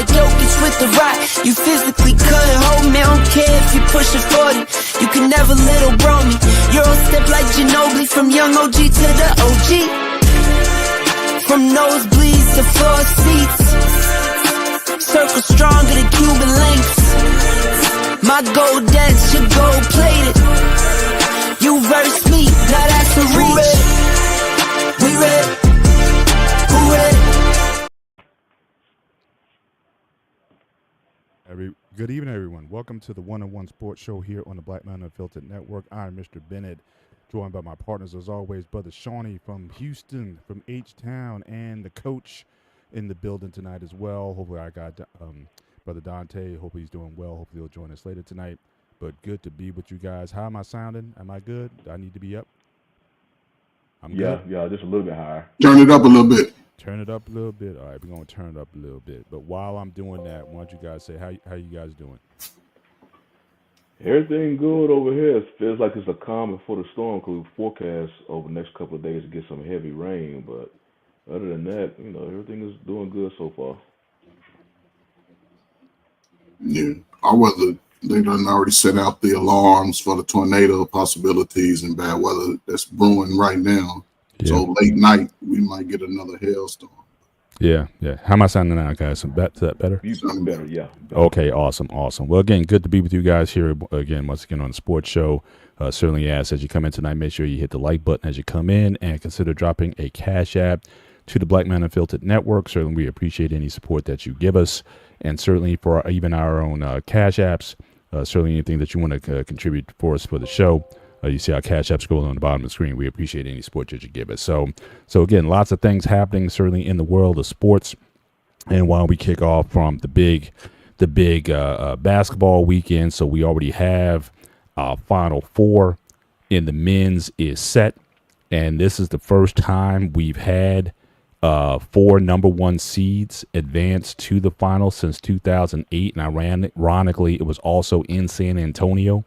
like Jokic with the rock. You physically couldn't hold me, I don't care if you pushing 40. You can never little bro me. Euro step like Ginobili, from young OG to the OG. From nosebleeds to floor seats. Circle stronger than Cuban links. My gold dance, your gold plated. You verse me, now that's a reach. We ready? Who ready? Good evening, everyone. Welcome to the One-on-One Sports Show here on the Black Man Unfiltered Network. I'm Mr. Bennett, joined by my partners, as always, Brother Shawnee from Houston, from H-Town, and the coach in the building tonight as well. Hopefully I got Brother Dante. Hopefully he's doing well. Hopefully he'll join us later tonight. But good to be with you guys. How am I sounding? Am I good? Do I need to be up? I'm good? Yeah, just a little bit higher. Turn it up a little bit. Turn it up a little bit. All right, we're going to turn it up a little bit. But while I'm doing that, why don't you guys say, how you guys doing? Everything good over here. It feels like it's a calm before the storm because we forecast over the next couple of days to get some heavy rain. But other than that, everything is doing good so far. Yeah, our weather, they done already set out the alarms for the tornado possibilities and bad weather that's brewing right now. Yeah. So late night, we might get another hailstorm. Yeah. How am I sounding now, guys? Is that better? You sound better, yeah. Better. Okay, awesome. Well, again, good to be with you guys here again, once again, on the sports show. Certainly ask as you come in tonight, make sure you hit the like button as you come in and consider dropping a Cash App to the Black Man Unfiltered Network. Certainly we appreciate any support that you give us. And certainly for even our own Cash Apps, certainly anything that you want to contribute for us for the show. You see our Cash App scrolling on the bottom of the screen. We appreciate any support that you give us. So again, lots of things happening certainly in the world of sports. And while we kick off from the big basketball weekend, so we already have Final Four in the men's is set, and this is the first time we've had 4 number 1 seeds advance to the final since 2008, and ironically, it was also in San Antonio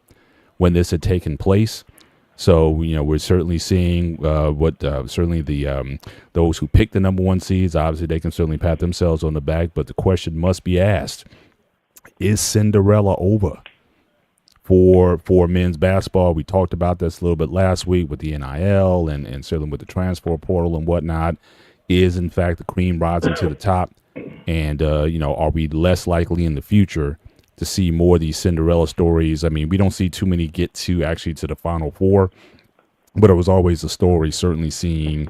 when this had taken place. So we're certainly seeing what certainly the those who picked the number 1 seeds, obviously they can certainly pat themselves on the back, but the question must be asked: is Cinderella over for men's basketball? We talked about this a little bit last week with the NIL and certainly with the transfer portal and whatnot. Is in fact the cream rising to the top, and are we less likely in the future to see more of these Cinderella stories? I mean, we don't see too many get to the Final Four, but it was always a story. Certainly seeing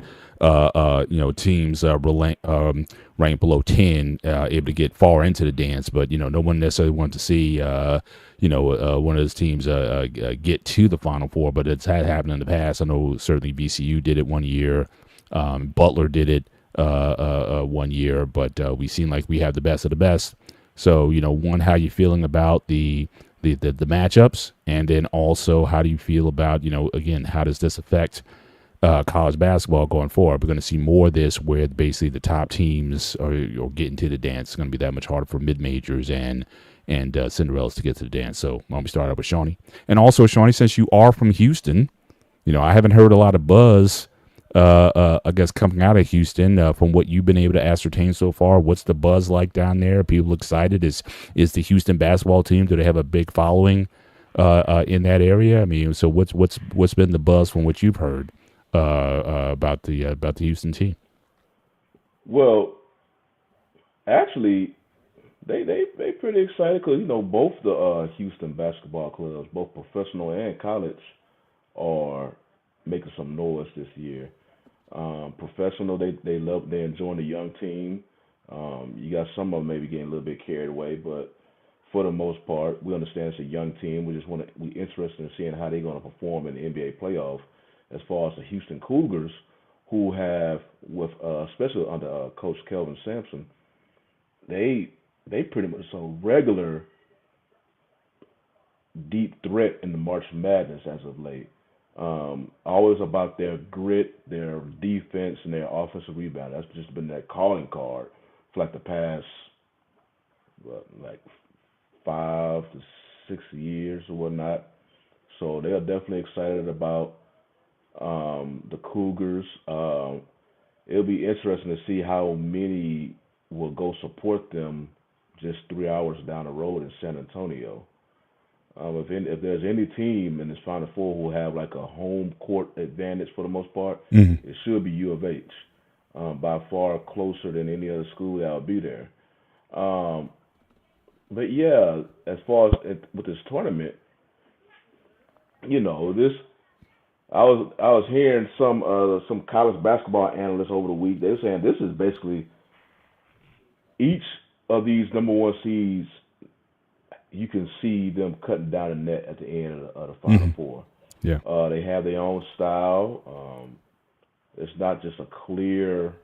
teams ranked below 10 able to get far into the dance, but no one necessarily wanted to see one of those teams get to the Final Four. But it's had happened in the past. I know certainly VCU did it one year. Butler did it 1 year, but we seem like we have the best of the best. So, one, how you feeling about the matchups, and then also how do you feel about, again, how does this affect college basketball going forward? We're going to see more of this where basically the top teams are getting to the dance. It's going to be that much harder for mid-majors and Cinderellas to get to the dance. So why don't we start out with Shawnee? And also, Shawnee, since you are from Houston, I haven't heard a lot of buzz I guess coming out of Houston, from what you've been able to ascertain so far. What's the buzz like down there? Are people excited? Is the Houston basketball team, do they have a big following in that area? I mean, so what's been the buzz from what you've heard about the Houston team? Well, actually, they pretty excited because both the Houston basketball clubs, both professional and college, are making some noise this year. Professional, they're enjoying the young team. You got some of them maybe getting a little bit carried away, but for the most part, we understand it's a young team. We're interested in seeing how they're going to perform in the NBA playoff. As far as the Houston Cougars, who have, with especially under Coach Kelvin Sampson, they pretty much a regular deep threat in the March Madness as of late. Always about their grit, their defense, and their offensive rebound. That's just been that calling card for like the past, 5 to 6 years or whatnot. So they are definitely excited about the Cougars. It'll be interesting to see how many will go support them just 3 hours down the road in San Antonio. If there's any team in this Final Four who have like a home court advantage for the most part, it should be U of H. By far closer than any other school that will be there. But yeah, as far as with this tournament, this I was hearing some college basketball analysts over the week. They were saying this is basically each of these number one seeds. You can see them cutting down the net at the end of the Final Four. Yeah. They have their own style. It's not just a clear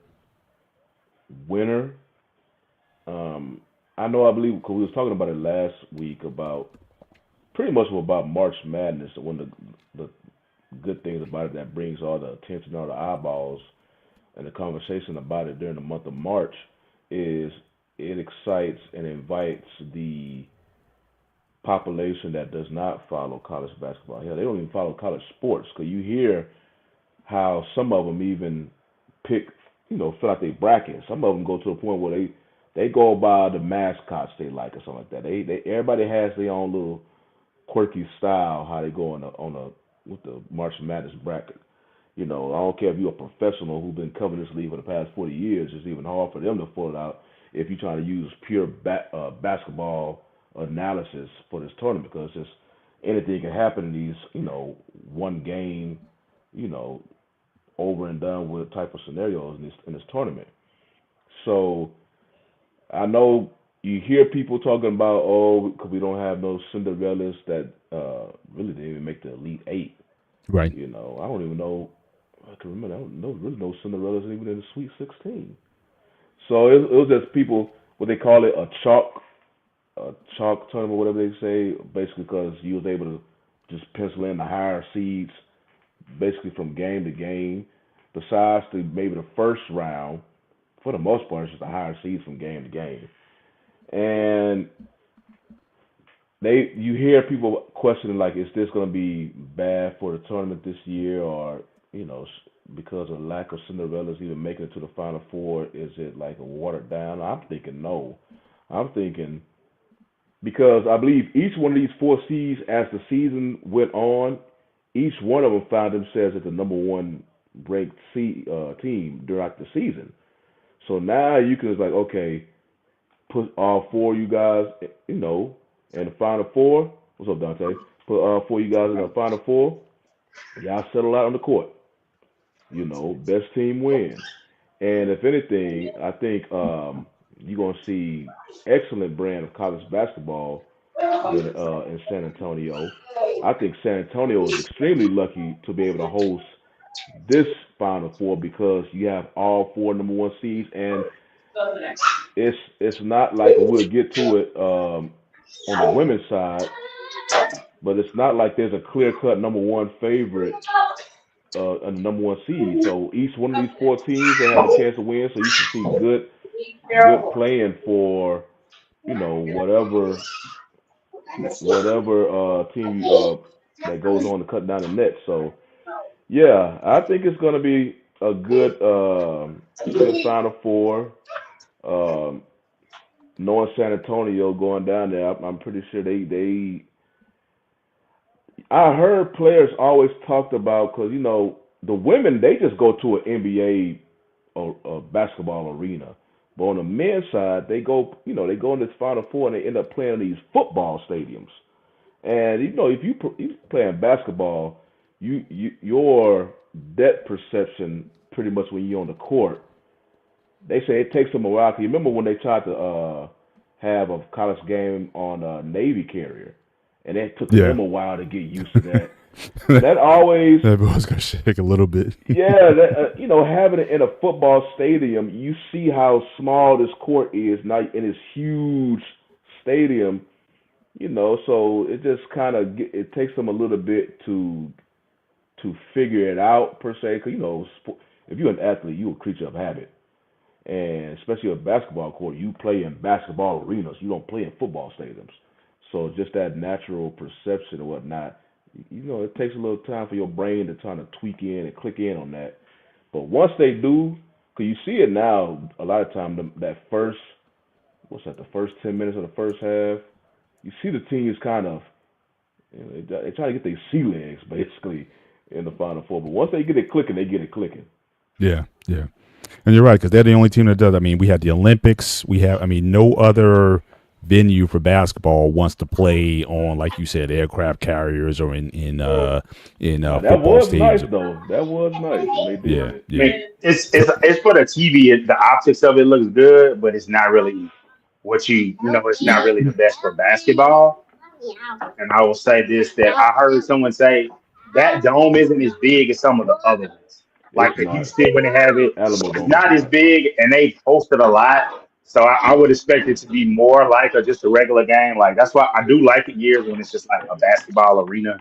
winner. I believe, because we was talking about it last week about pretty much about March Madness. One of the good things about it that brings all the attention, all the eyeballs, and the conversation about it during the month of March is it excites and invites the population that does not follow college basketball. Hell, they don't even follow college sports, because you hear how some of them even pick, fill out their brackets. Some of them go to a point where they go by the mascots they like or something like that. They everybody has their own little quirky style how they go with the March Madness bracket. I don't care if you're a professional who's been covering this league for the past 40 years. It's even hard for them to pull it out if you're trying to use pure basketball analysis for this tournament, because just anything can happen in these, one game, over and done with type of scenarios in this tournament. So I know you hear people talking about, because we don't have no Cinderellas that really didn't even make the Elite Eight. Right. I don't even know. I can remember. I don't know really no Cinderellas even in the Sweet 16. So it was just people, what they call it, a chalk tournament, whatever they say, basically because you was able to just pencil in the higher seeds basically from game to game. Besides maybe the first round, for the most part, it's just the higher seeds from game to game. And you hear people questioning, like, is this going to be bad for the tournament this year, or, because of the lack of Cinderellas even making it to the Final Four, is it like a watered down? I'm thinking no. I'm thinking because I believe each one of these four seeds, as the season went on, each one of them found themselves at the number one ranked team throughout the season. So now you can like, okay, put all four of you guys, in the Final Four. What's up, Dante? Put all four of you guys in the Final Four. Y'all settle out on the court. Best team wins. And if anything, I think you're going to see excellent brand of college basketball in San Antonio. I think San Antonio is extremely lucky to be able to host this Final Four, because you have all four number one seeds, and it's not like, we'll get to it on the women's side, but it's not like there's a clear-cut number one favorite a number one seed. So each one of these four teams, they have a chance to win. So you can see good playing for whatever team that goes on to cut down the net. So yeah, I think it's going to be a good Final Four. Knowing San Antonio going down there, I'm pretty sure they. I heard players always talked about, because the women, they just go to an NBA or basketball arena, but on the men's side, they go in this Final Four and they end up playing in these football stadiums. And if you playing basketball, your depth perception pretty much when you're on the court, they say it takes them a while. Cause you remember when they tried to have a college game on a Navy carrier, and it took them a while to get used to that. That always that was gonna shake a little bit. Yeah, that, having it in a football stadium, you see how small this court is now in this huge stadium. So it just kind of it takes them a little bit to figure it out per se. Because if you're an athlete, you're a creature of habit, and especially a basketball court, you play in basketball arenas. You don't play in football stadiums. So just that natural perception or whatnot, it takes a little time for your brain to kind of tweak in and click in on that. But once they do, because you see it now, a lot of time that first what's that? The first 10 minutes of the first half, you see the team is kind of, they try to get their sea legs basically in the Final Four. But once they get it clicking, they get it clicking. Yeah, yeah. And you're right, because they're the only team that does. I mean, we had the Olympics. We have, I mean, no other venue for basketball wants to play on, like you said, aircraft carriers or in That football was nice stadiums. though. That was nice when they did Yeah, it. yeah. I mean, it's for the TV. The optics of it looks good, but it's not really what it's not really the best for basketball. And I will say this: that I heard someone say that dome isn't as big as some of the other ones. Like It's the not. Houston, when they have it, Alamo it's Dome not is as not. big, and they hosted a lot. So I would expect it to be more like just a regular game. Like that's why I do like it years when it's just like a basketball arena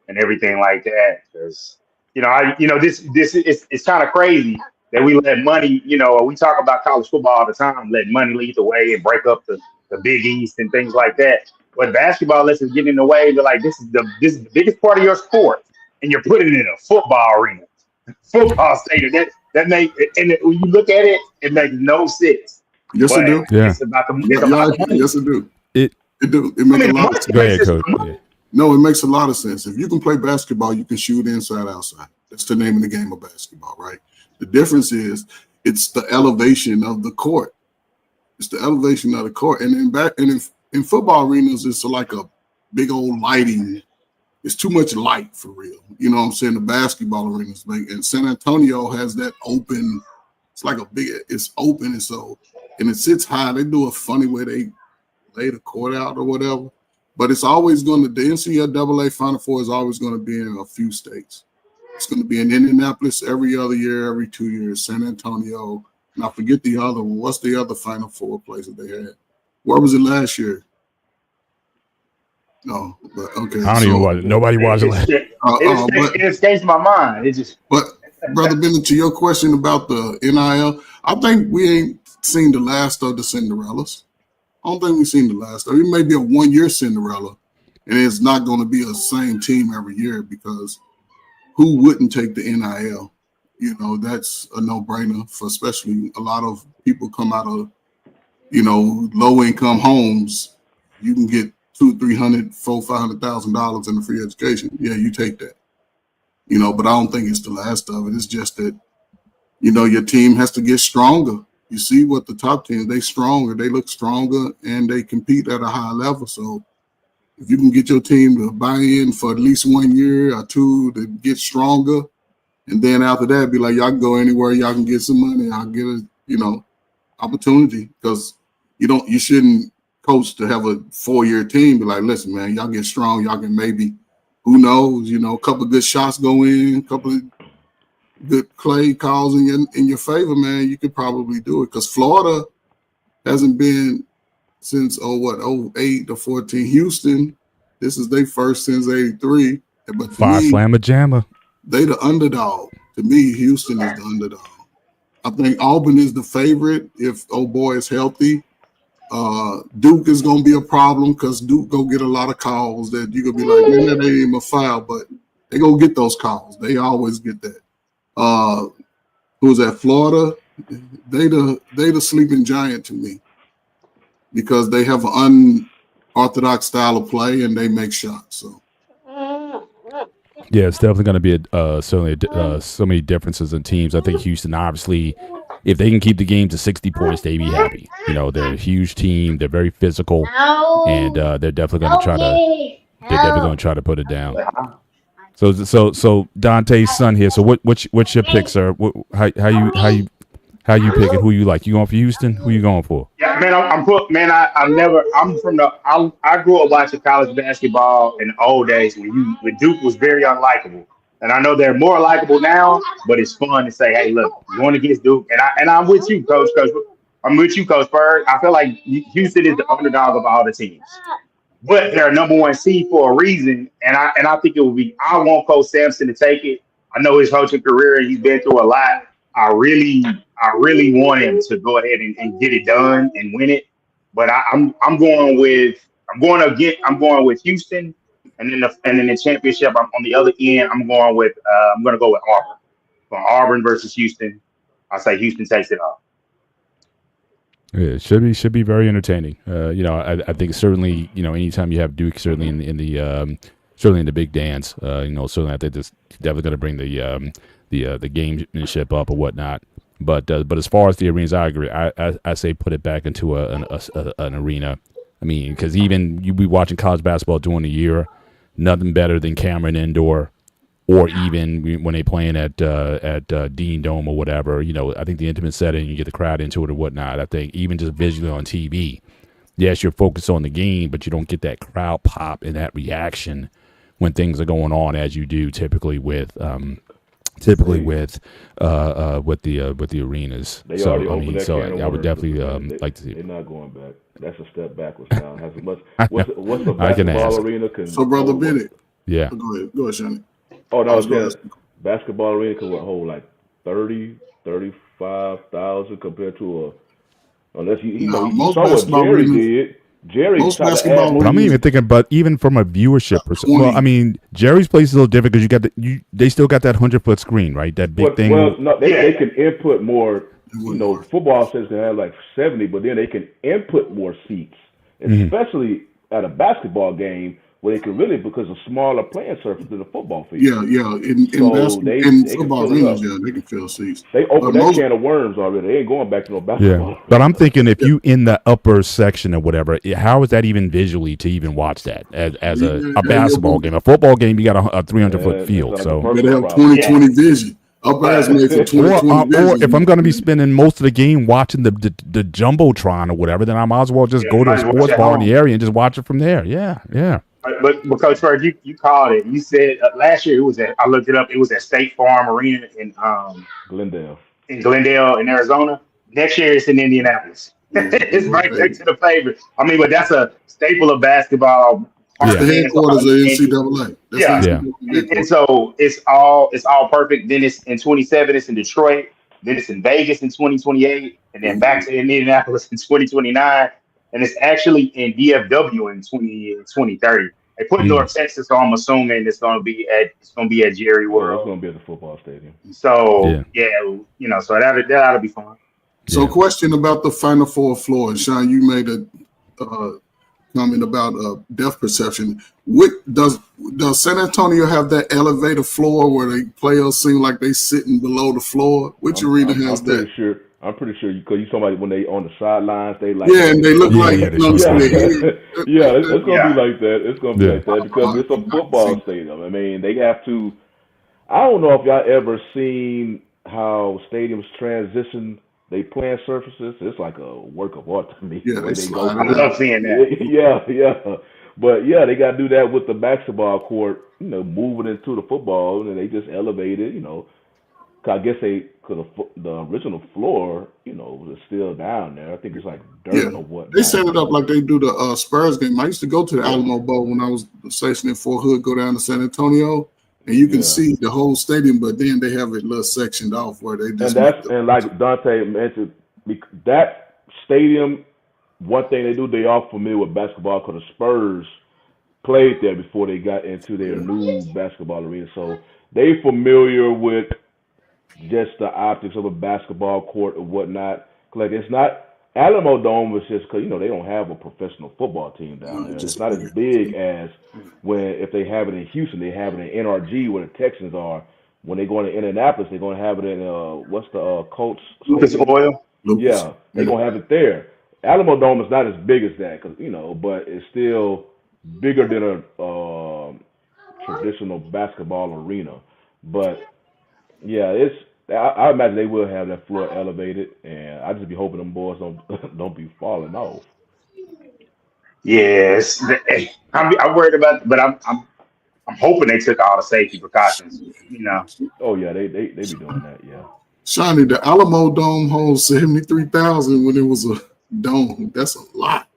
and everything like that. Because this is it's kind of crazy that we let money. We talk about college football all the time, let money lead the way and break up the Big East and things like that. But basketball lets us get in the way. They're like, this is the biggest part of your sport, and you're putting it in a football arena, football stadium. That make and when you look at it, it makes no sense. Yes, But it do. Yeah. it's about the money. Yes, it do. It. It do. It make a lot of sense. Go ahead, Coach. Yeah. No, it makes a lot of sense. If you can play basketball, you can shoot inside, outside. That's the name of the game of basketball, right? The difference is it's the elevation of the court. It's the elevation of the court. And in football arenas, it's like a big old lighting. It's too much light for real. You know what I'm saying? The basketball arenas, and San Antonio has that open. It's like it's open, and it sits high. They do a funny way they lay the court out or whatever. But it's always going to, the NCAA Final Four is always going to be in a few states. It's going to be in Indianapolis every other year, every 2 years, San Antonio. And I forget the other one. What's the other Final Four place that they had? Where was it last year? No, but okay. I don't even watch it. Nobody watched it. It escapes my mind. It just. But Brother Bennett, to your question about the NIL, I think we ain't seen the last of the Cinderellas. I don't think we've seen the last of it. It may be a 1 year Cinderella, and it's not going to be a same team every year because who wouldn't take the NIL? That's a no-brainer for especially a lot of people come out of, low-income homes. You can get $200,000, $300,000, $400,000, $500,000 in a free education. Yeah, you take that. But I don't think it's the last of it. It's just that, your team has to get stronger. You see what the top teams, they stronger, they look stronger, and they compete at a high level. So if you can get your team to buy in for at least 1 year or two to get stronger, and then after that, be like, y'all can go anywhere, y'all can get some money, I'll get a, opportunity. Because you shouldn't coach to have a 4-year team. Be like, listen, man, y'all get strong, y'all can maybe, who knows, a couple of good shots go in, a couple of good play calls in your favor, man, you could probably do it. Because Florida hasn't been since 08 to 14. Houston, this is their first since 83. But Five Slamma Jamma. They the underdog. To me, Houston is the underdog. I think Auburn is the favorite if old boy is healthy. Duke is gonna be a problem because Duke go get a lot of calls that you gonna be like, man, that ain't even a foul, but they gonna get those calls. They always get that. Who's at Florida? They the sleeping giant to me because they have an unorthodox style of play and they make shots. So yeah, it's definitely going to be certainly so many differences in teams. I think Houston, obviously, if they can keep the game to 60 points, they'd be happy. They're a huge team. They're very physical, and they're definitely going to try to. They're definitely going to try to put it down. So Dante's son here. So what's your pick, sir? How you picking? Who you like? You going for Houston? Who you going for? Yeah, man, I grew up watching college basketball in the old days when Duke was very unlikable. And I know they're more likable now, but it's fun to say, hey, look, you're going against Duke. And I'm with you, Coach. I'm with you, Coach Bird. I feel like Houston is the underdog of all the teams. But they're number 1 seed for a reason. And I think it will be, I want Coach Sampson to take it. I know his coaching career, he's been through a lot. I really want him to go ahead and get it done and win it. But I'm going with Houston, and then the championship. I'm on the other end. I'm going to go with Auburn. For Auburn versus Houston, I say Houston takes it off. Yeah, it should be very entertaining. I think certainly, anytime you have Duke, certainly certainly in the big dance, certainly I think this definitely going to bring the gamemanship up or whatnot. But as far as the arenas, I agree. I say put it back into an arena. I mean, because even you be watching college basketball during the year, nothing better than Cameron Indoor, or even when they playing at Dean Dome or whatever. I think the intimate setting, you get the crowd into it or whatnot. I think even just visually on TV, yes, you're focused on the game, but you don't get that crowd pop and that reaction when things are going on as you do typically with with the arenas. They So already I opened mean, that so can of I would worms. definitely They, like to see. they're not going back. That's a step backwards now. Has as much. I know. What's the I can basketball ask. arena can So, Brother hold? Bennett, Yeah. go ahead, Shani. Oh no, I I was was going to saying ask you. basketball arena can hold like 35,000 compared to unless Now, you saw what Jerry did. Jerry most tried to add basketball more. But I'm arenas even thinking, but even from a viewership perspective, well, I 20. mean, Jerry's place is a little different because they still got that 100-foot screen, right? That big thing. Well, no, they Yeah. can input more. It wouldn't work. Football says can have like 70, but then they can input more seats, Mhm. especially at a basketball game where they can really because of smaller playing surface than a football field. Yeah. In So basketball, they in can football fill it arenas, up. yeah, they can fill seats. They But opened that most, can of worms already. They ain't going back to no Yeah, basketball. but I'm thinking if yeah, you in the upper section or whatever, how is that even visually to even watch that as a yeah, basketball game? A football game, you got a 300-foot That field, sounds like a so. you better personal have problem. 20/20 vision. Up as made for Or 20/20 or if I'm vision. going to be spending most of the game watching the jumbotron or whatever, then I might as well just Yeah, go to a might as well watch sports at bar in the home. area and just watch it from there. Yeah, yeah. But Coach Bird, you called it. You said last year it was at. I looked it up. It was at State Farm Arena Glendale. in Glendale in Arizona. Next year it's in Indianapolis. It's right Okay. next to the favorite. I mean, but that's a staple of basketball. That's Yeah. the Fans are headquarters of into. NCAA. That's Yeah, Yeah. NCAA and headquarters. so it's all perfect. Then it's in 27. It's in Detroit. Then it's in Vegas in 2028, and then back to Indianapolis in 2029, and it's actually in DFW in 2030. They put Mm. North Texas, so I'm assuming it's gonna be at Jerry Yeah, it's World. gonna be at the football stadium. So Yeah. yeah, so that ought to be fun. So, Yeah. question about the Final Four floor. And Sean, you made a comment about depth perception. What does San Antonio have that elevator floor where the players seem like they sitting below the floor? Which arena has that? I'm pretty sure because you talking about when they on the sidelines, they like Yeah, and they look Yeah, like yeah, they you know, show they- that. yeah, it's gonna Yeah. be like that. It's gonna be Yeah. like that because it's a football stadium. I mean, they have to. I don't know if y'all ever seen how stadiums transition they playing surfaces. It's like a work of art to me. Yeah, the way they they slide go. I love seeing that. Yeah. But yeah, they got to do that with the basketball court. Moving into the football, and they just elevate it. 'Cause I guess because the original floor, was still down there. I think it's like dirt Yeah. or what. They set it up like they do the Spurs game. I used to go to the Yeah. Alamo Bowl when I was stationed in Fort Hood, go down to San Antonio, and you can Yeah. see the whole stadium, but then they have it a little sectioned off where they And just and like Dante mentioned, that stadium. One thing they do, they are familiar with basketball because the Spurs played there before they got into their new basketball arena. So they familiar with just the optics of a basketball court or whatnot. Like it's not Alamo Dome was just because they don't have a professional football team down there. just It's not as big as if they have it in Houston, they have it in NRG where the Texans are. When they go into Indianapolis, they're gonna have it in what's the Colts Lucas Stadium? Oil. Lucas. Yeah, they're gonna have it there. Alamo Dome is not as big as that, but it's still bigger than a traditional basketball arena. But yeah, I imagine they will have that floor elevated, and I just be hoping them boys don't be falling off. Yes, I'm worried about, but I'm hoping they took all the safety precautions. Oh yeah, they be doing that. Yeah. Shawnee, the Alamo Dome holds 73,000 when it was a dome. That's a lot.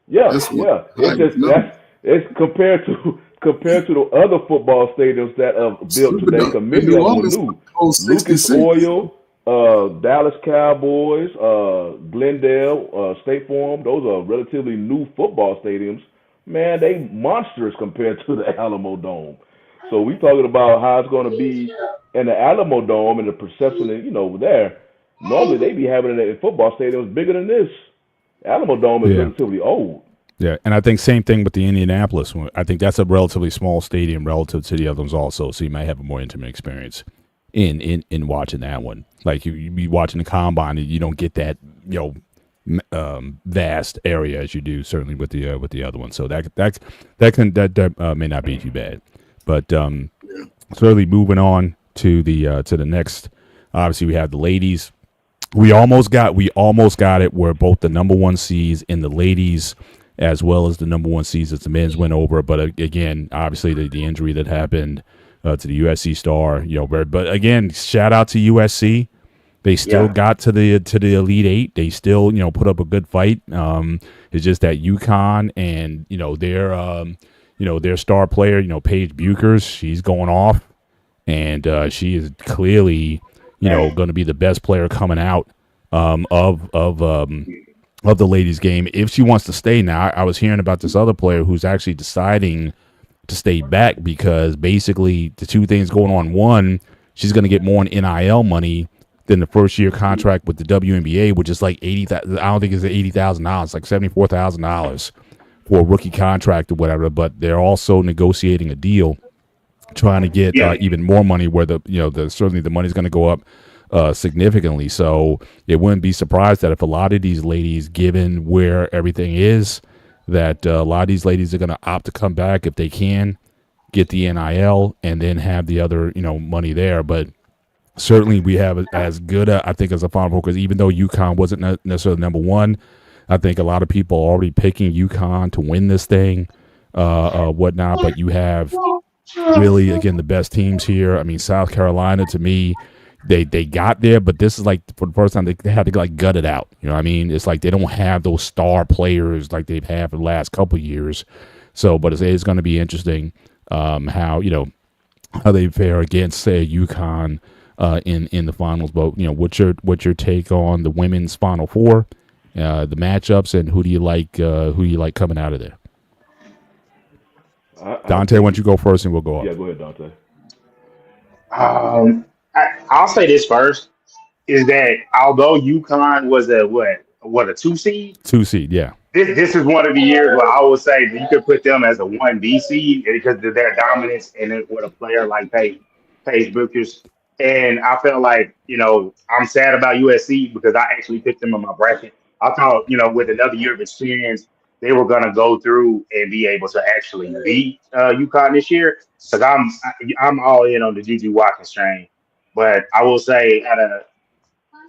Yeah, That's what yeah. I know. It's compared to the other football stadiums that are built today. Because many New of them were Orleans new. holds Lucas 66. Oil, Dallas Cowboys, Glendale, State Farm. Those are relatively new football stadiums. Man, they monsters compared to the Alamo Dome. So we talking about how it's going to be in the Alamo Dome and the perception, over there. Normally they be having it in football stadiums bigger than this. Alamo Dome is Yeah. relatively old. Yeah, and I think same thing with the Indianapolis one. I think that's a relatively small stadium relative to the other ones also, so you might have a more intimate experience in watching that one. Like you be watching the combine, and you don't get that vast area as you do certainly with the other one. So that may not be too bad, but certainly moving on to the next. Obviously, we have the ladies. We almost got it where both the number one seeds in the ladies as well as the number one seeds as the men's went over. But again, obviously the injury that happened to the USC star, but again, shout out to USC. They still got to the Elite Eight. They still, put up a good fight. It's just that UConn and, their star player, Paige Buchers, she's going off, and she is clearly, going to be the best player coming out of the ladies' game if she wants to stay. Now, I was hearing about this other player who's actually deciding to stay back because basically the two things going on. One, she's going to get more in NIL money than the first year contract with the WNBA, which is like $80,000. I don't think it's $80,000. It's like $74,000 for a rookie contract or whatever. But they're also negotiating a deal, trying to get even more money. Where certainly the money's going to go up significantly. So it wouldn't be surprised that if a lot of these ladies, given where everything is, that a lot of these ladies are going to opt to come back if they can get the NIL and then have the other, money there. But certainly we have as good, I think, as a Final Four, because even though UConn wasn't necessarily number one, I think a lot of people are already picking UConn to win this thing, whatnot. But you have really, again, the best teams here. I mean, South Carolina, to me, they got there, but this is like for the first time they had to gut it out. You know what I mean? It's like they don't have those star players like they've had for the last couple of years. So, but it's going to be interesting how they fare against, say, UConn in the finals. But what's your take on the women's Final Four, the matchups, and who do you like coming out of there? Dante, why don't you go first, and we'll go up. Yeah, go ahead, Dante. I'll say this first, is that although UConn was a 2 seed? 2 seed, yeah. This is one of the years where I would say that you could put them as a 1B seed because of their dominance and with a player like Paige Buchers. And I felt like, I'm sad about USC because I actually picked them in my bracket. I thought, with another year of experience, they were going to go through and be able to actually beat UConn this year. Because I'm all in on the Juju Watkins train. But I will say,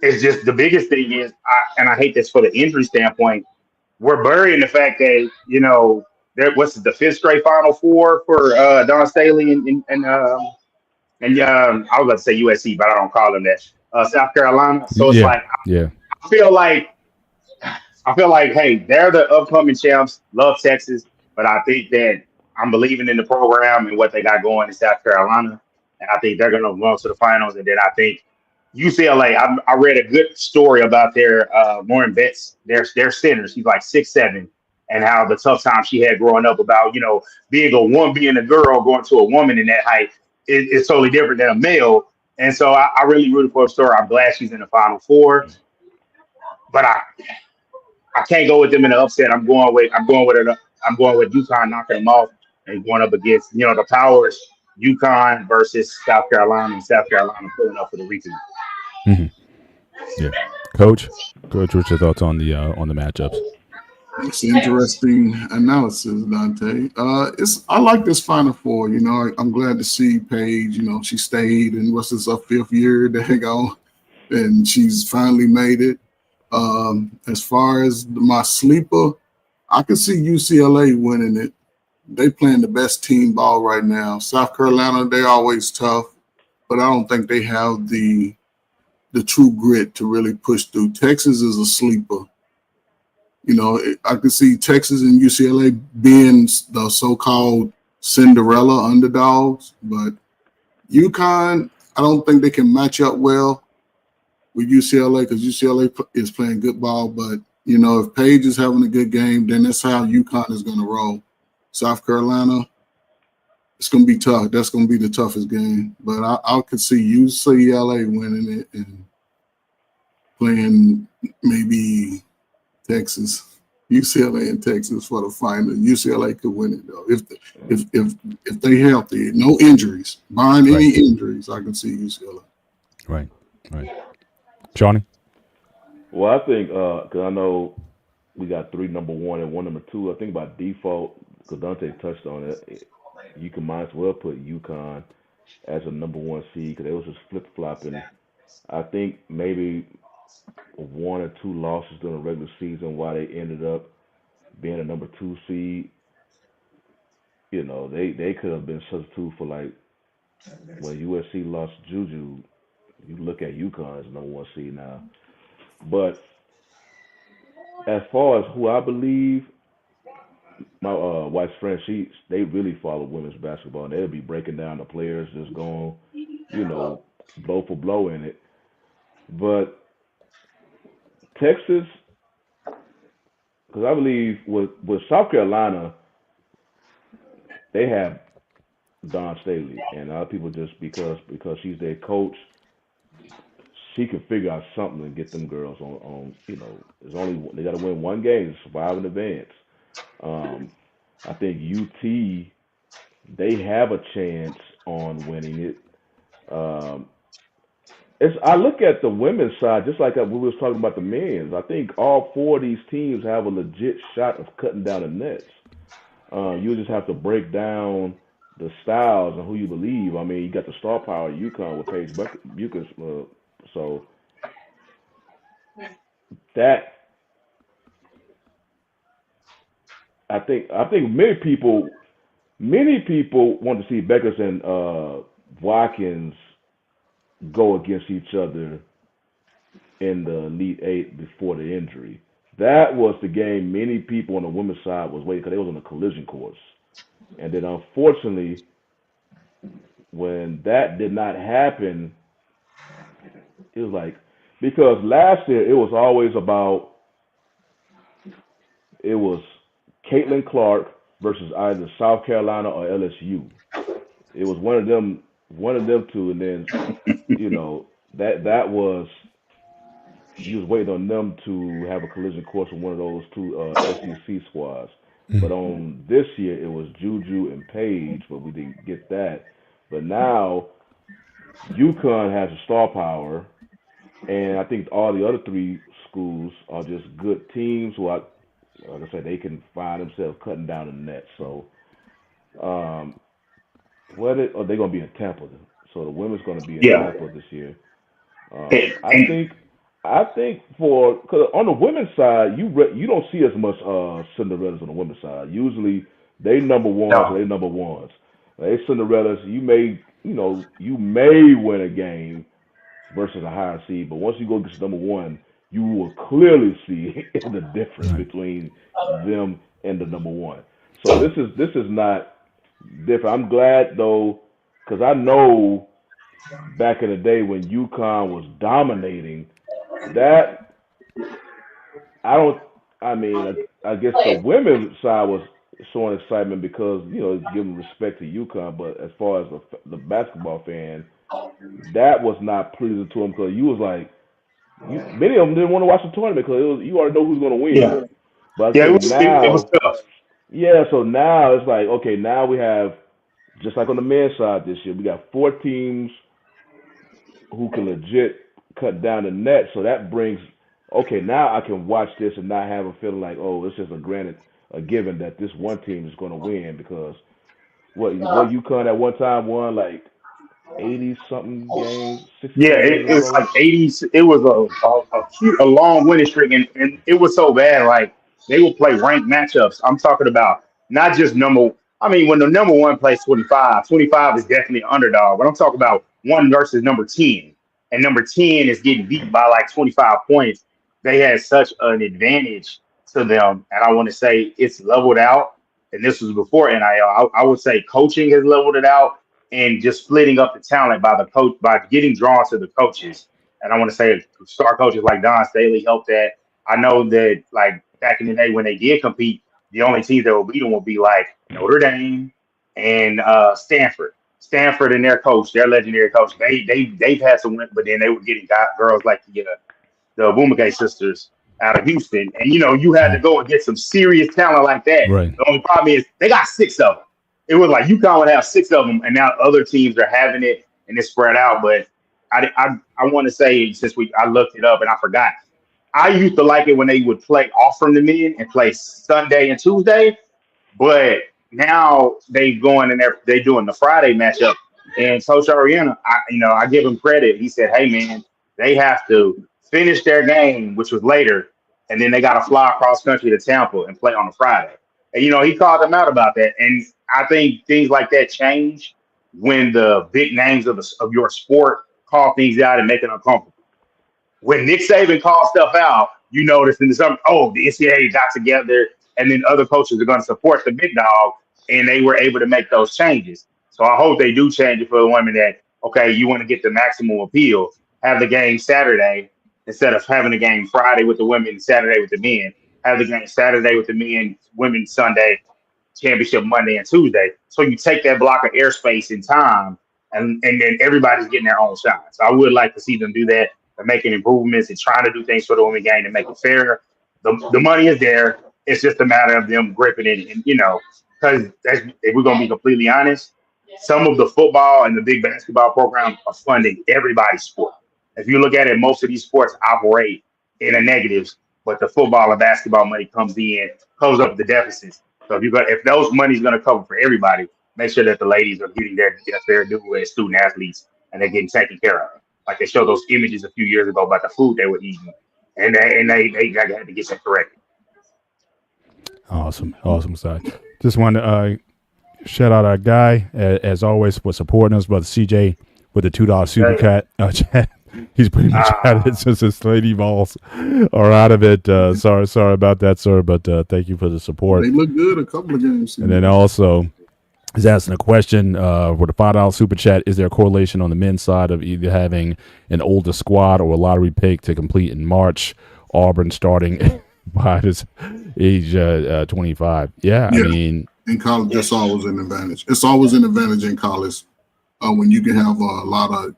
it's just the biggest thing is, and I hate this for the injury standpoint, we're burying the fact that, what's the 5th straight Final Four for Dawn Staley and I was about to say USC, but I don't call them that. South Carolina. So it's I feel like, hey, they're the upcoming champs. Love Texas, but I think that I'm believing in the program and what they got going in South Carolina, and I think they're going to run to the finals. And then I think UCLA. I read a good story about their Lauren Betts, their center. She's like 6'7", and how the tough time she had growing up about being a girl going to a woman in that height. It's totally different than a male. And so I really rooted for a story. I'm glad she's in the Final Four, but I can't go with them in the upset. I'm going with UConn knocking them off and going up against the powers. UConn versus South Carolina, and South Carolina pulling up for the repeat. Mm-hmm. Yeah, Coach, what's your thoughts on the matchups? It's interesting analysis, Dante. I like this Final Four. I'm glad to see Paige. She stayed, and what's this, her 5th year? There you go, and she's finally made it. As far as my sleeper, I can see UCLA winning it. They playing the best team ball right now. South Carolina, they always tough, but I don't think they have the true grit to really push through. Texas is a sleeper. I could see Texas and UCLA being the so-called Cinderella underdogs, but UConn, I don't think they can match up well with UCLA because UCLA is playing good ball. But, if Paige is having a good game, then that's how UConn is going to roll. South Carolina, it's going to be tough. That's going to be the toughest game. But I could see UCLA winning it and playing maybe Texas, UCLA and Texas for the final. UCLA could win it though. If they healthy, no injuries, barring any injuries, I can see UCLA. Right. Johnny? Well, I think because I know we got 3 number 1 and 1 number 2. I think by default, because Dante touched on it, you can might as well put UConn as a number 1 seed because they was just flip flopping. I think maybe 1 or 2 losses during the regular season, why they ended up being a number 2 seed. You know, they could have been substitute for like when USC lost Juju. You look at UConn as number 1 seed now. But as far as who I believe, my wife's friend, they really follow women's basketball, and they'll be breaking down the players, just going, blow for blow in it. But Texas, because I believe with South Carolina, they have Dawn Staley, and a lot of people just because she's their coach, she can figure out something and get them girls on. There's only they got to win 1 game to survive in advance. I think UT, they have a chance on winning it. I look at the women's side just like we was talking about the men's. I think all 4 of these teams have a legit shot of cutting down the nets. You just have to break down the styles and who you believe. I mean, you got the star power of UConn with Paige Buchers, so that I think many people want to see Buchers and Watkins go against each other in the Elite Eight before the injury. That was the game many people on the women's side was waiting because they was on a collision course. And then unfortunately, when that did not happen, it was like, because last year it was always about, it was Caitlin Clark versus either South Carolina or LSU. It was one of them two, and then that was, you was waiting on them to have a collision course with one of those 2 SEC squads. But on this year it was Juju and Paige, but we didn't get that. But now UConn has a star power, and I think all the other 3 schools are just good teams who are, like I said, they can find themselves cutting down the net. So, they're going to be in Tampa. So the women's going to be in Tampa this year. I think because on the women's side, you don't see as much Cinderellas on the women's side. Usually they number 1s or they number 1s. They Cinderellas. You may win a game versus a higher seed, but once you go get number 1, you will clearly see the difference between them and the number 1. So this is not different. I'm glad though, because I know back in the day when UConn was dominating, that I guess the women's side was showing excitement because giving respect to UConn, but as far as the basketball fan, that was not pleasing to them because you was like, many of them didn't want to watch the tournament because you already know who's going to win. Yeah. But it was tough. Yeah, so now it's like, okay, now we have, just like on the men's side this year, we got 4 teams who can legit cut down the net. So that brings, okay, now I can watch this and not have a feeling like, oh, it's just a given that this one team is going to win because what UConn at one time won like 80-something games. It was like 80. It was a long winning streak, and it was so bad. Like they would play ranked matchups. I'm talking about not just number. I mean, when the number 1 plays 25 is definitely an underdog. But I'm talking about 1 versus number 10, and number 10 is getting beat by like 25 points. They had such an advantage to them, and I want to say it's leveled out. And this was before NIL. I would say coaching has leveled it out. And just splitting up the talent by getting drawn to the coaches. And I want to say star coaches like Dawn Staley helped that. I know that like back in the day when they did compete, the only teams that would beat them would be like Notre Dame and Stanford. Stanford and their coach, their legendary coach, they've had some wins, but then they were getting girls like the Bumake sisters out of Houston, and you had to go and get some serious talent like that. Right. The only problem is they got 6 of them. It was like UConn would have 6 of them, and now other teams are having it, and it's spread out. But I want to say, since I looked it up and I forgot, I used to like it when they would play off from the men and play Sunday and Tuesday, but now they going and they're doing the Friday matchup. And Coach Ariana, I give him credit. He said, "Hey man, they have to finish their game, which was later, and then they got to fly across country to Tampa and play on a Friday." And he called them out about that. And I think things like that change when the big names of your sport call things out and make it uncomfortable. When Nick Saban calls stuff out, you notice in the summer, the NCAA got together, and then other coaches are going to support the big dog, and they were able to make those changes. So I hope they do change it for the women that, okay, you want to get the maximum appeal, have the game Saturday instead of having the game Friday with the women, Saturday with the men. Have the game Saturday with the men, women Sunday, championship Monday and Tuesday. So you take that block of airspace in time, and then everybody's getting their own shot. So I would like to see them do that. They're making improvements and trying to do things for the women game to make it fair. The money is there. It's just a matter of them gripping it. And, because if we're going to be completely honest, some of the football and the big basketball programs are funding everybody's sport. If you look at it, most of these sports operate in a negatives, but the football and basketball money comes up the deficits. So if those money's going to cover for everybody, make sure that the ladies are getting their fair due as student athletes and they're getting taken care of. Like they showed those images a few years ago about the food they were eating, and they had to get that corrected. Awesome side. Just want to shout out our guy as always for supporting us, brother CJ with the $2 super chat. He's pretty much out of it since his lady balls are out of it. Sorry about that, sir, but thank you for the support. They look good a couple of games. And then also is asking a question for the $5 super chat. Is there a correlation on the men's side of either having an older squad or a lottery pick to complete in March? Auburn starting by his age 25. Yeah, I mean, in college, that's always an advantage. It's always an advantage in college when you can have a lot of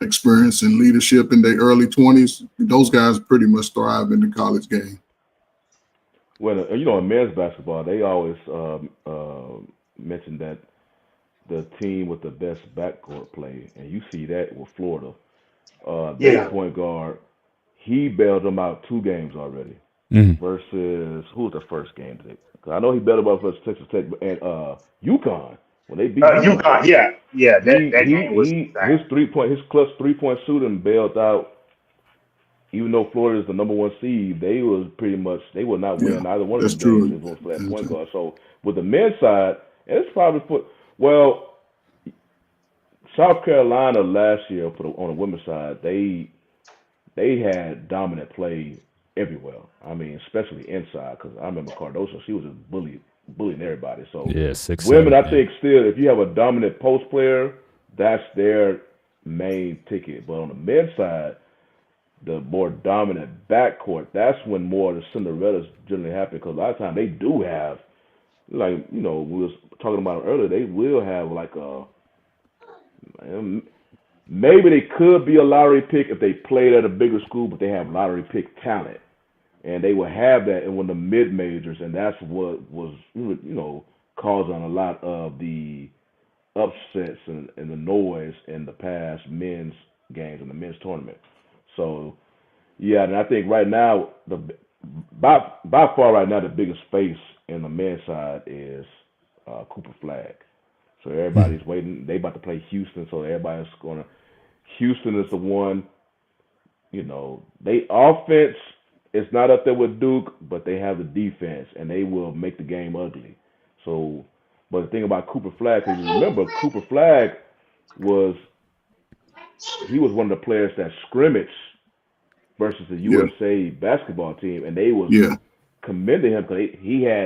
experience and leadership in their early 20s. Those guys pretty much thrive in the college game. Well, in men's basketball, they always mention that the team with the best backcourt play, and you see that with Florida. Their point guard, he bailed them out 2 games already. Versus who was the first game? Because I know he bailed them out versus Texas Tech and UConn when they beat UConn. Yeah. That game was his clutch 3-point shooting bailed out. Even though Florida is the number 1 seed, they will not win either one of those games for that point guard. So with the men's side, and it's probably South Carolina last year on the women's side, they had dominant play everywhere. I mean, especially inside, because I remember Cardoso, she was just bullying everybody. So yeah, 6, women, 7, I think still, if you have a dominant post player, that's their main ticket. But on the men's side, the more dominant backcourt, that's when more of the Cinderellas generally happen, because a lot of times they do have, like, we was talking about it earlier, they will have like maybe they could be a lottery pick if they played at a bigger school, but they have lottery pick talent. And they will have that in one of the mid-majors, and that's what was, causing a lot of the upsets and the noise in the past men's games and the men's tournament. So, yeah, and I think right now, by far right now, the biggest face in the men's side is Cooper Flag. So everybody's waiting. They about to play Houston, so everybody's going to – Houston is the one, they offense is not up there with Duke, but they have the defense, and they will make the game ugly. So, but the thing about Cooper Flag, because you remember, Cooper Flag was one of the players that scrimmaged versus the USA basketball team, and they was commending him because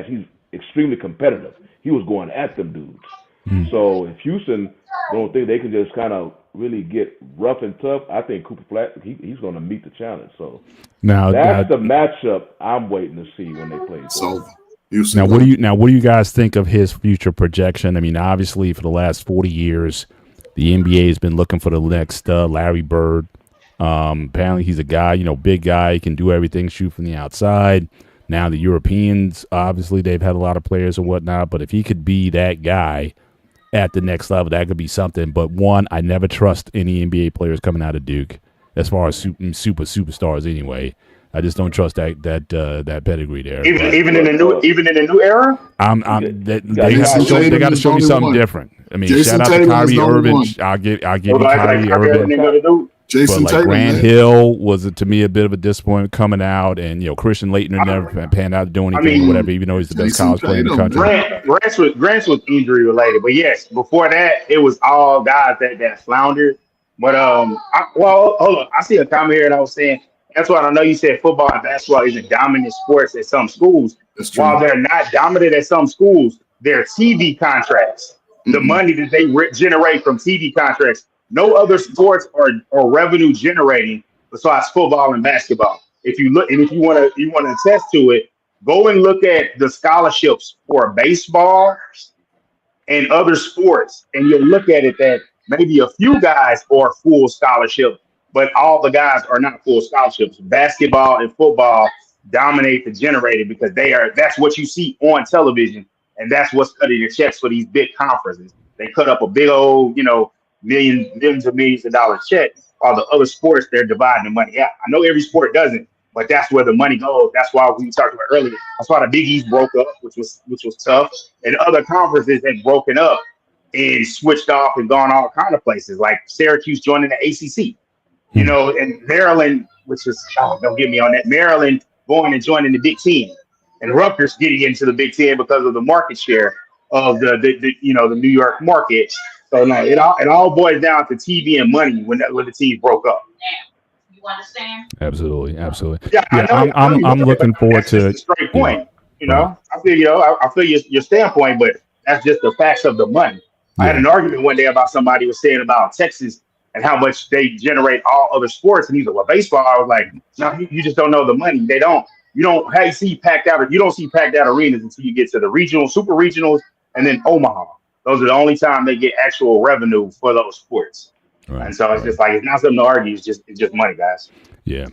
he's extremely competitive. He was going at them dudes. So if Houston don't think they can just kind of really get rough and tough, I think Cooper Flag, he's going to meet the challenge. So that's the matchup I'm waiting to see when they play. So what do you guys think of his future projection? I mean, obviously for the last 40 years, the NBA has been looking for the next Larry Bird. Apparently he's a guy, big guy, he can do everything, shoot from the outside. Now the Europeans, obviously they've had a lot of players and whatnot, but if he could be that guy at the next level, that could be something. But one, I never trust any NBA players coming out of Duke as far as superstars anyway. I just don't trust that pedigree there. Even in the new era. They got to show me something different. I mean, Jason shout out Tatum to Kyrie Irving. I'll give you Kyrie Irving. Jason But Tatum, Grant man. Hill was to me a bit of a disappointment coming out, and Christian Laettner never panned out to do anything or whatever, even though he's the best Jason college player in the Tatum, country. Grant's was injury related, but yes, before that it was all guys that floundered. But hold on, I see a comment here, and I was saying that's why I know you said football and basketball isn't dominant sports at some schools. That's true. While they're not dominant at some schools, their TV contracts, the money that they generate from TV contracts. No other sports are revenue generating besides football and basketball. If you look, and if you want to attest to it, go and look at the scholarships for baseball and other sports, and you'll look at it that maybe a few guys are full scholarship, but all the guys are not full scholarships. Basketball and football dominate the generated because that's what you see on television, and that's what's cutting the checks for these big conferences. They cut up a big old, millions of millions of dollars check. All the other sports, they're dividing the money. Yeah, I know every sport doesn't, but that's where the money goes. That's why we talked about earlier. That's why the Big East broke up, which was tough, and other conferences had broken up and switched off and gone all kind of places, like Syracuse joining the ACC, and Maryland, which is don't get me on that. Maryland going and joining the Big Ten, and Rutgers getting into the Big Ten because of the market share of the New York market. So no, it all boils down to TV and money when the teams broke up. You understand? Absolutely. Yeah, I'm looking forward to a straight point. I feel your standpoint, but that's just the facts of the money. Yeah. I had an argument one day about somebody was saying about Texas and how much they generate all other sports, and he's like, "Well, baseball." I was like, "No, you just don't know the money. They don't. You don't see packed out arenas until you get to the regional, super regionals, and then Omaha. Those are the only time they get actual revenue for those sports." Right. And so it's just like, it's not something to argue. It's just money, guys. Yeah.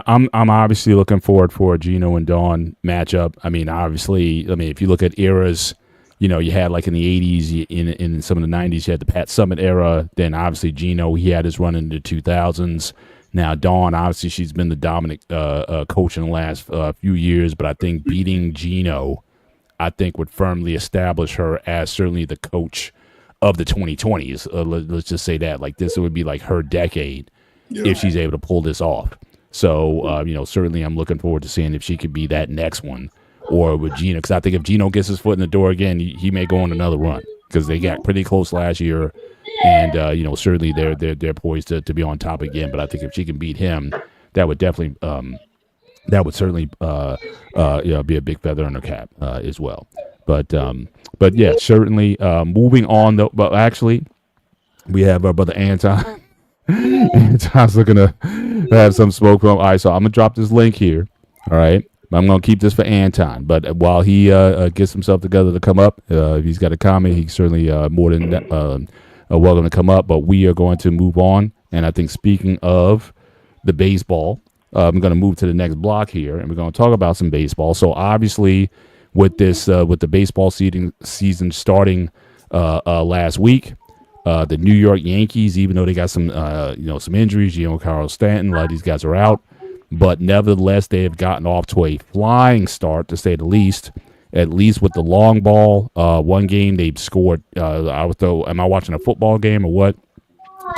I'm obviously looking forward for a Gino and Dawn matchup. I mean, if you look at eras, you had like in the 80s, in some of the 90s, you had the Pat Summit era. Then obviously Gino, he had his run into the 2000s. Now Dawn, obviously she's been the dominant coach in the last few years, but I think beating Gino, I think, would firmly establish her as certainly the coach of the 2020s. Let's just say that. Like, this would be like her decade if she's able to pull this off. So, certainly I'm looking forward to seeing if she could be that next one, or with Gino. Because I think if Gino gets his foot in the door again, he may go on another run, because they got pretty close last year. And, certainly they're poised to be on top again. But I think if she can beat him, that would definitely certainly be a big feather in her cap as well. But yeah, certainly moving on though. But actually, we have our brother Anton. Anton's looking to have some smoke from. All right, so I'm gonna drop this link here. All right, I'm gonna keep this for Anton. But while he gets himself together to come up, if he's got a comment, he's certainly more than welcome to come up. But we are going to move on. And I think, speaking of the baseball, I'm going to move to the next block here, and we're going to talk about some baseball. So obviously, with the baseball season starting last week, the New York Yankees, even though they got some injuries, Giancarlo Stanton, a lot of these guys are out, but nevertheless, they have gotten off to a flying start, to say the least. At least with the long ball, one game they've scored. Am I watching a football game or what?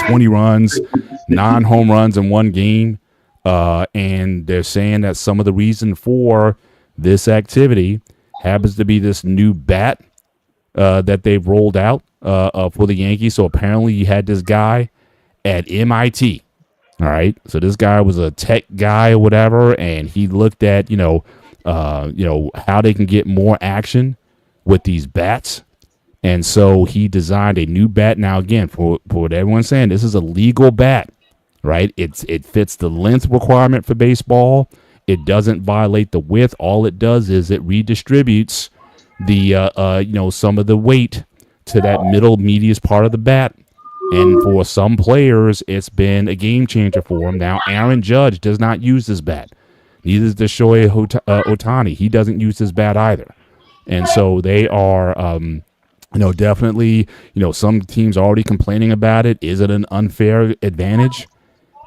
20 runs, 9 home runs in one game. And they're saying that some of the reason for this activity happens to be this new bat that they've rolled out for the Yankees. So apparently you had this guy at MIT. All right. So this guy was a tech guy or whatever, and he looked at, how they can get more action with these bats. And so he designed a new bat. Now, again, for what everyone's saying, this is a legal bat. Right, it fits the length requirement for baseball. It doesn't violate the width. All it does is it redistributes the some of the weight to that middle medius part of the bat, And for some players, it's been a game changer for them. Now, Aaron Judge does not use his bat. Neither does Shohei Ohtani. He doesn't use his bat either. And so they are, definitely, some teams are already complaining about it. Is it an unfair advantage?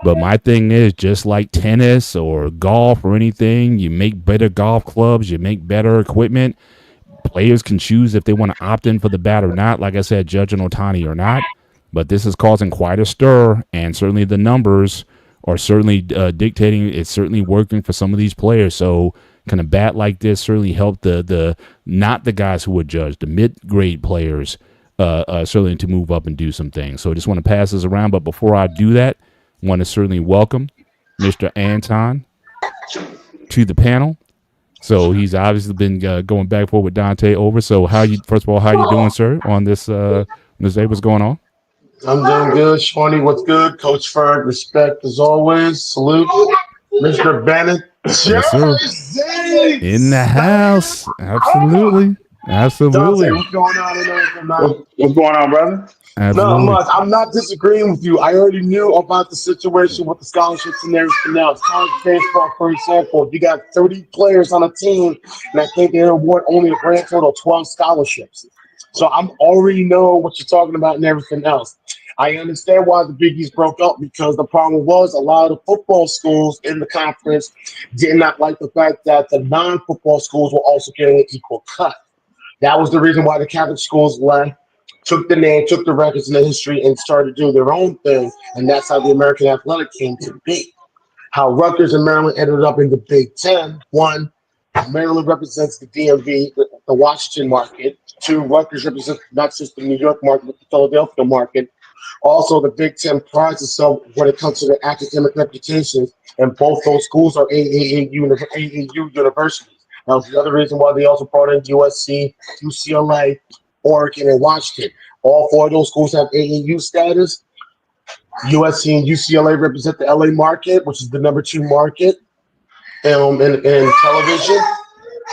But my thing is, just like tennis or golf or anything, you make better golf clubs, you make better equipment. Players can choose if they want to opt in for the bat or not. Like I said, Judge and Ohtani or not. But this is causing quite a stir, and certainly the numbers are certainly dictating. It's certainly working for some of these players. So can a bat like this certainly help the not the guys who would judge, the mid-grade players certainly to move up and do some things. So I just want to pass this around. But before I do that, I want to certainly welcome Mr. Anton to the panel. So he's obviously been going back and forth with Dante over. So first of all, how you doing, sir, on this day? What's going on? I'm doing good. Shawnee, what's good? Coach Ferg, respect as always. Salute. Mr. Bennett. Yes, sir. In the house. Absolutely. Dante, what's going on in there? What's going on, brother? Absolutely. Not much. I'm not disagreeing with you. I already knew about the situation with the scholarships and everything else. College baseball, for example, you got 30 players on a team, and I think they award only a grand total of 12 scholarships. So I'm already know what you're talking about and everything else. I understand why the Big East broke up, because the problem was a lot of the football schools in the conference did not like the fact that the non-football schools were also getting an equal cut. That was the reason why the Catholic schools left, took the name, took the records and the history, and started doing their own thing. And that's how the American Athletic came to be. How Rutgers and Maryland ended up in the Big Ten. One, Maryland represents the DMV, the Washington market. Two, Rutgers represents not just the New York market, but the Philadelphia market. Also, the Big Ten prides itself when it comes to their academic reputations, and both those schools are AAU universities. That was the other reason why they also brought in USC, UCLA, Oregon, and Washington. All four of those schools have AAU status. USC and UCLA represent the LA market, which is the number 2 market in television.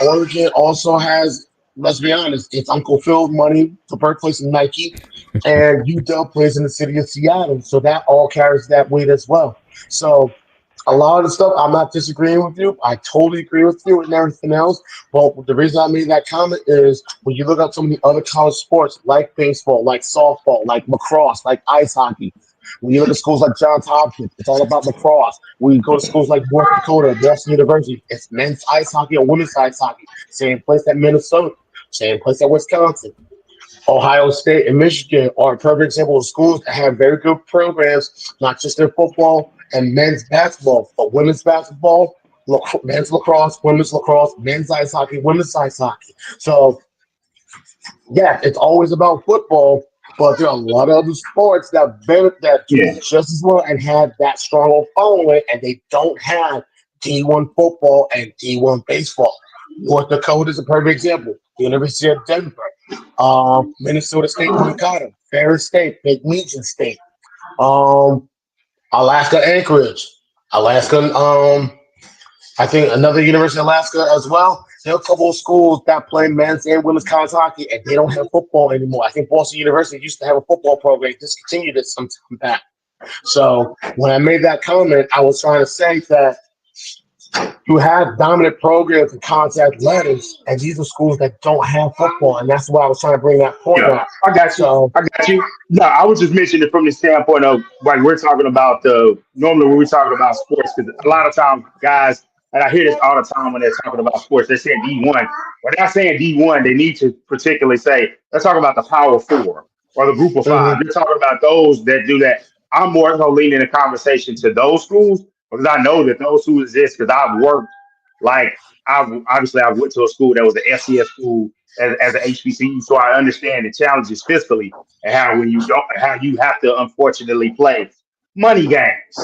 Oregon also has, let's be honest, it's Uncle Phil money, the birthplace of Nike, and UW plays in the city of Seattle. So that all carries that weight as well. So a lot of the stuff, I'm not disagreeing with you. I totally agree with you and everything else. But the reason I made that comment is when you look at some of the other college sports, like baseball, like softball, like lacrosse, like ice hockey, when you look at schools like Johns Hopkins, it's all about lacrosse. When you go to schools like North Dakota, Boston University, it's men's ice hockey or women's ice hockey. Same place at Minnesota, same place at Wisconsin. Ohio State and Michigan are a perfect example of schools that have very good programs, not just in football and men's basketball, but women's basketball, men's lacrosse, men's ice hockey, women's ice hockey. So, yeah, it's always about football, but there are a lot of other sports that do just as well and have that strong of following, and they don't have D1 football and D1 baseball. North Dakota is a perfect example. The University of Denver, Minnesota State, Mankato, Ferris State, McMeekin State, Alaska Anchorage, I think another University of Alaska as well. There are a couple of schools that play men's and women's college hockey, and they don't have football anymore. I think Boston University used to have a football program, discontinued it some time back. So when I made that comment, I was trying to say that you have dominant programs in college athletics, and these are schools that don't have football, and that's why I was trying to bring that point up. I got you. No, I was just mentioning it from the standpoint of, like, we're talking about normally when we're talking about sports, because a lot of times guys, and I hear this all the time when they're talking about sports, they're saying D1. When they're saying D1, they need to particularly say, they're talking about the Power Four or the Group of Five. They're talking about those that do that. I'm more so leaning the conversation to those schools, because I know that those schools exist, because I've worked, I went to a school that was an FCS school as an HBCU, so I understand the challenges fiscally and how you have to unfortunately play money games,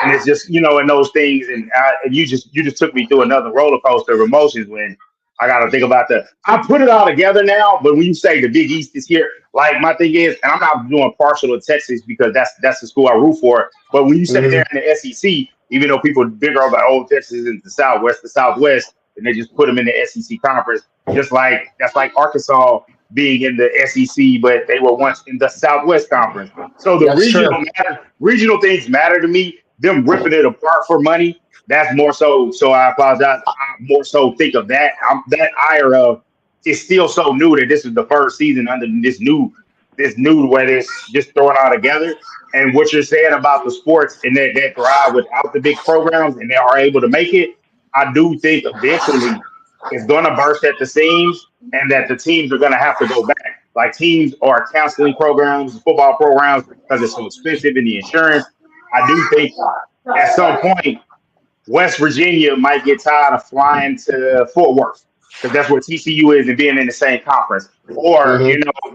and it's just, and those things, and you just took me through another roller coaster of emotions when I got to think about I put it all together now, but when you say the Big East is here, like, my thing is, and I'm not doing partial to Texas because that's the school I root for, but when you say they're in the SEC, even though people bigger about old Texas and the Southwest, and they just put them in the SEC conference, that's like Arkansas being in the SEC, but they were once in the Southwest Conference. So the That's true. regional things matter to me. Them ripping it apart for money, that's more so. So I apologize. I more so think of that. That ire of it's still so new that this is the first season under this new where it's just throwing all together. And what you're saying about the sports and that thrive without the big programs and they are able to make it, I do think eventually it's going to burst at the seams and that the teams are going to have to go back. Like teams are counseling programs, football programs, because it's so expensive in the insurance. I do think at some point West Virginia might get tired of flying to Fort Worth because that's where TCU is and being in the same conference. Or,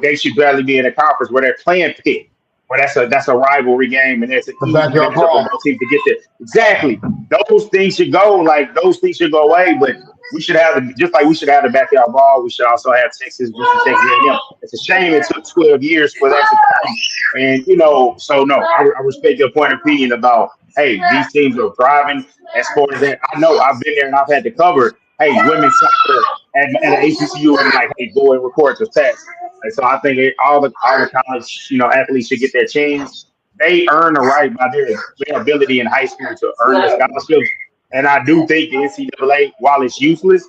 they should barely be in a conference where they're playing Pitt, where that's a rivalry game and there's a team to get there. Exactly. Those things should go. Like, those things should go away, but we should have just like we should have the backyard ball. We should also have Texas just to take them. It's a shame it took 12 years for that to come. And, so no, I respect your point of opinion about, hey, these teams are thriving as far as that. I know I've been there and I've had to cover, hey, women's soccer at the HBCU and like, hey, go and record the test. And so I think all the college, athletes should get their chance. They earn the right by their ability in high school to earn the scholarships. And I do think the NCAA, while it's useless,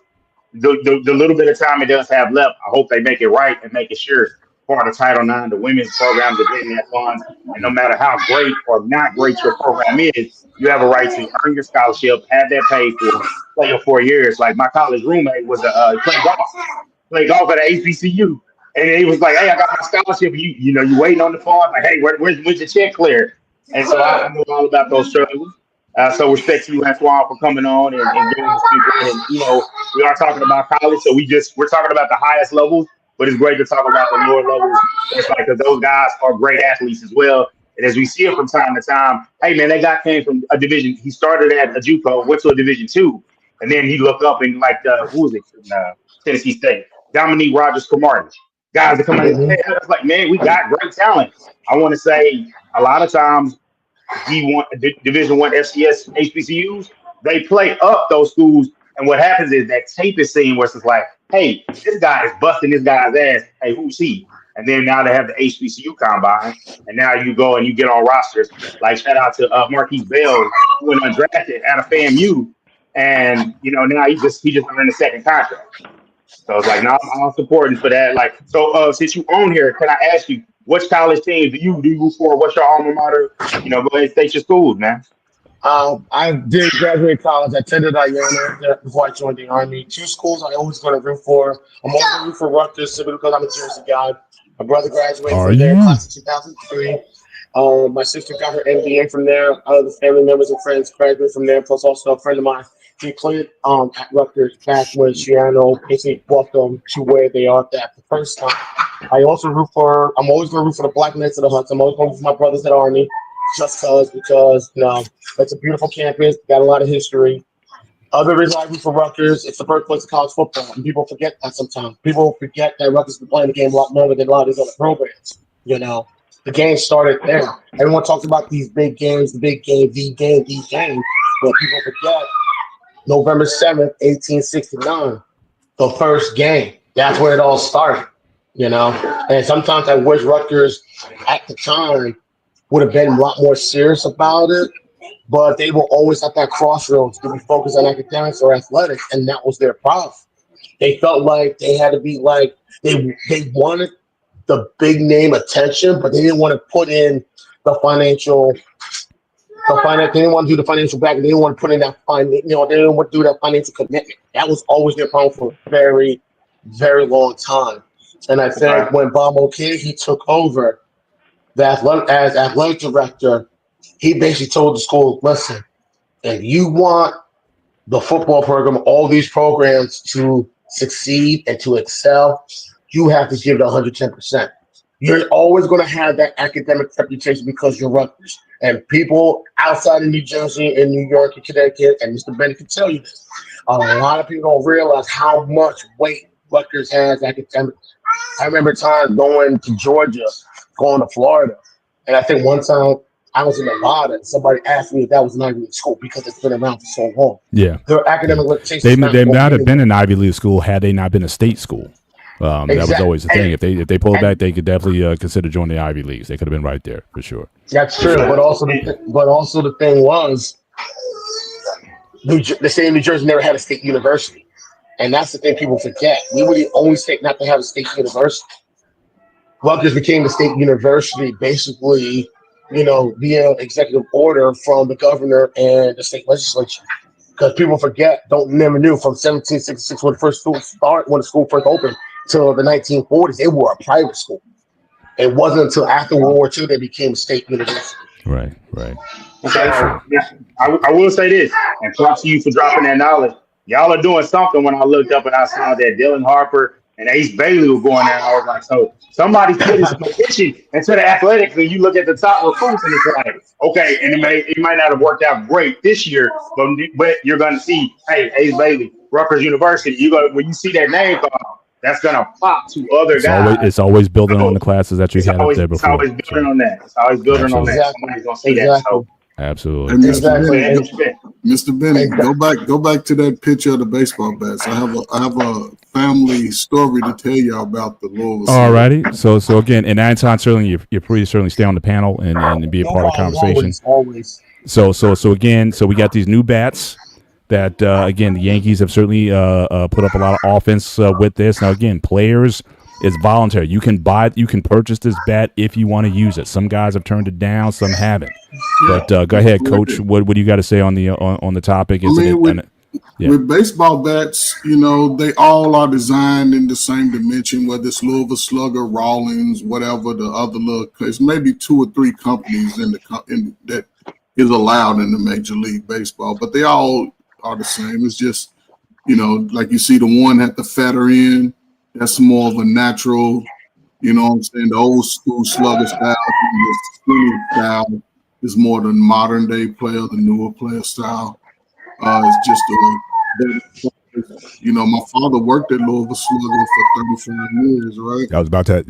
the little bit of time it does have left, I hope they make it right and make it sure part of Title IX, the women's programs are getting that funds. And no matter how great or not great your program is, you have a right to earn your scholarship, have that paid for, play your 4 years. Like my college roommate was played golf at the HBCU. And he was like, hey, I got my scholarship. You waiting on the phone. Like, hey, when's your check cleared? And so I know all about those struggles. So respect to you, Antoine, for coming on and doing this people. And, we are talking about college. So we're talking about the highest levels, but it's great to talk about the lower levels. It's like, because those guys are great athletes as well. And as we see it from time to time, hey, man, that guy came from a division. He started at a JUCO, went to a Division II. And then he looked up and who was it from Tennessee State? Dominique Rodgers-Cromartie. Guys that come out and say, it's like, man, we got great talent. I want to say a lot of times Division I FCS HBCUs, they play up those schools. And what happens is that tape is seen where it's like, hey, this guy is busting this guy's ass. Hey, who's he? And then now they have the HBCU combine. And now you go and you get on rosters. Like, shout out to Marquise Bell, who went undrafted out of FAMU. And, now he just earned a second contract. So it's like, no, I'm supporting for that. Like, so since you own here, can I ask you, which college teams do you root for? What's your alma mater? Go ahead and state your schools, man. I did graduate college. I attended Iona before I joined the Army. 2 schools I always going to root for. I'm always going to root for Rutgers simply because I'm a Jersey guy. My brother graduated from there in class of 2003. My sister got her MBA from there. Other family members and friends graduated from there. Plus, also a friend of mine, he played at Rutgers back when Shiano basically brought them to where they are at the first time. I'm always going to root for the Black Knights of the Huts. I'm always going to root for my brothers at Army, just because it's a beautiful campus, got a lot of history. Other reason I root for Rutgers, it's the birthplace of college football, and people forget that sometimes. People forget that Rutgers has been playing the game a lot longer than a lot of these other programs. The game started there. Everyone talks about these big games, the big game, the game, but people forget November 7th, 1869, the first game. That's where it all started, And sometimes I wish Rutgers at the time would have been a lot more serious about it, but they were always at that crossroads. Did we focus on academics or athletics? And that was their problem. They felt like they had to be like, they wanted the big name attention, but they didn't want to put in the financial. They didn't want to do the financial back. They didn't want to put in that they didn't want to do that financial commitment. That was always their problem for a very, very long time. And I think when Bob O'Kane, he took over as athletic director, he basically told the school, listen, if you want the football program, all these programs to succeed and to excel, you have to give it 110%. You're always going to have that academic reputation because you're Rutgers. And people outside of New Jersey and New York and Connecticut, and Mr. Bennett can tell you this, a lot of people don't realize how much weight Rutgers has academically. I remember times going to Georgia, going to Florida, and I think one time I was in Nevada and somebody asked me if that was an Ivy League school because it's been around for so long. Yeah. Their academic reputation. They might have been an Ivy League school had they not been a state school. That was always the thing. Exactly. If they pull it back, they could definitely consider joining the Ivy Leagues. They could have been right there for sure. That's true. But also the thing was, the state of New Jersey never had a state university, and that's the thing people forget. We were the only state not to have a state university. Rutgers became the state university basically, via executive order from the governor and the state legislature. Because people never knew from 1766 when the school first opened till the 1940s, they were a private school. It wasn't until after World War II they became a state university. Right. So, yeah, I will say this, and props to you for dropping that knowledge. Y'all are doing something. When I looked up and I saw that Dylan Harper and Ace Bailey were going there, I was like, so somebody's putting some attention into the athletics. And you look at the top recruits, and it's like, okay, and it might not have worked out great this year, but you're going to see, hey, Ace Bailey, Rutgers University. When you see that name come up, that's going to pop to other guys. It's always building on the classes that you had up there before. It's always building on that. It's always building on that. Somebody's going to say that. So. Absolutely. And Exactly. Mr. Bennett, go back to that picture of the baseball bats. I have a family story to tell y'all about the Louisville. All righty. So again, and Anton, certainly you're free to certainly stay on the panel and be a part of the conversation. Always. So again, we got these new bats that again the Yankees have certainly put up a lot of offense with this. Now again, players. It's voluntary. You can purchase this bat if you want to use it. Some guys have turned it down, some haven't. But go ahead, Coach. What do you got to say on the topic? With baseball bats, they all are designed in the same dimension. Whether it's Louisville Slugger, Rawlings, whatever the other look. There's maybe 2 or 3 companies that is allowed in the Major League Baseball, but they all are the same. It's just like you see the one at the feather end. That's more of a natural, what I'm saying? The old school slugger style, the skinny style is more the modern day player, the newer player style. It's just my father worked at Louisville Slugger for 35 years, right? I was about to. And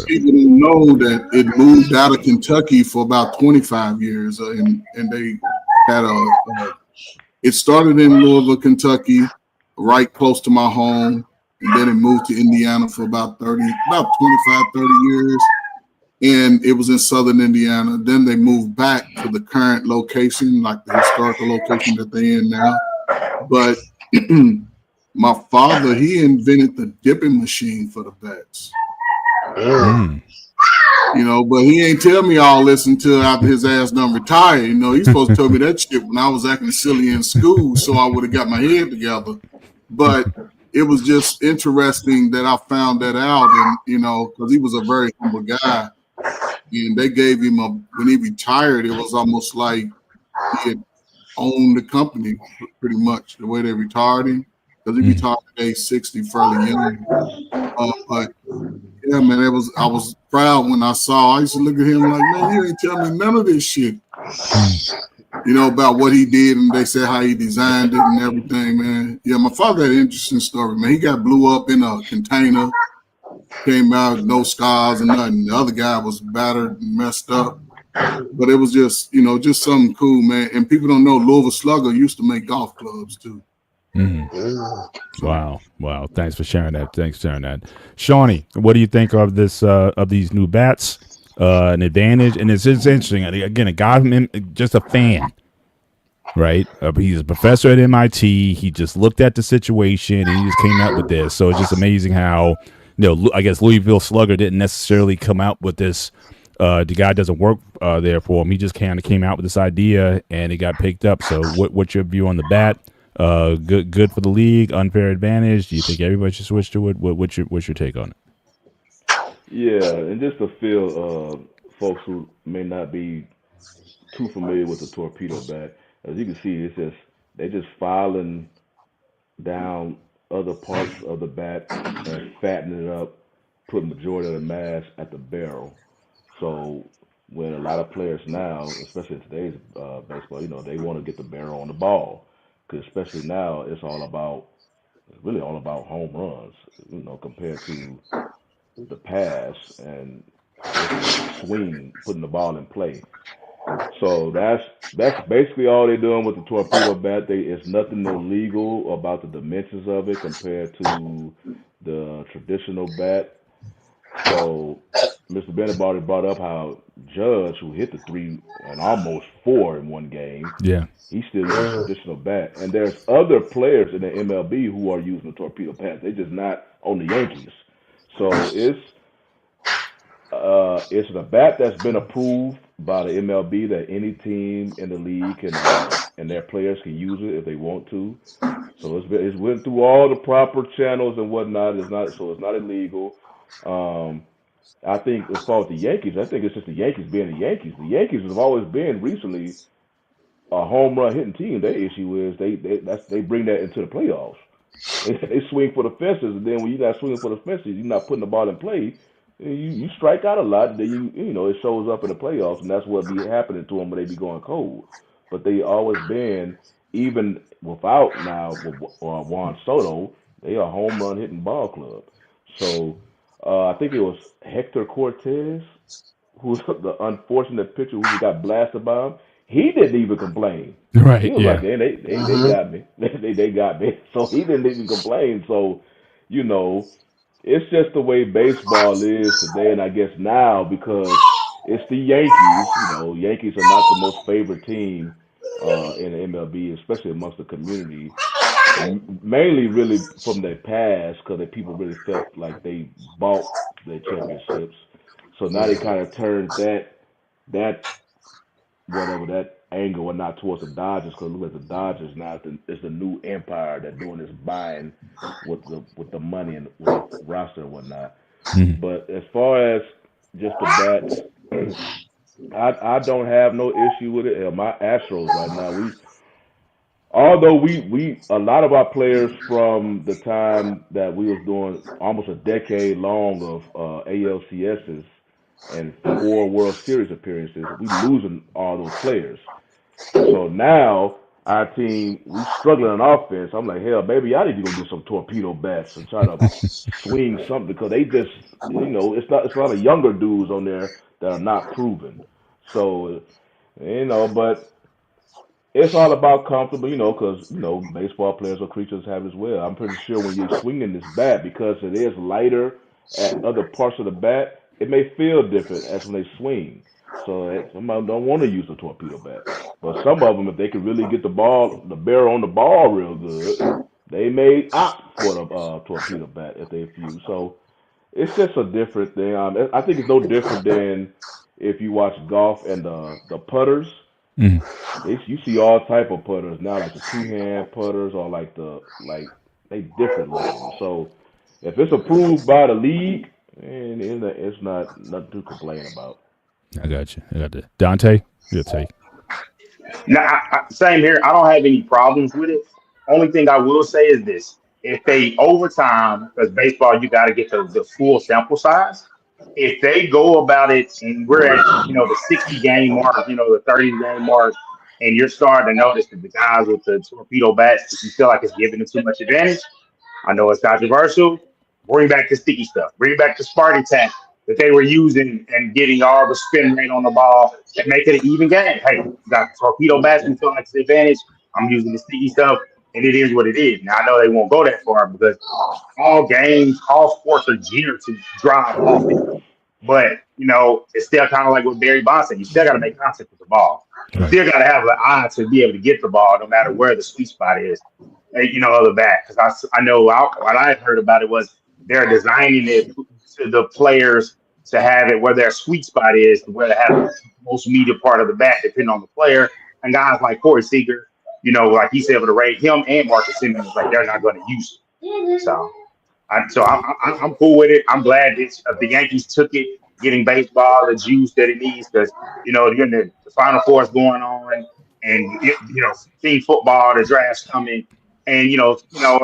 people don't know that it moved out of Kentucky for about 25 years, and they had it started in Louisville, Kentucky, right close to my home. And then it moved to Indiana for about 25, 30 years. And it was in southern Indiana. Then they moved back to the current location, like the historical location that they're in now. But my father, he invented the dipping machine for the bats. But he ain't tell me all this until after his ass done retired. He's supposed to tell me that shit when I was acting silly in school, so I would have got my head together. But it was just interesting that I found that out, and because he was a very humble guy, and they gave him when he retired, it was almost like he had owned the company pretty much the way they retired him, because he retired at age 60, fairly young. But yeah, man, I was proud when I used to look at him like, man, you ain't tell me none of this shit. About what he did, and they said how he designed it and everything, man. Yeah, my father had an interesting story, man. He got blew up in a container, came out with no scars and nothing. The other guy was battered and messed up. But it was just, just something cool, man. And people don't know Louisville Slugger used to make golf clubs, too. Mm-hmm. Wow. Thanks for sharing that. Shawnee, what do you think of this, of these new bats? An advantage, and it's interesting. Again, a guy from just a fan, right? He's a professor at MIT. He just looked at the situation and he just came out with this. So it's just amazing how, I guess Louisville Slugger didn't necessarily come out with this. The guy doesn't work there for him. He just kind of came out with this idea and it got picked up. So what's your view on the bat? Good for the league, unfair advantage. Do you think everybody should switch to it? What's your take on it? Yeah, and just to feel folks who may not be too familiar with the torpedo bat, as you can see, they just filing down other parts of the bat and fattening it up, put majority of the mass at the barrel. So when a lot of players now, especially in today's baseball, they want to get the barrel on the ball, because especially now it's really all about home runs, compared to the pass and swing, putting the ball in play. So that's basically all they're doing with the torpedo bat. It's nothing illegal about the dimensions of it compared to the traditional bat. So Mr. Bennett already brought up how Judge, who hit the 3 and almost 4 in one game, Yeah. he still uses traditional bat. And there's other players in the MLB who are using the torpedo bat. They're just not on the Yankees. So it's a bat that's been approved by the MLB that any team in the league can and their players can use it if they want to. So it's went through all the proper channels and whatnot. It's not illegal. I think as far as the Yankees, I think it's just the Yankees being the Yankees. The Yankees have always been recently a home run hitting team. Their issue is they bring that into the playoffs. They swing for the fences, and then when you're not swinging for the fences, you're not putting the ball in play. You strike out a lot, then it shows up in the playoffs, and that's what be happening to them when they be going cold. But they always been, even without now Juan Soto, they are a home run hitting ball club. So I think it was Hector Cortez, who's the unfortunate pitcher who got blasted by him. He didn't even complain. Right. He was Yeah. like, "Man, they got me. They got me." So he didn't even complain. So, it's just the way baseball is today, and I guess now because it's the Yankees. Yankees are not the most favorite team in the MLB, especially amongst the community. And mainly, really from their past, because the people really felt like they bought their championships. So now they kind of turned that angle or not towards the Dodgers, because look at the Dodgers now. It's the new empire that's doing this buying with the money and with the roster and whatnot. Mhm. But as far as just the bats, I don't have no issue with it. My Astros right now, although we a lot of our players from the time that we was doing almost a decade long of ALCSs and 4 World Series appearances, we losing all those players. So now our team, we struggling on offense. I'm like, hell, maybe I need to go get some torpedo bats and try to swing something, because they just, it's a lot of younger dudes on there that are not proven. So, but it's all about comfortable, because, baseball players are creatures have as well. I'm pretty sure when you're swinging this bat, because it is lighter at other parts of the bat, it may feel different as when they swing. So some of them don't want to use the torpedo bat. But some of them, if they can really get the barrel on the ball real good, they may opt for the torpedo bat if they fuse. So it's just a different thing. I think it's no different than if you watch golf and the putters. Mhm. You see all type of putters now, like the 2-hand putters or they different looking. So if it's approved by the league, and it's not nothing to complain about. I got you. I got that. Dante, your take. Now, same here. I don't have any problems with it. Only thing I will say is this: if they overtime, because baseball, you got to get the full sample size. If they go about it, and we're at the 60 game mark, the 30 game mark, and you're starting to notice that the guys with the torpedo bats, if you feel like it's giving them too much advantage, I know it's controversial. Bring back the sticky stuff. Bring back the Spartan tech that they were using and getting all the spin rate on the ball and make it an even game. Hey, you got torpedo bats and feel like it's an advantage. I'm using the sticky stuff, and it is what it is. Now I know they won't go that far because all games, all sports are geared to drive offense. But it's still kind of like what Barry Bonds said. You still got to make contact with the ball. You still got to have an eye to be able to get the ball, no matter where the sweet spot is. Of the bat. Because I know what I heard about it was they're designing it to the players to have it where their sweet spot is, where they have the most meaty part of the bat, depending on the player. And guys like Corey Seager, like he's able to rate him and Marcus Simmons, like they're not going to use it. So I'm cool with it. I'm glad that the Yankees took it, getting baseball the juice that it needs, because the Final Four is going on, and team football, the draft's coming, and a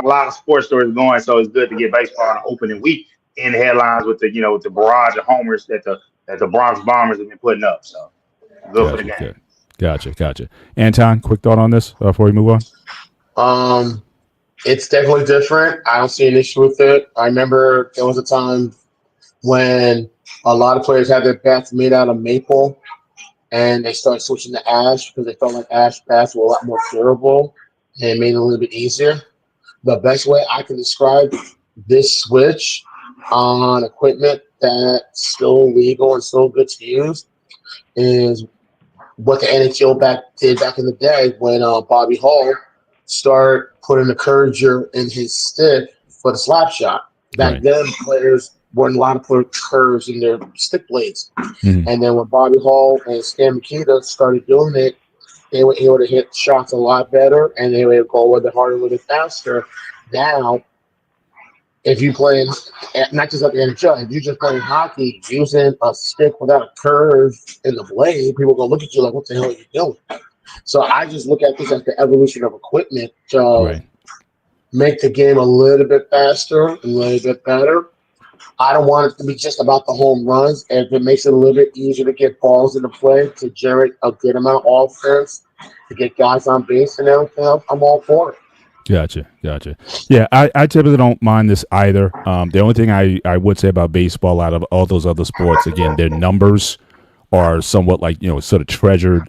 lot of sports stories going. So it's good to get baseball on the opening week in the headlines with the barrage of homers that the Bronx Bombers have been putting up. So good for the game. Gotcha. Anton, quick thought on this before we move on. It's definitely different. I don't see an issue with it. I remember there was a time when a lot of players had their bats made out of maple, and they started switching to ash because they felt like ash bats were a lot more durable and it made it a little bit easier. The best way I can describe this switch on equipment that's still legal and still good to use is what the NHL did back in the day when Bobby Hall started putting the curvature in his stick for the slap shot. Back then, players weren't allowed to put curves in their stick blades. Mhm. And then when Bobby Hall and Stan Mikita started doing it, they were able to hit shots a lot better, and they were able to go a little bit harder, a little bit faster. Now, if you play, not just at the NHL, if you're just playing hockey using a stick without a curve in the blade, people are going to look at you like, what the hell are you doing? So I just look at this as the evolution of equipment to make the game a little bit faster, a little bit better. I don't want it to be just about the home runs. If it makes it a little bit easier to get balls into play, to generate a good amount of offense, to get guys on base and everything else, I'm all for it. Gotcha. Yeah, I typically don't mind this either. The only thing I would say about baseball, out of all those other sports, again, their numbers are somewhat like, sort of treasured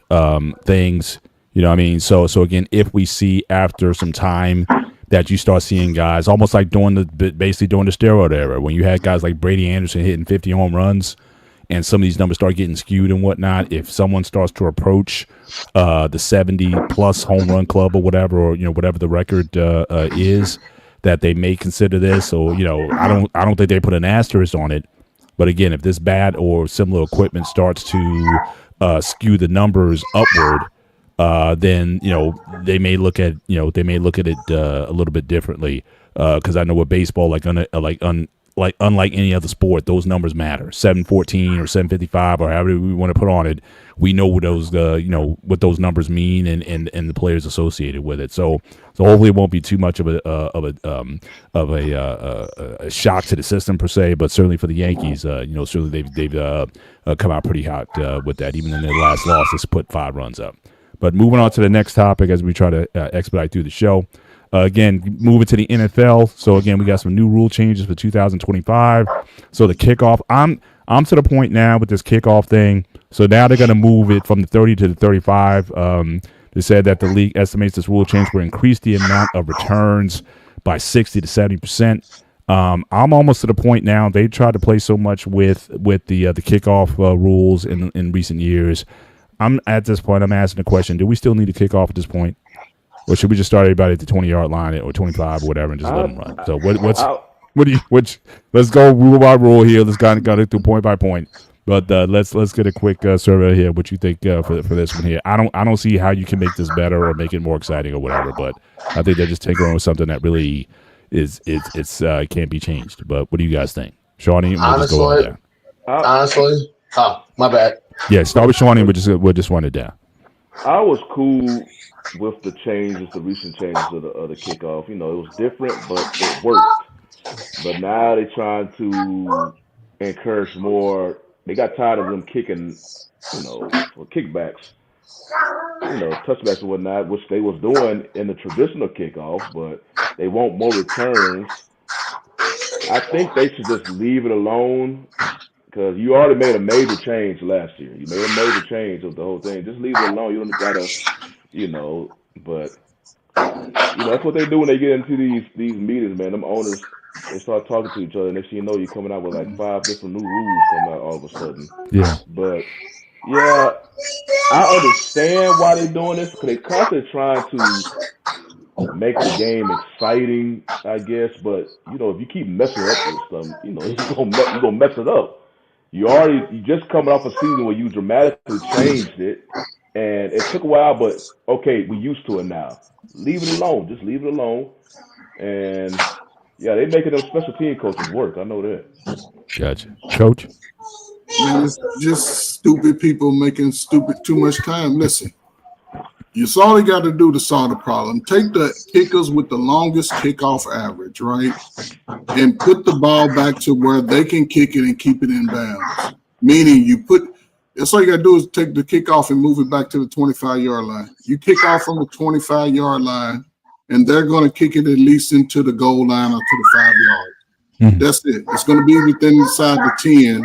things. You know what I mean? So again, if we see after some time that you start seeing guys almost like basically during the steroid era, when you had guys like Brady Anderson hitting 50 home runs, and some of these numbers start getting skewed and whatnot. If someone starts to approach the 70+ home run club or whatever, or whatever the record is, that they may consider this. Or I don't think they put an asterisk on it. But again, if this bat or similar equipment starts to skew the numbers upward, then they may look at it a little bit differently. Because I know with baseball, unlike any other sport, those numbers matter. 714 or 755 or however we want to put on it, we know what those what those numbers mean and the players associated with it. So hopefully it won't be too much of a shock to the system per se. But certainly for the Yankees, certainly they've come out pretty hot with that. Even in their last loss, they put 5 runs up. But moving on to the next topic as we try to expedite through the show. Again, moving to the NFL. So again, we got some new rule changes for 2025. So the kickoff, I'm to the point now with this kickoff thing. So now they're going to move it from the 30 to the 35. They said that the league estimates this rule change will increase the amount of returns by 60 to 70%. I'm almost to the point now. They tried to play so much with the kickoff rules in recent years. I'm at this point. I'm asking the question: do we still need a kickoff at this point? Or should we just start everybody at the 20-yard line or 25 or whatever and just let them run? So let's go rule by rule here. Let's go through point by point. But let's get a quick survey here. What you think for this one here? I don't see how you can make this better or make it more exciting or whatever. But I think they're just taking on something that really is can't be changed. But what do you guys think, Shawnee? Honestly, my bad. Yeah, start with Shawnee. We'll just run it down. I was cool with the recent changes of the kickoff. It was different, but it worked. But now they're trying to encourage more. They got tired of them kicking, for kickbacks, touchbacks and whatnot, which they was doing in the traditional kickoff, but they want more returns. I think they should just leave it alone. Because you already made a major change last year. You made a major change of the whole thing. Just leave it alone. You don't gotta, but that's what they do when they get into these meetings, man. Them owners, they start talking to each other. Next thing you know, you're coming out with like 5 different new rules coming out all of a sudden. Yeah. But yeah, I understand why they're doing this, because they're constantly trying to make the game exciting, I guess. But if you keep messing up with stuff, you're gonna mess it up. You just coming off a season where you dramatically changed it, and it took a while, but okay, we used to it now. Leave it alone. Just leave it alone. And yeah, they making those special team coaches work. I know that. Gotcha, Coach. Man, it's just stupid people making too much time. Listen, you all they got to do to solve the problem. Take the kickers with the longest kickoff average, right? And put the ball back to where they can kick it and keep it in bounds. Meaning that's all you got to do is take the kickoff and move it back to the 25-yard line. You kick off from the 25-yard line, and they're going to kick it at least into the goal line or to the 5-yard. Mm-hmm. That's it. It's going to be within inside the 10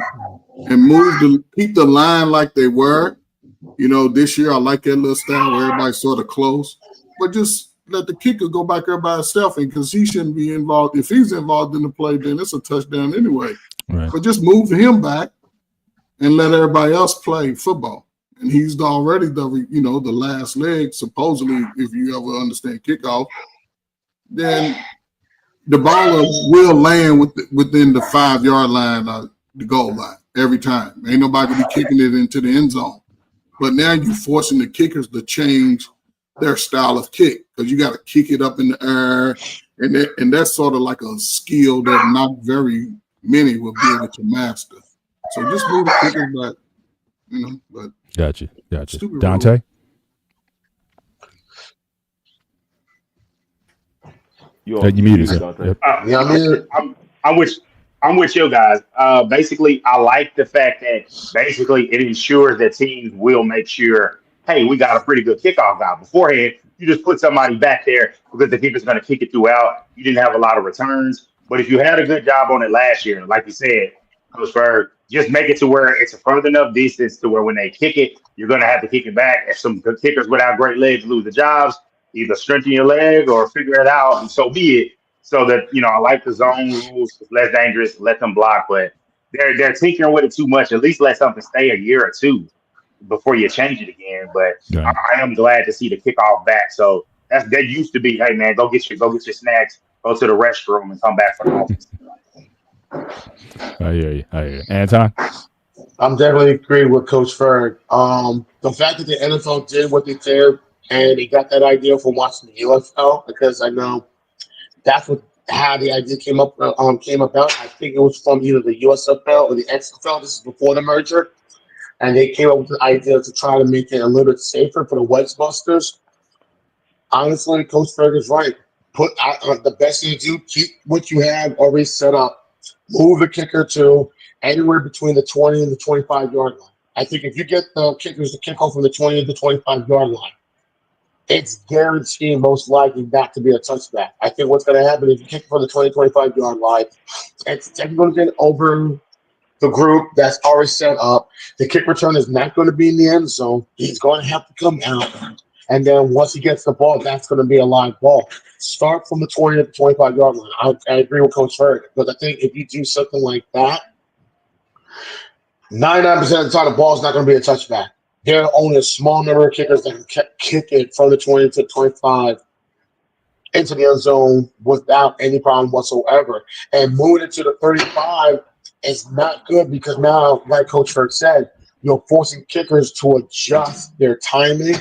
and keep the line like they were. This year I like that little style where everybody's sort of close, but just let the kicker go back there by himself, and because he shouldn't be involved. If he's involved in the play, then it's a touchdown anyway. Right. But just move him back and let everybody else play football. And he's already the last leg, supposedly, if you ever understand kickoff, then the ball will land within the 5-yard line or the goal line every time. Ain't nobody be kicking it into the end zone. But now you're forcing the kickers to change their style of kick because you got to kick it up in the air. And that's sort of like a skill that not very many will be able to master. So just move the kickers back, but Gotcha. stupid Dante? rule. You muted, sir. Dante. Yep. Yeah, I mean, I'm with you guys. Basically, I like the fact that basically it ensures that teams will make sure, hey, we got a pretty good kickoff guy. Beforehand, you just put somebody back there because the kicker's going to kick it throughout. You didn't have a lot of returns. But if you had a good job on it last year, like you said, Coach Berg, just make it to where it's a further enough distance to where when they kick it, you're going to have to kick it back. If some good kickers without great legs lose the jobs, either strengthen your leg or figure it out, and so be it. So that, I like the zone rules. It's less dangerous. Let them block. But they're tinkering with it too much. At least let something stay a year or two before you change it again. But Yeah. I am glad to see the kickoff back. So that used to be, hey, man, go get your snacks, go to the restroom, and come back for the offense. I hear you. Anton? I'm definitely agree with Coach Ferg. The fact that the NFL did what they did and they got that idea from watching the UFL, because I know that's how the idea came about. I think it was from either the USFL or the XFL. This is before the merger, and they came up with the idea to try to make it a little bit safer for the Wedge Busters. Honestly, Coach Ferg is right. Put the best thing to do. Keep what you have already set up. Move the kicker to anywhere between the 20 and the 25-yard line. I think if you get the kickers to kick off from the 20 to the 25-yard line, it's guaranteed most likely not to be a touchback. I think what's going to happen if you kick from the 25-yard line, it's going to get over the group that's already set up. The kick return is not going to be in the end zone. He's going to have to come out. And then once he gets the ball, that's going to be a live ball. Start from the 20 to the 25-yard line. I agree with Coach Ferg, but I think if you do something like that, 99% of the time the ball is not going to be a touchback. There are only a small number of kickers that can kick it from the 20 to 25 into the end zone without any problem whatsoever. And moving it to the 35 is not good because now, like Coach Ferg said, you're forcing kickers to adjust their timing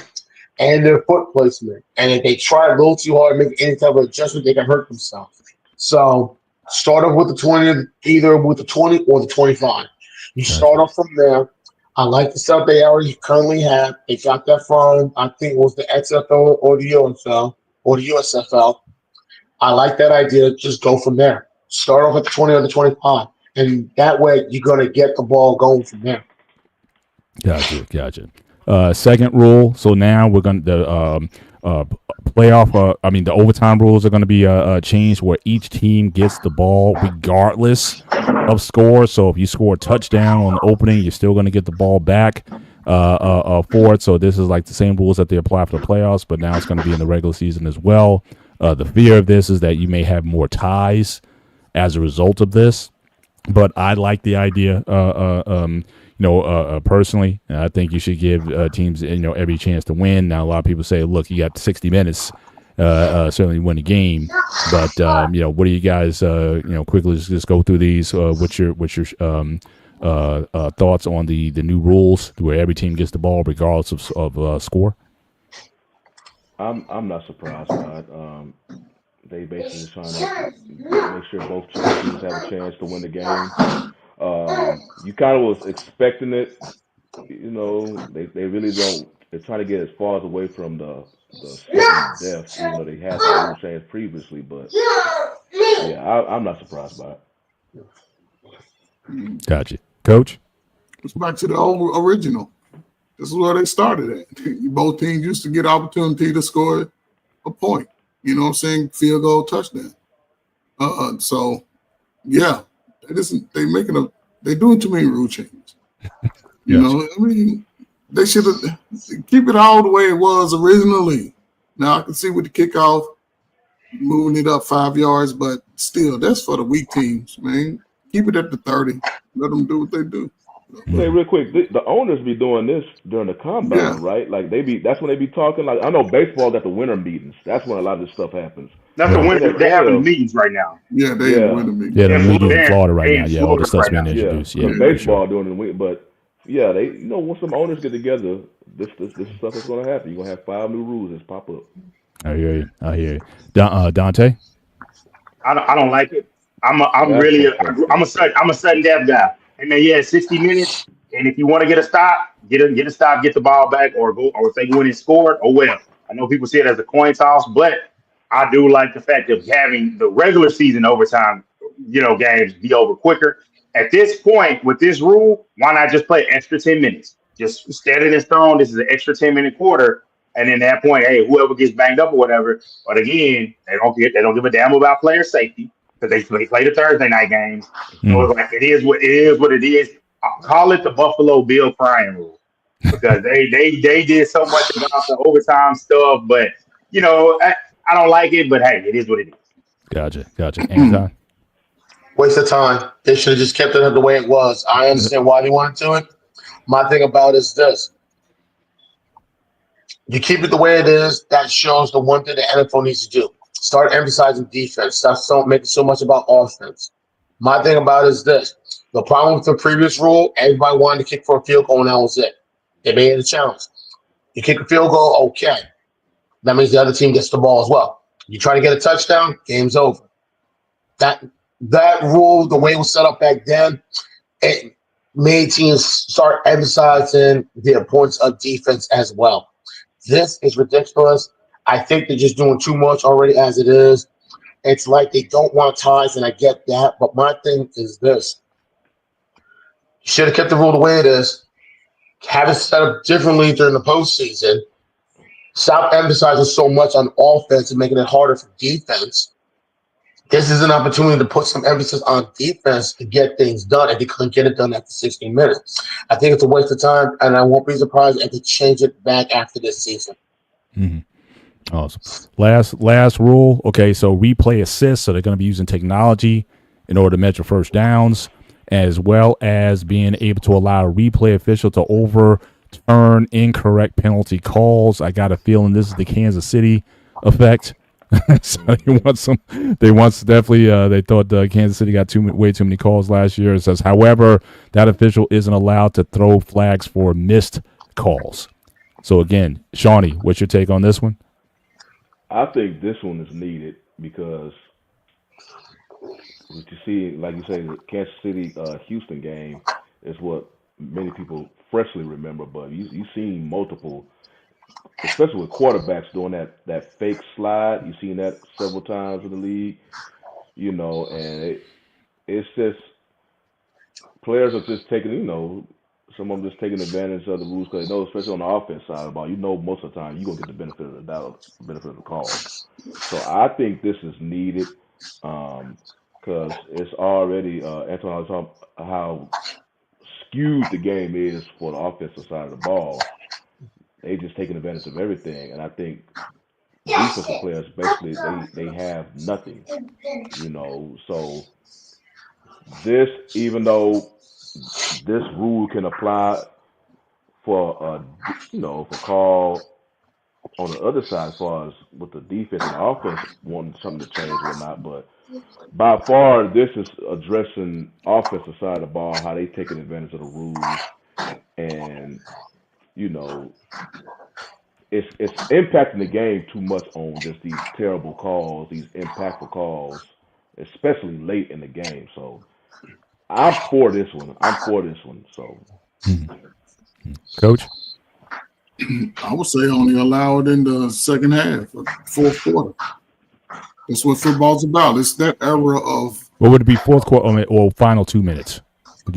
and their foot placement. And if they try a little too hard to make any type of adjustment, they can hurt themselves. So start off with the 20, either with the 20 or the 25. You start off from there. I like the stuff they already currently have. They got that from, I think it was the XFL or the UFL or the USFL. I like that idea. Just go from there. Start off at the 20 or the 25. And that way you're going to get the ball going from there. Gotcha. Second rule. So now we're going to the overtime rules are going to be changed where each team gets the ball regardless of score. So if you score a touchdown on the opening, you're still going to get the ball back for it. So this is like the same rules that they apply for the playoffs, but now it's going to be in the regular season as well. The fear of this is that you may have more ties as a result of this, but I like the idea. Personally, I think you should give teams, every chance to win. Now, a lot of people say, look, you got 60 minutes, certainly win the game. But, what do you guys, quickly just go through these? What's your thoughts on the new rules where every team gets the ball regardless of score? I'm not surprised by it. They basically trying to make sure both teams have a chance to win the game. You kind of was expecting it, they really don't. They're trying to get as far as away from the death, even though they had some rule change previously. But yeah, I'm not surprised by it. Gotcha, Coach. It's back to the old original. This is where they started at. Both teams used to get opportunity to score a point. You know what I'm saying? Field goal, touchdown. So yeah. They're doing too many rule changes. They should have keep it all the way it was originally. Now I can see with the kickoff moving it up 5 yards, but still, that's for the weak teams, man. Keep it at the 30. Let them do what they do. Hey, real quick, the owners be doing this during the combine, Yeah. right? Like that's when they be talking. Like I know baseball got the winter meetings. That's when a lot of this stuff happens. That's the winter. They're having meetings right now. Yeah, they Yeah. win the meeting. Yeah, the Yeah, meeting in they're Florida right in now. Yeah, all the Florida stuff's right being now. introduced. Yeah, Yeah, but for baseball sure. during the week. But yeah, they once some owners get together, this stuff is gonna happen. You're gonna have 5 new rules that pop up. I hear you. I hear you. Dante? I don't like it. I'm That's a sudden death guy. And man, yeah, 60 minutes. And if you want to get a stop, get a stop, get the ball back, or if they win and scored, oh well. I know people see it as a coin toss, but I do like the fact of having the regular season overtime, games be over quicker. At this point, with this rule, why not just play extra 10 minutes? Just set it in stone. This is an extra 10-minute quarter. And then at that point, hey, whoever gets banged up or whatever. But again, they don't give a damn about player safety because they play the Thursday night games. So it's like it is what it is. I'll call it the Buffalo Bill crying rule because they did so much about the overtime stuff. But I don't like it. But hey, it is what it is. Gotcha. Anton? Waste of time. They should have just kept it the way it was. I understand why they want to do it. My thing about it is this. You keep it the way it is, that shows the one thing the NFL needs to do. Start emphasizing defense. Stop making so much about offense. My thing about it is this. The problem with the previous rule, everybody wanted to kick for a field goal, and that was it. They made it a challenge. You kick a field goal, okay. That means the other team gets the ball as well. You try to get a touchdown, game's over. That rule, the way it was set up back then, it made teams start emphasizing the importance of defense as well. This is ridiculous. I think they're just doing too much already as it is. It's like they don't want ties, and I get that. But my thing is this. You should have kept the rule the way it is. Have it set up differently during the postseason. Stop emphasizing so much on offense and making it harder for defense. This is an opportunity to put some emphasis on defense to get things done, and they couldn't get it done after 16 minutes. I think it's a waste of time, and I won't be surprised if they change it back after this season. Mm-hmm. Awesome. Last rule. Okay, so replay assists. So they're going to be using technology in order to measure first downs, as well as being able to allow a replay official to overturn incorrect penalty calls. I got a feeling this is the Kansas City effect. So they thought Kansas City got way too many calls last year. It says, however, that official isn't allowed to throw flags for missed calls. So again, Shawnee, what's your take on this one? I think this one is needed because what you see, like you say, the Kansas City Houston game is what many people freshly remember, but you've seen multiple, especially with quarterbacks doing that fake slide. You've seen that several times in the league, and it's just players are just taking, some of them just taking advantage of the rules because they know, especially on the offense side of the ball, most of the time you're going to get the benefit of the doubt, benefit of the call. So I think this is needed because it's already, Anton, how skewed the game is for the offensive side of the ball. They just taking advantage of everything, and I think defensive players basically they have nothing, So this, even though this rule can apply for for call on the other side as far as with the defense and the offense wanting something to change or not, but by far this is addressing offensive side of the ball, how they taking advantage of the rules, and it's impacting the game too much on just these terrible calls, these impactful calls, especially late in the game. So I'm for this one. So, Coach, I would say only allow it in the second half, fourth quarter. That's what football's about. It's that era of. What would it be? Fourth quarter or final 2 minutes?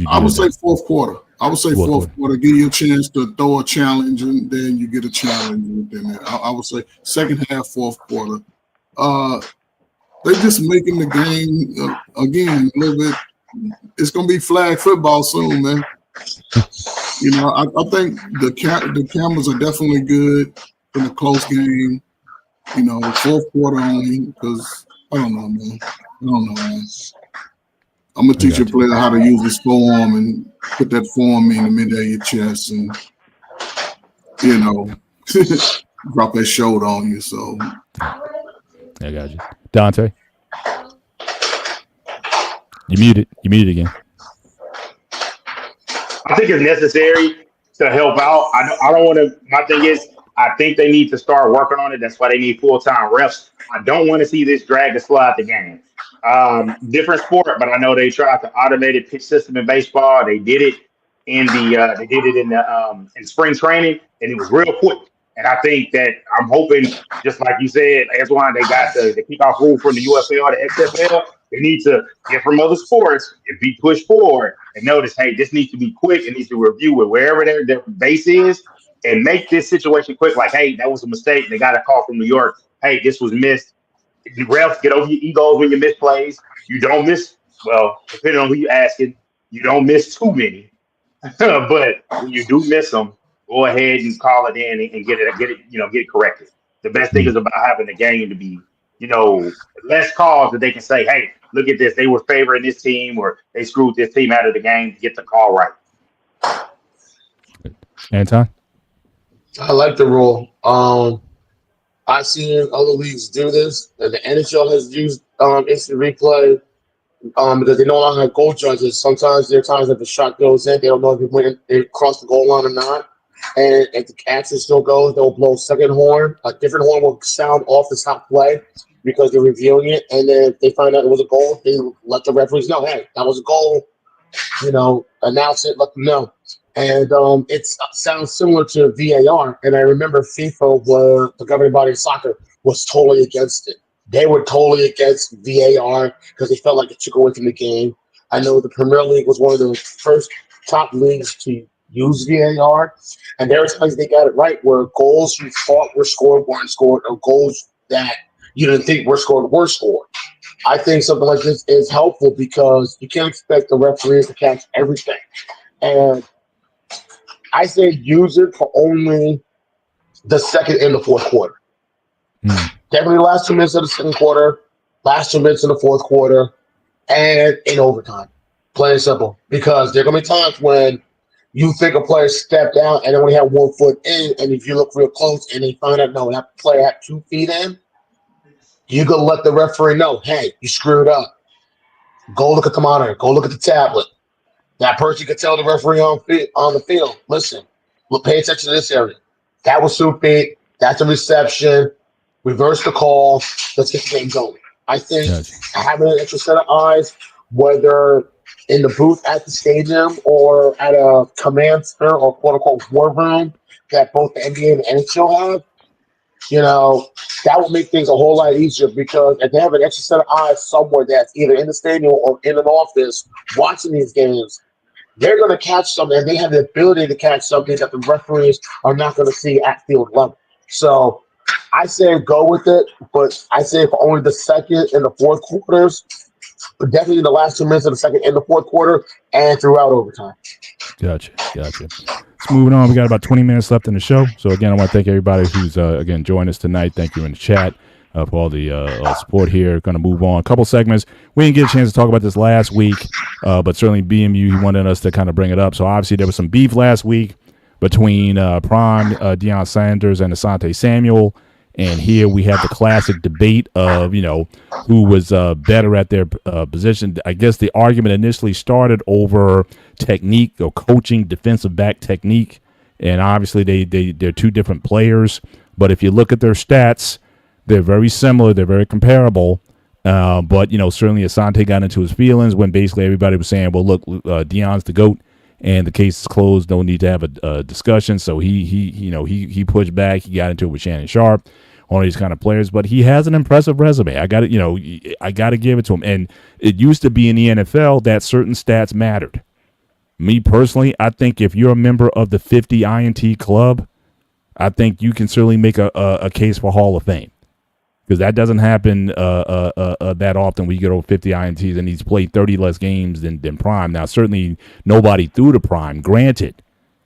I would say fourth quarter. I would say fourth quarter. Give you a chance to throw a challenge, and then you get a challenge within that. I would say second half, fourth quarter. They're just making the game again a little bit. It's gonna be flag football soon, man. I think the cameras are definitely good in a close game. fourth quarter only, because I don't know, man. I'm gonna teach a player how to use his forearm and put that forearm in the middle of your chest, and drop that shoulder on you. So I got you, Dante. You muted again. I think it's necessary to help out. I don't want to. My thing is, I think they need to start working on it. That's why they need full-time refs. I don't want to see this drag the slide the game. Different sport, but I know they tried the automated pitch system in baseball. They did it in in spring training, and it was real quick. And I think that I'm hoping, just like you said, Antoine, they got the kickoff rule from the UFL, the XFL. They need to get from other sports and be pushed forward and notice, hey, this needs to be quick. It needs to review it wherever their base is and make this situation quick. Like, hey, that was a mistake. They got a call from New York. Hey, this was missed. The refs, get over your egos when you miss plays. You don't miss, well, depending on who you're asking, you don't miss too many. But when you do miss them, go ahead and call it in and get it corrected. The best thing is about having the game to be, less calls that they can say, hey, look at this. They were favoring this team or they screwed this team out of the game to get the call right. Anton? I like the rule. I've seen other leagues do this. And the NHL has used instant replay because they no longer have goal judges. Sometimes there are times that the shot goes in, they don't know if it crossed the goal line or not. And if the action still goes, they'll blow a second horn. A different horn will sound off the top play because they're reviewing it. And then if they find out it was a goal, they let the referees know, hey, that was a goal. Announce it, let them know. And it sounds similar to VAR. And I remember FIFA, the governing body of soccer, was totally against it. They were totally against VAR because they felt like it took away from the game. I know the Premier League was one of the first top leagues to use VAR, and there were times they got it right where goals you thought were scored weren't scored, or goals that you didn't think were scored were scored. I think something like this is helpful because you can't expect the referees to catch everything. And I say use it for only the second and the fourth quarter. Definitely the last 2 minutes of the second quarter, last 2 minutes of the fourth quarter, and in overtime. Plain and simple. Because there are going to be times when you think a player stepped out and only had 1 foot in, and if you look real close and they find out, no, that player had 2 feet in, you're going to let the referee know, hey, you screwed up. Go look at the monitor. Go look at the tablet. That person could tell the referee on the field, listen, pay attention to this area. That was 2 feet. That's a reception. Reverse the call. Let's get the game going. I think having an extra set of eyes, whether in the booth at the stadium or at a command center or quote-unquote war room that both the NBA and the NHL have, that would make things a whole lot easier because if they have an extra set of eyes somewhere that's either in the stadium or in an office watching these games, they're going to catch something, and they have the ability to catch something that the referees are not going to see at field level. So I say go with it, but I say for only the second and the fourth quarters, but definitely the last 2 minutes of the second and the fourth quarter and throughout overtime. Gotcha. Let's moving on. We got about 20 minutes left in the show. So, again, I want to thank everybody who's, joined us tonight. Thank you in the chat for all the support here. Going to move on. A couple segments. We didn't get a chance to talk about this last week, but certainly BMU wanted us to kind of bring it up. So, obviously, there was some beef last week between Prime, Deion Sanders, and Asante Samuel. And here we have the classic debate of, who was better at their position. I guess the argument initially started over technique or coaching, defensive back technique. And obviously they're two different players. But if you look at their stats, they're very similar. They're very comparable. But, certainly Asante got into his feelings when basically everybody was saying, well, look, Deion's the GOAT. And the case is closed. Don't need to have a discussion. So he pushed back. He got into it with Shannon Sharp, one of these kind of players. But he has an impressive resume. I got to give it to him. And it used to be in the NFL that certain stats mattered. Me personally, I think if you're a member of the 50 INT club, I think you can certainly make a case for Hall of Fame. Because that doesn't happen that often. We get over 50 INTs, and he's played 30 less games than Prime. Now, certainly nobody threw to Prime, granted.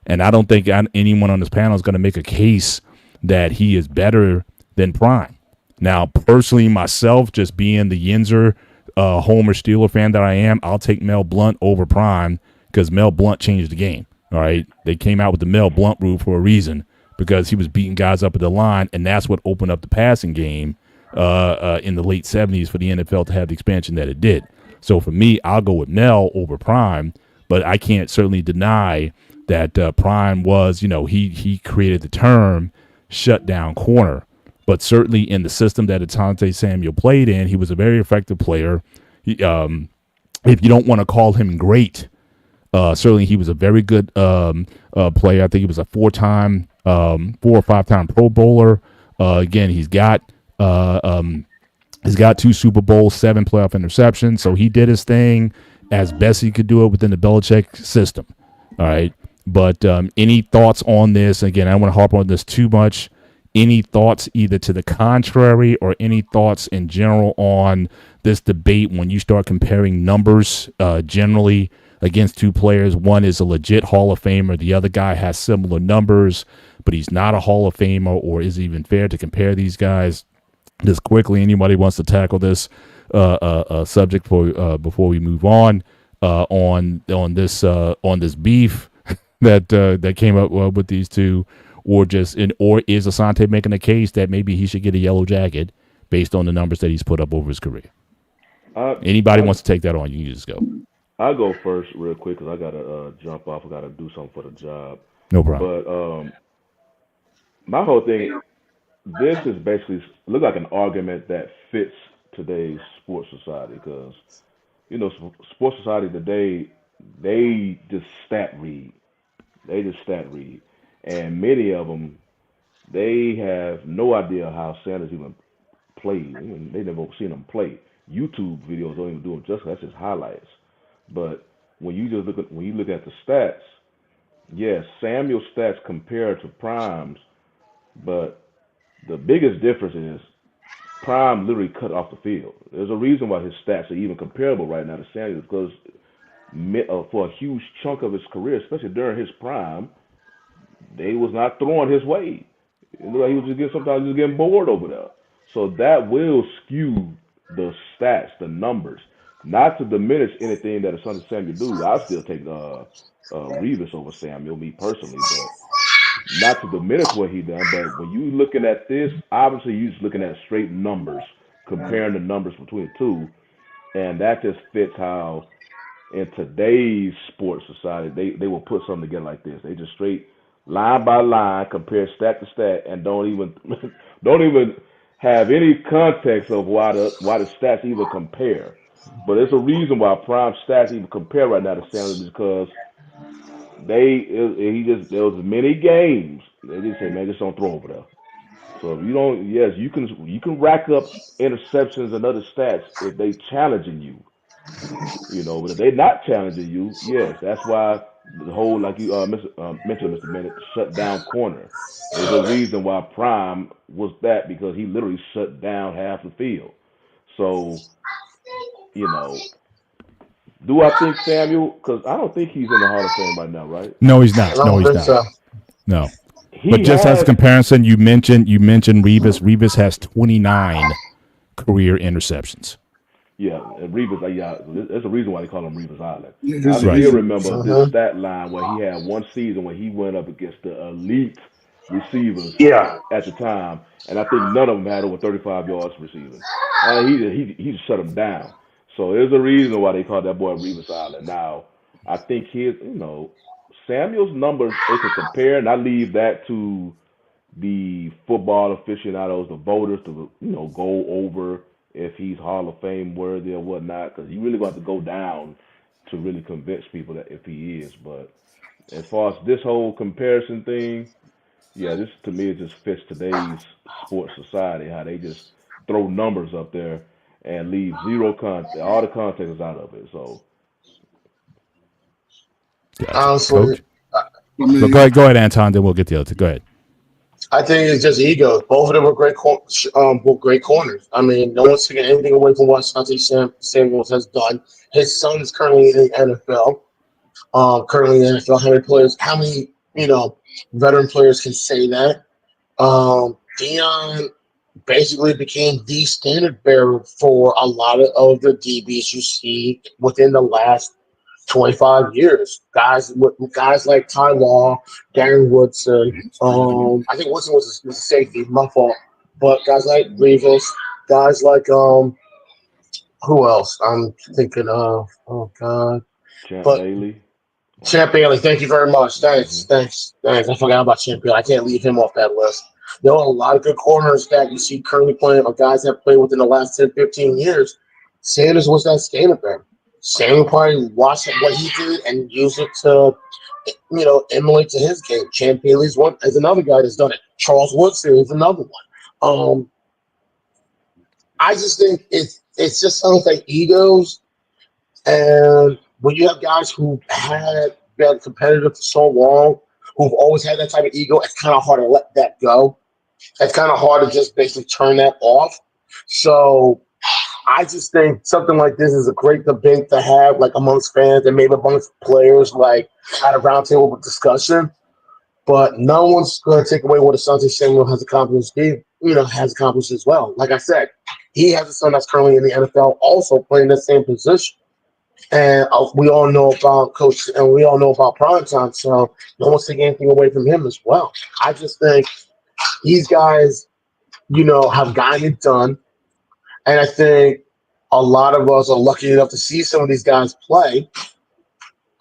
And I don't think anyone on this panel is going to make a case that he is better than Prime. Now, personally, myself, just being the Yinzer Homer Steeler fan that I am, I'll take Mel Blount over Prime because Mel Blount changed the game. All right, they came out with the Mel Blount rule for a reason because he was beating guys up at the line, and that's what opened up the passing game in the late 70s for the NFL to have the expansion that it did. So for me, I'll go with Mel over Prime, but I can't certainly deny that Prime was, he created the term shutdown corner. But certainly in the system that Asante Samuel played in, he was a very effective player. If you don't want to call him great, certainly he was a very good player. I think he was a 4 or 5 time Pro Bowler. Again, he's got 2 Super Bowls, 7 playoff interceptions. So he did his thing as best he could do it within the Belichick system. All right. But any thoughts on this? Again, I don't want to harp on this too much. Any thoughts either to the contrary or any thoughts in general on this debate when you start comparing numbers generally against 2 players? One is a legit Hall of Famer. The other guy has similar numbers, but he's not a Hall of Famer, or is it even fair to compare these guys? Just quickly, anybody wants to tackle this subject before we move on this beef that came up with these two, or is Asante making a case that maybe he should get a yellow jacket based on the numbers that he's put up over his career? Anybody wants to take that on? You can just go. I'll go first real quick because I gotta jump off. I gotta do something for the job. No problem. But my whole thing, this is basically look like an argument that fits today's sports society because sports society today, they just stat read. And many of them, they have no idea how Sanders even played. They never seen him play. YouTube videos don't even do him justice. That's just highlights. But when you look at the stats, yes, Samuel's stats compared to Prime's, but the biggest difference is Prime literally cut off the field. There's a reason why his stats are even comparable right now to Samuel's because for a huge chunk of his career, especially during his prime, they was not throwing his way. He was sometimes just getting bored over there. So that will skew the stats, the numbers. Not to diminish anything that Asante Samuel do. I'll still take Revis over Samuel, me personally, but not to diminish what he done. But when you looking at this, obviously you're just looking at straight numbers, comparing the numbers between the two, and that just fits how in today's sports society they will put something together like this. They just straight line by line compare stat to stat and don't even have any context of why the stats even compare. But there's a reason why Prime stats even compare right now to Sanders because there was many games they just say, man, just don't throw over there. So if you don't, yes, you can rack up interceptions and other stats if they challenging you. But if they're not challenging you, yes, that's why the whole, like you mentioned, Mr. Bennett, shut down corner. There's a reason why Prime was that because he literally shut down half the field. So, do I think Samuel? Because I don't think he's in the Hall of Fame right now, right? No, he's not. No, he's not. So. No. But just as a comparison, you mentioned Revis. Revis has 29 career interceptions. Yeah, and Revis, there's a reason why they call him Revis Island. Yeah, I still remember this stat line where he had one season where he went up against the elite receivers at the time, and I think none of them had over 35 yards receiving. He just shut them down. So there's a reason why they call that boy Revis Island. Now, I think Samuel's numbers, they can compare, and I leave that to the football aficionados, the voters, to go over if he's Hall of Fame worthy or whatnot, because you really got to go down to really convince people that if he is. But as far as this whole comparison thing, this to me it just fits today's sports society, how they just throw numbers up there and leave zero context. All the context is out of it. So honestly, go ahead, Anton. Then we'll get the other two. Go ahead. I think it's just ego. Both of them were great corners. I mean, no one's taking anything away from what Asante Samuels has done. His son is currently in the NFL. How many veteran players can say that? Deion basically became the standard bearer for a lot of the DBs you see within the last 25 years. Guys like Ty Law, Darren Woodson. I think Woodson was a safety, my fault. But guys like Revis, guys like who else? I'm thinking of. Oh God, Champ but Bailey. Champ Bailey. Thank you very much. Thanks. I forgot about Champ Bailey. I can't leave him off that list. There are a lot of good corners that you see currently playing, or guys that played within the last 10, 15 years. Sanders was that standard bearer. Samuel probably watched what he did and used it to, emulate to his game. Champ Bailey's one is another guy that's done it. Charles Woodson is another one. I just think it just sounds like egos, and when you have guys who had been competitive for so long, who've always had that type of ego, it's kind of hard to let that go. It's kind of hard to just basically turn that off. So I just think something like this is a great debate to have, like amongst fans and maybe amongst players, like at a roundtable discussion. But no one's going to take away what Asante Samuel has accomplished. Has accomplished as well. Like I said, he has a son that's currently in the NFL, also playing that same position. And we all know about Coach, and we all know about Primetime, so no one's taking anything away from him as well. I just think these guys, have gotten it done. And I think a lot of us are lucky enough to see some of these guys play.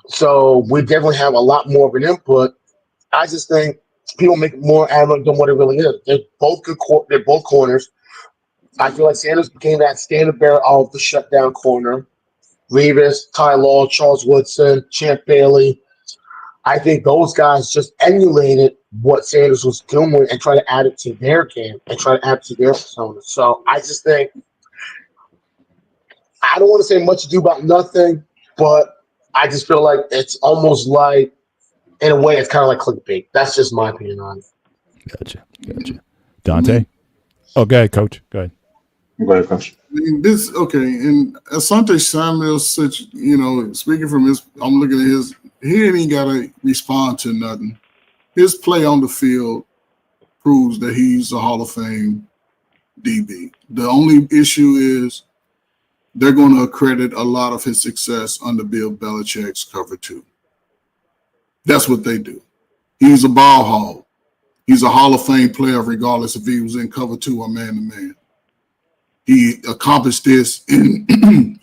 So we definitely have a lot more of an input. I just think people make more adamant than what it really is. They're both good. They're both corners. I feel like Sanders became that standard bearer of the shutdown corner. Revis, Ty Law, Charles Woodson, Champ Bailey. I think those guys just emulated what Sanders was doing and try to add it to their game and try to add it to their persona. So I just think I don't want to say much ado about nothing, but I just feel like it's almost like, in a way, it's kind of like clickbait. That's just my opinion on it. Gotcha. Dante? Okay, Coach. Go ahead. Go ahead, Coach. And Asante Samuel, speaking from I'm looking at his, he ain't even got to respond to nothing. His play on the field proves that he's a Hall of Fame DB. The only issue is they're going to accredit a lot of his success under Bill Belichick's cover two. That's what they do. He's a ball hog. He's a Hall of Fame player regardless if he was in cover two or man-to-man. He accomplished this in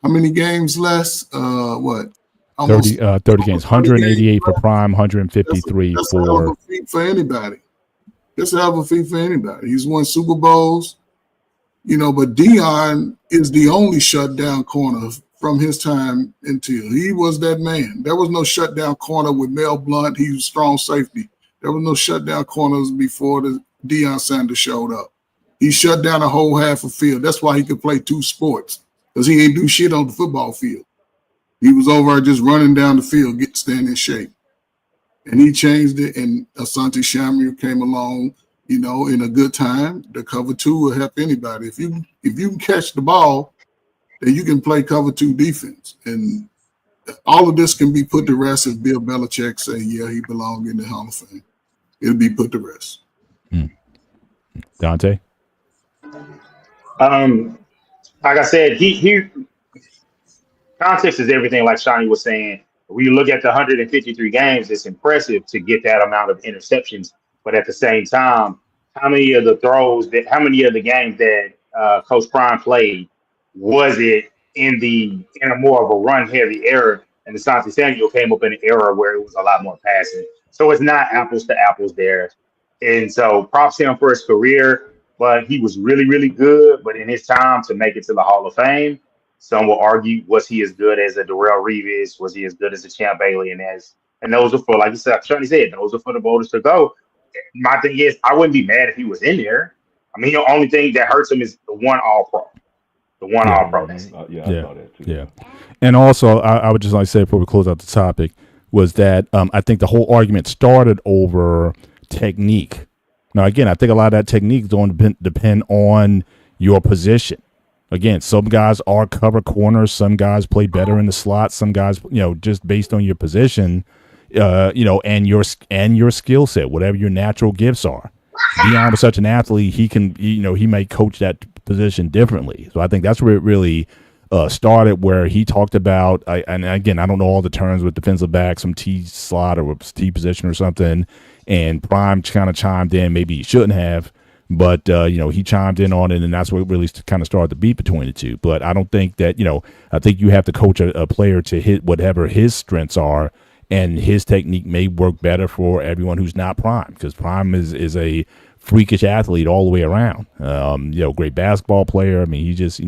how many games less? Almost 30 games, 188 for Prime, 153 that's for. That's a hell of a feat for anybody. That's a hell of a feat for anybody. He's won Super Bowls, but Deion is the only shutdown corner from his time until he was that man. There was no shutdown corner with Mel Blount. He was strong safety. There was no shutdown corners before the Deion Sanders showed up. He shut down a whole half of field. That's why he could play two sports, because he ain't do shit on the football field. He was over just running down the field, staying in shape. And he changed it, and Asante Samuel came along, in a good time. The cover two will help anybody. If you can catch the ball, then you can play cover two defense. And all of this can be put to rest if Bill Belichick say, yeah, he belongs in the Hall of Fame. It'll be put to rest. Dante? Like I said, he context is everything. Like Shawnee was saying, when you look at the 153 games, it's impressive to get that amount of interceptions. But at the same time, how many of the games that Coach Prime played was it in a more of a run heavy era? And Asante Samuel came up in an era where it was a lot more passing. So it's not apples to apples there. And so props him for his career, but he was really, really good. But in his time to make it to the Hall of Fame, some will argue, was he as good as a Darrelle Revis? Was he as good as a Champ Bailey? And those are for, like you said, Shani said, those are for the voters to go. My thing is, I wouldn't be mad if he was in there. I mean, the only thing that hurts him is the one All-Pro. The one All-Pro. I saw that too. Yeah. And also, I would just like to say before we close out the topic was that I think the whole argument started over technique. Now, again, I think a lot of that technique is going to depend on your position. Again, some guys are cover corners. Some guys play better in the slot. Some guys, just based on your position, and your skill set, whatever your natural gifts are. Deion was such an athlete, he may coach that position differently. So I think that's where it really started, where he talked about, and again, I don't know all the terms with defensive back, some T slot or T position or something, and Prime kind of chimed in. Maybe he shouldn't have, but he chimed in on it, and that's what really kind of started the beat between the two. But I don't think that, I think you have to coach a player to hit whatever his strengths are, and his technique may work better for everyone who's not Prime, because Prime is a freakish athlete all the way around. Great basketball player. I mean, he just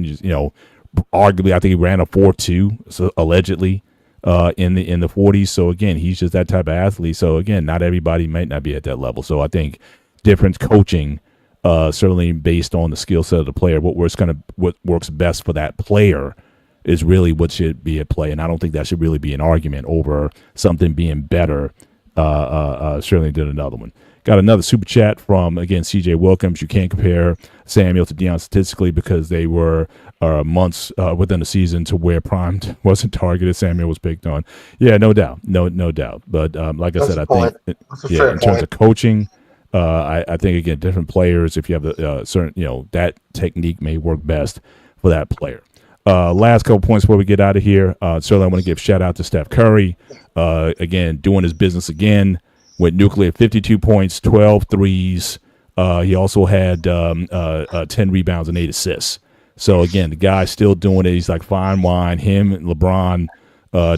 arguably, I think he ran a 4.2, so allegedly, in the 40s. So again, he's just that type of athlete. So again, not everybody might not be at that level. So I think different coaching, certainly based on the skill set of the player, what works best for that player is really what should be at play. And I don't think that should really be an argument over something being better, certainly than another one. Got another super chat from, again, CJ Wilkins. You can't compare Samuel to Deion statistically because they were months within the season to where Prime wasn't targeted. Samuel was picked on. Yeah, no doubt. No doubt. But like I said, I think, in terms of coaching, I think, again, different players, if you have the certain, that technique may work best for that player. Last couple points before we get out of here. Certainly I want to give shout out to Steph Curry. Again, doing his business again. Went nuclear, 52 points, 12 threes. He also had 10 rebounds and 8 assists. So again, the guy's still doing it. He's like fine wine. Him and LeBron,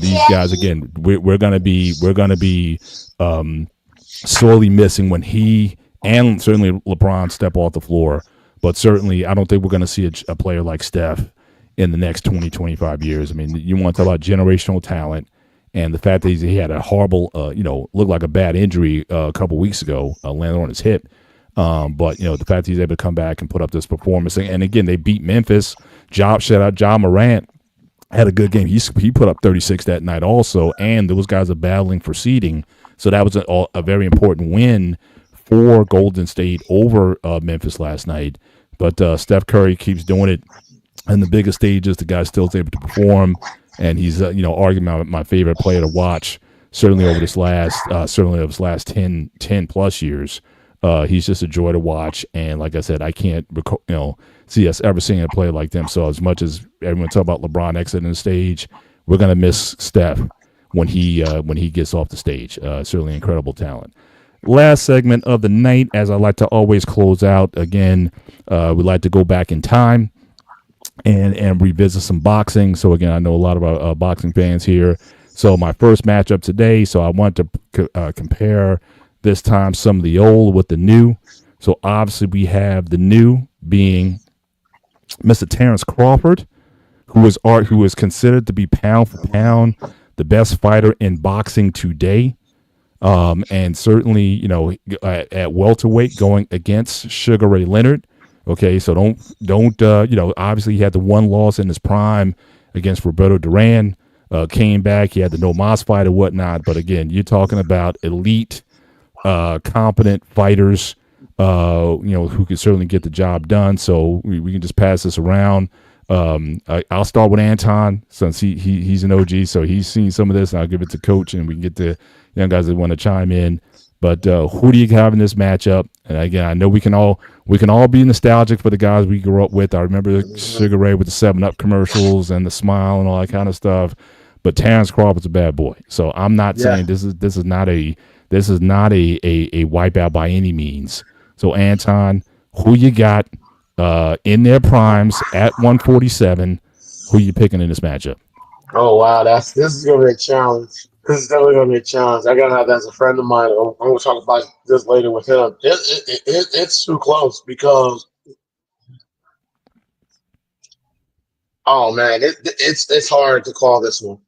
these guys, again, we're gonna be sorely missing when he and certainly LeBron step off the floor. But certainly, I don't think we're gonna see a player like Steph in the next 20, 25 years. I mean, you want to talk about generational talent. And the fact that he had a horrible, looked like a bad injury a couple weeks ago, landed on his hip. But the fact that he's able to come back and put up this performance. And again, they beat Memphis. Shout out John Morant. Had a good game. He put up 36 that night also. And those guys are battling for seeding. So that was a very important win for Golden State over Memphis last night. But Steph Curry keeps doing it in the biggest stages. The guy still is able to perform. And he's, arguably my favorite player to watch, certainly over this last 10 plus years. He's just a joy to watch. And like I said, I can't, see us ever seeing a player like them. So as much as everyone talk about LeBron exiting the stage, we're going to miss Steph when he gets off the stage. Certainly incredible talent. Last segment of the night, as I like to always close out, again, we like to go back in time and revisit some boxing. So again, I know a lot of our boxing fans here. So my first matchup today, so I want to compare this time some of the old with the new. So obviously we have the new being Mr. Terrence Crawford, who is considered to be pound for pound the best fighter in boxing today. And certainly, at welterweight going against Sugar Ray Leonard. Okay, so don't obviously he had the one loss in his prime against Roberto Duran, came back, he had the No Mas fight and whatnot, but again, you're talking about elite, competent fighters, who can certainly get the job done, so we can just pass this around. I'll start with Anton, since he's an OG, so he's seen some of this, and I'll give it to Coach, and we can get the young guys that want to chime in. But who do you have in this matchup? And again, I know we can all be nostalgic for the guys we grew up with. I remember Sugar Ray with the 7-Up commercials and the smile and all that kind of stuff. But Terrence Crawford's a bad boy. So I'm not saying this is not a wipeout by any means. So Anton, who you got in their primes at 147? Who you picking in this matchup? Oh wow, this is gonna be a challenge. This is definitely going to be a challenge. I got to have that as a friend of mine. I'm going to talk about this later with him. It's too close because, oh, man, it's hard to call this one.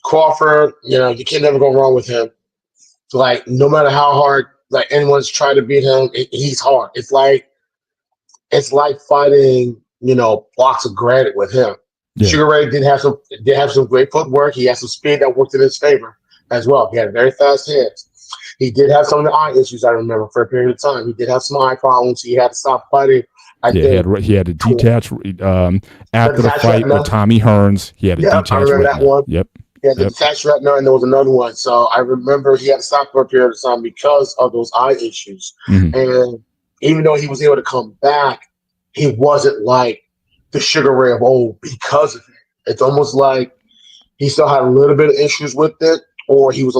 Crawford, you can never go wrong with him. Like, no matter how hard, like, anyone's tried to beat him, he's hard. It's like fighting, blocks of granite with him. Yeah. Sugar Ray did have some great footwork. He had some speed that worked in his favor as well. He had very fast hands. He did have some of the eye issues, I remember, for a period of time. He did have some eye problems. He had to stop fighting. He had to detach after the fight with Tommy Hearns. He had to detach. I remember that one. Yep. He had the detached retina, and there was another one. So I remember he had to stop for a period of time because of those eye issues. Mm-hmm. And even though he was able to come back, he wasn't like the Sugar Ray of old because of it. It's almost like he still had a little bit of issues with it, or he was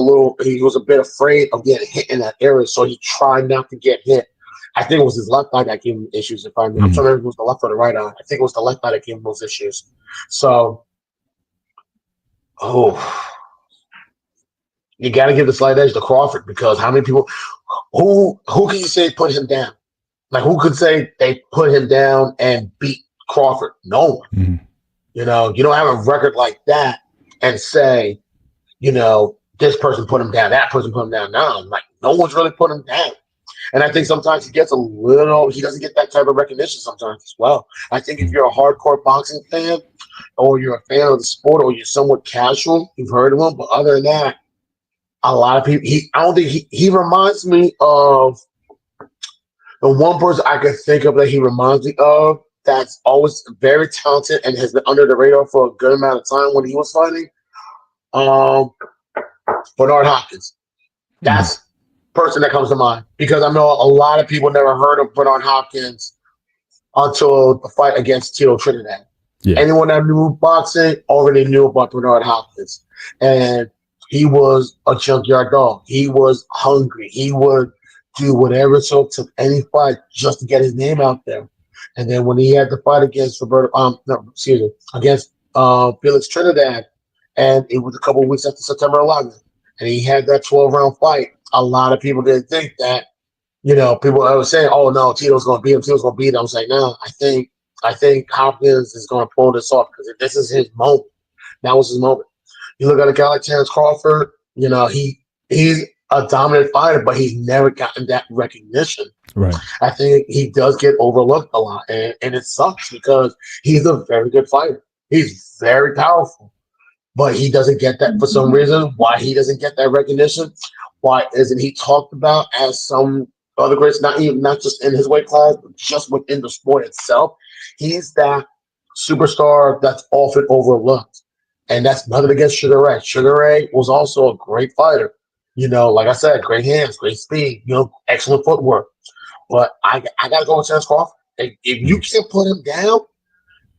a bit afraid of getting hit in that area, so he tried not to get hit. I think it was his left eye that gave him issues. I'm trying to remember if it was the left or the right eye. I think it was the left eye that gave him those issues. So, you got to give the slight edge to Crawford, because how many people, who can you say put him down? Like, who could say they put him down and beat Crawford? No one. You know, you don't have a record like that and say, you know, this person put him down, that person put him down. No, like, no one's really put him down. And I think sometimes he doesn't get that type of recognition sometimes as well. I think if you're a hardcore boxing fan, or you're a fan of the sport, or you're somewhat casual, you've heard of him. But other than that, a lot of people, he reminds me of the one person I can think of that he reminds me of that's always very talented and has been under the radar for a good amount of time when he was fighting. Bernard Hopkins. That's the person that comes to mind, because I know a lot of people never heard of Bernard Hopkins until the fight against Tito Trinidad. Yeah. Anyone that knew boxing already knew about Bernard Hopkins. And he was a junkyard dog. He was hungry. He would do whatever it took to any fight just to get his name out there. And then when he had the fight against against Felix Trinidad, and it was a couple of weeks after September 11th, and he had that 12-round fight, a lot of people didn't think that, you know, people were saying, oh, no, Tito's going to beat him. Tito's going to beat him. I was like, no, I think Hopkins is going to pull this off, because this is his moment. That was his moment. You look at a guy like Terrence Crawford, you know, he's a dominant fighter, but he's never gotten that recognition. Right. I think he does get overlooked a lot, and it sucks, because he's a very good fighter. He's very powerful, but he doesn't get that for some reason. Why he doesn't get that recognition? Why isn't he talked about as some other greats, not just in his weight class, but just within the sport itself? He's that superstar that's often overlooked. And that's nothing against Sugar Ray. Sugar Ray was also a great fighter. You know, like I said, great hands, great speed, you know, excellent footwork. But I got to go with Terrence Crawford. If you can't put him down,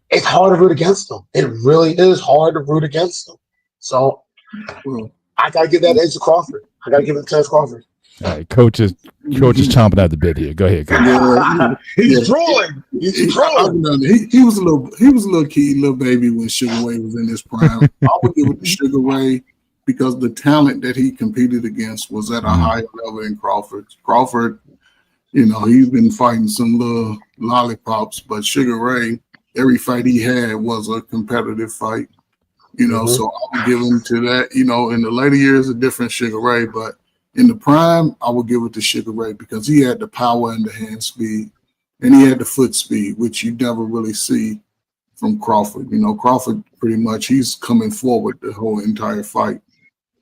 it's hard to root against him. It really is hard to root against him. So I got to give that edge to Crawford. I got to give it to Terrence Crawford. All right, coach is chomping at the bit here. Go ahead, coach. He's drooling. He's drooling. He was a little kid, little baby when Sugar Ray was in his prime. I would give it to Sugar Ray because the talent that he competed against was at a higher level than Crawford. Crawford, you know, he's been fighting some little lollipops, but Sugar Ray, every fight he had was a competitive fight. You know, so I would give him to that. You know, in the later years, a different Sugar Ray, but in the prime, I would give it to Sugar Ray because he had the power and the hand speed, and he had the foot speed, which you never really see from Crawford. You know, Crawford pretty much, he's coming forward the whole entire fight.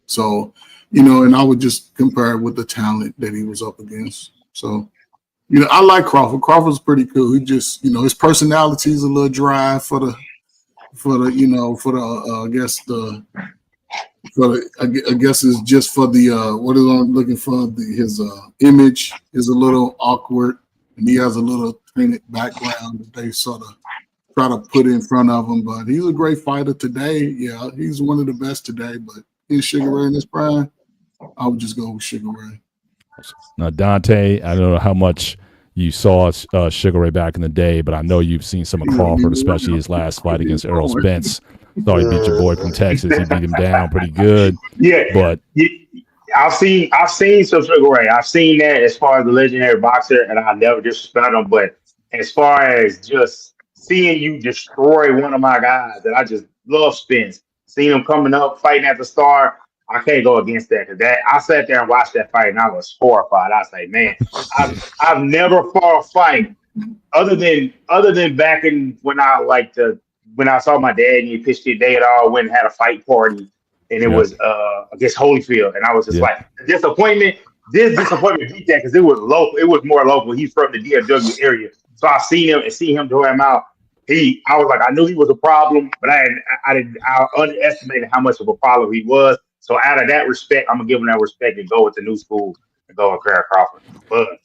So, you know, and I would just compare it with the talent that he was up against. So, you know, I like Crawford. Crawford's pretty cool. He just, you know, his personality is a little dry I guess it's just for the what is I'm looking for. His image is a little awkward, and he has a little tainted background that they sort of try to put in front of him. But he's a great fighter today. Yeah, he's one of the best today. But in Sugar Ray in his prime, I would just go with Sugar Ray. Now, Dante, I don't know how much you saw Sugar Ray back in the day, but I know you've seen some of Crawford, especially his last fight against Errol Spence. Thought he beat your boy from Texas. He beat him down pretty good. Yeah, but I've seen some Sugar Ray. I've seen that as far as the legendary boxer, and I never disrespect him. But as far as just seeing you destroy one of my guys, that I just love Spence. Seeing him coming up, fighting at the start, I can't go against that. Because I sat there and watched that fight, and I was horrified. I was like, man, I've never fought a fight other than back in when I saw my dad and he pitched it, they had all went and had a fight party, and it was against Holyfield, and I was just like, disappointment. This disappointment beat that because it was local. It was more local. He's from the DFW area, so I seen him and see him throw him out. I was like, I knew he was a problem, but I underestimated how much of a problem he was. So out of that respect, I'm gonna give him that respect and go with the new school and go with Terrence Crawford. But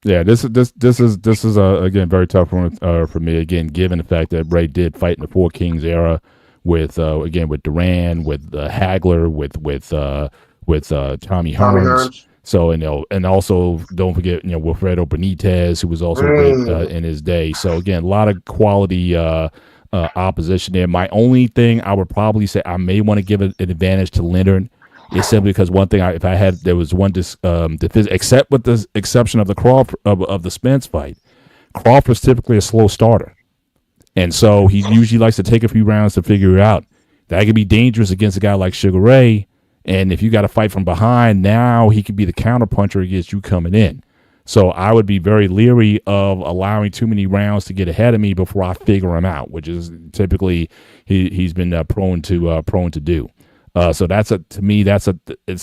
Yeah, this is again very tough one for me. Again, given the fact that Ray did fight in the Four Kings era with again with Duran, with Hagler, with Tommy Hearns. So and also don't forget Wilfredo Benitez, who was also great in his day. So again, a lot of quality opposition there. My only thing I would probably say I may want to give an advantage to Leonard. It's simply because one thing there was one except with the exception of the Crawford of the Spence fight, Crawford's typically a slow starter, and so he usually likes to take a few rounds to figure it out. That could be dangerous against a guy like Sugar Ray, and if you got to fight from behind, now he could be the counterpuncher against you coming in. So I would be very leery of allowing too many rounds to get ahead of me before I figure him out, which is typically he's been prone to do. So to me it's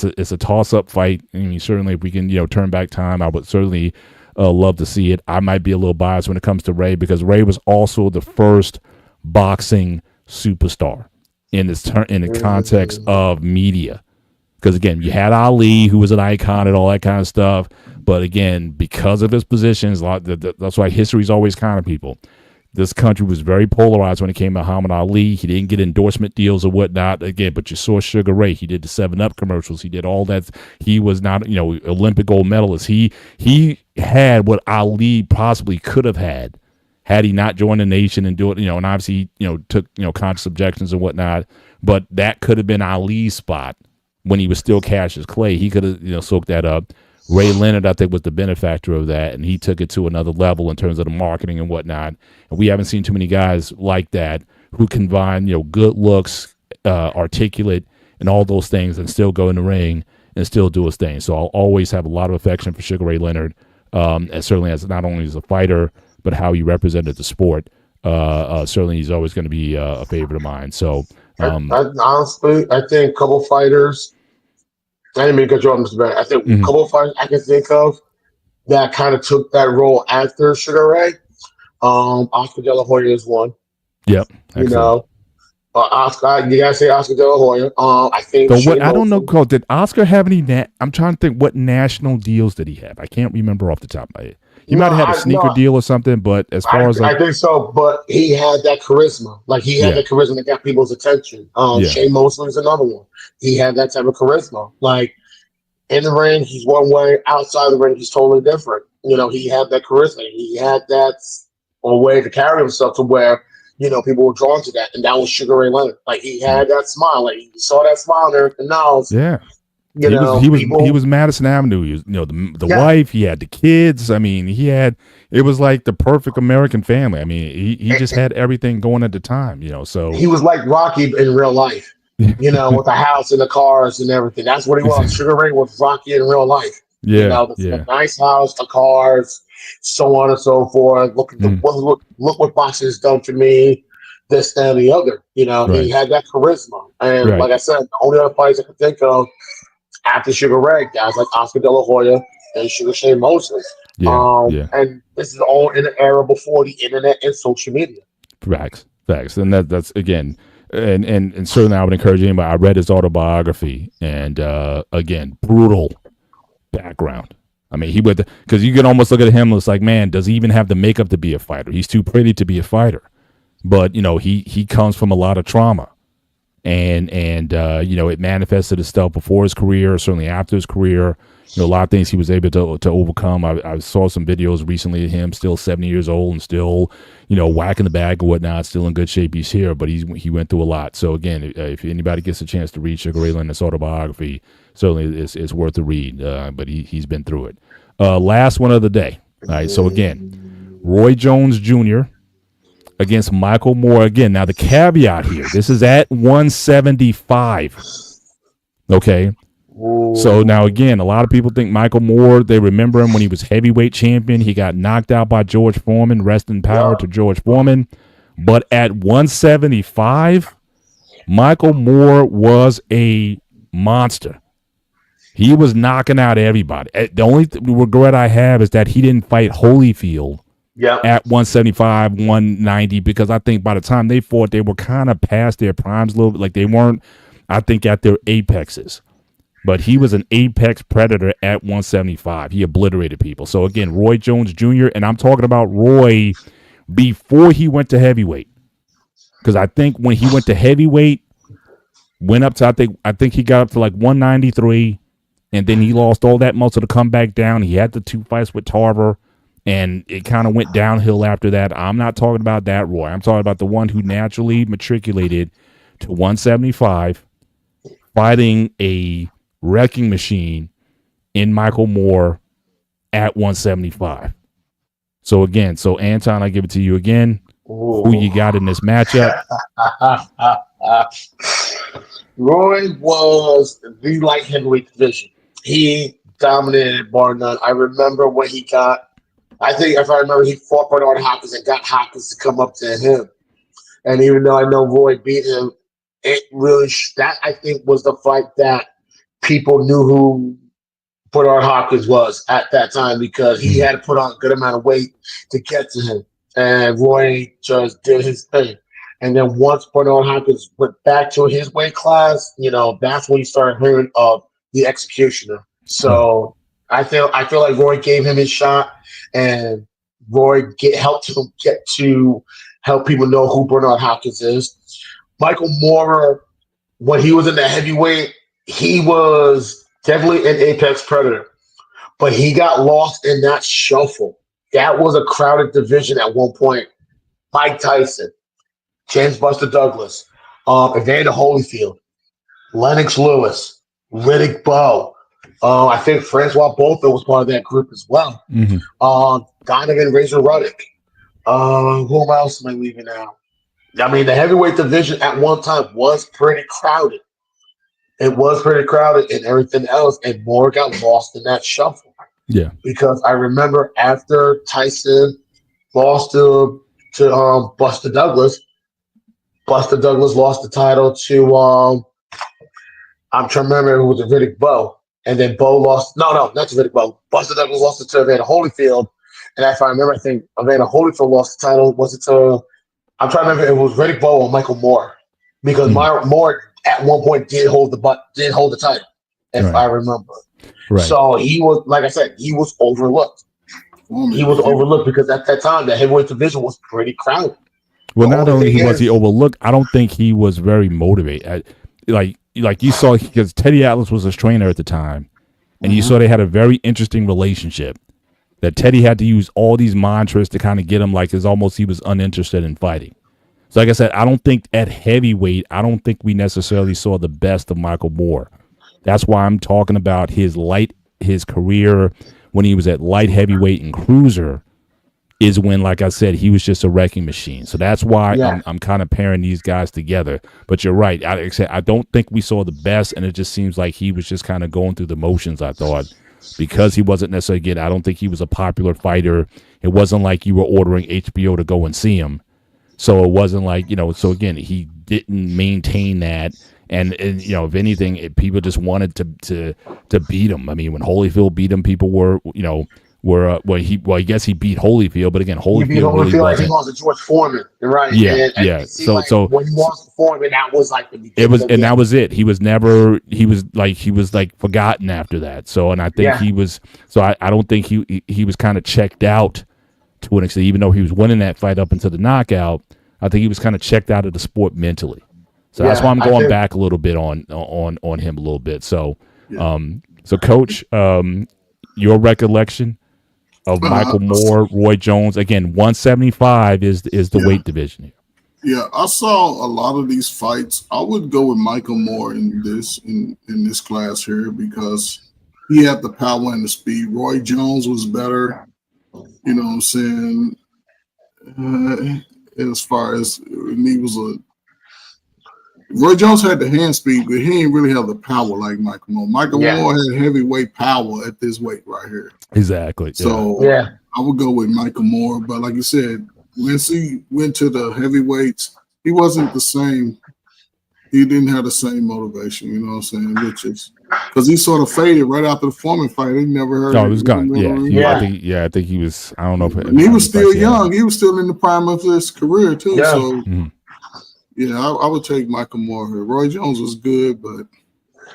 a toss up fight. I mean, certainly if we can turn back time, I would certainly love to see it. I might be a little biased when it comes to Ray because Ray was also the first boxing superstar in the context of media. Because again, you had Ali, who was an icon and all that kind of stuff, but again, because of his positions, that's why history's always kind of people. This country was very polarized when it came to Muhammad Ali. He didn't get endorsement deals or whatnot. Again, but you saw Sugar Ray. He did the 7-Up commercials. He did all that. He was not, Olympic gold medalist. He had what Ali possibly could have had he not joined the nation and do it, and obviously, took, conscious objections and whatnot. But that could have been Ali's spot when he was still Cassius Clay. He could have, soaked that up. Ray Leonard, I think, was the benefactor of that, and he took it to another level in terms of the marketing and whatnot. And we haven't seen too many guys like that who combine, good looks, articulate, and all those things, and still go in the ring and still do his thing. So I'll always have a lot of affection for Sugar Ray Leonard, and certainly as not only as a fighter, but how he represented the sport. Certainly, he's always going to be a favorite of mine. So, honestly, I think a couple fighters. I didn't mean to cut you off, Mr. Barrett. I think a couple of fighters I can think of that kind of took that role after Sugar Ray. Oscar De La Hoya is one. Yep. Excellent. Oscar, you gotta say Oscar De La Hoya. I think. So what? I don't know. Cole, did Oscar have any? I'm trying to think. What national deals did he have? I can't remember off the top of my head. He might have had a sneaker deal or something, but as far as I think so, but he had that charisma. Like he had that charisma that got people's attention. Shane Mosley is another one. He had that type of charisma. Like in the ring, he's one way. Outside the ring, he's totally different. He had that charisma. He had that a way to carry himself to where people were drawn to that, and that was Sugar Ray Leonard. Like he had that smile. Like you saw that smile and everything else. Yeah. He was Madison Avenue. He was, the wife. He had the kids. I mean, it was like the perfect American family. I mean, he just had everything going at the time. So he was like Rocky in real life. With the house and the cars and everything. That's what he was. Sugar Ray was Rocky in real life. Yeah, the nice house, the cars, so on and so forth. Look what boxing has done for me. This, that, and the other. He had that charisma, and like I said, the only other fighters I could think of after Sugar Ray, guys like Oscar De La Hoya and Sugar Shane Mosley. And this is all in an era before the internet and social media. Facts. And that's again, and certainly I would encourage anybody. I read his autobiography, and again, brutal background. I mean, because you can almost look at him and it's like, man, does he even have the makeup to be a fighter? He's too pretty to be a fighter. But he comes from a lot of trauma. And it manifested itself before his career, certainly after his career. A lot of things he was able to overcome. I saw some videos recently of him still 70 years old and still, whacking the bag and whatnot, still in good shape. He's here, but he went through a lot. So again, if anybody gets a chance to read Sugar Ray Leonard's autobiography, certainly it's worth a read. But he's been through it. Last one of the day. All right. So again, Roy Jones Jr. against Michael Moore. Again, now the caveat here, this is at 175. Okay. So now again, a lot of people think Michael Moore, they remember him when he was heavyweight champion. He got knocked out by George Foreman. Rest in power to George Foreman. But at 175, Michael Moore was a monster. He was knocking out everybody. The only regret I have is that he didn't fight Holyfield at 175, 190, because I think by the time they fought, they were kind of past their primes a little bit. Like they weren't, I think, at their apexes. but he was an apex predator at 175. He obliterated people. So again, Roy Jones Jr., and I'm talking about Roy before he went to heavyweight. Because I think when he went to heavyweight, went up to I think he got up to like 193, and then he lost all that muscle to come back down. He had the 2 fights with Tarver, and it kind of went downhill after that. I'm not talking about that Roy. I'm talking about the one who naturally matriculated to 175, fighting a wrecking machine in Michael Moore at 175. So again, Anton, I give it to you again. Ooh. Who you got in this matchup? Roy was the light heavyweight division. He dominated bar none. I remember when he got, I think if I remember, he fought Bernard Hopkins and got Hopkins to come up to him. And even though I know Roy beat him, it really, that I think was the fight that people knew who Bernard Hopkins was at that time, because he had to put on a good amount of weight to get to him. And Roy just did his thing. And then once Bernard Hopkins went back to his weight class, that's when you started hearing of the Executioner. So I feel like Roy gave him his shot, and Roy helped him get to help people know who Bernard Hopkins is. Michael Moore, when he was in the heavyweight, he was definitely an apex predator, but he got lost in that shuffle. That was a crowded division at one point. Mike Tyson, James Buster Douglas, Evander Holyfield, Lennox Lewis, Riddick Bowe. I think Francois Botha was part of that group as well. Mm-hmm. Donovan Razor Ruddock. Who else am I leaving out? I mean, the heavyweight division at one time was pretty crowded. It was pretty crowded and everything else, and Moore got lost in that shuffle. Yeah. Because I remember after Tyson lost to Buster Douglas lost the title to I'm trying to remember, it was Riddick Bowe. And then Bowe lost, not to Riddick Bowe. Buster Douglas lost it to Evander Holyfield. And if I remember, I think Evander Holyfield lost the title. Was it to, I'm trying to remember, it was Riddick Bowe or Michael Moore. Because Moore at one point did hold the title, if I remember. Right. So he was, like I said, he was overlooked. He was overlooked because at that time, the heavyweight division was pretty crowded. Well, not only was he overlooked, I don't think he was very motivated. Like you saw, because Teddy Atlas was his trainer at the time, and you saw they had a very interesting relationship. That Teddy had to use all these mantras to kind of get him, like, it's almost he was uninterested in fighting. So, like I said, I don't think at heavyweight, I don't think we necessarily saw the best of Michael Moore. That's why I'm talking about his career when he was at light heavyweight and cruiser is when, like I said, he was just a wrecking machine. So that's why I'm kind of pairing these guys together. But you're right. I don't think we saw the best, and it just seems like he was just kind of going through the motions, I thought, because he wasn't necessarily I don't think he was a popular fighter. It wasn't like you were ordering HBO to go and see him. So it wasn't like, so again, he didn't maintain that. And if anything, people just wanted to beat him. I mean, when Holyfield beat him, people were, I guess he beat Holyfield, but again, Holyfield really like he lost to George Foreman, right? Yeah. So when he lost to Foreman, that was like that was it. He was forgotten after that. So, and I think he was. So I don't think he was kind of checked out to an extent, even though he was winning that fight up into the knockout. I think he was kind of checked out of the sport mentally. So that's why I'm going back a little bit on him a little bit. So, so Coach, your recollection of Michael Moore, Roy Jones, again, 175 is the weight division here. Yeah, I saw a lot of these fights. I would go with Michael Moore in this class here because he had the power and the speed. Roy Jones was better. You know what I'm saying? As far as he was Roy Jones had the hand speed, but he didn't really have the power like Michael Moore. Michael Moore had heavyweight power at this weight right here. Exactly. So I would go with Michael Moore. But like you said, once he went to the heavyweights, he wasn't the same. He didn't have the same motivation, you know what I'm saying? Which is because he sort of faded right after the Foreman fight. He never heard. No, he was gone. I think he was. I don't know if. And he was still young. He was still in the prime of his career too. Yeah. So. Yeah, I would take Michael Moore here. Roy Jones was good, but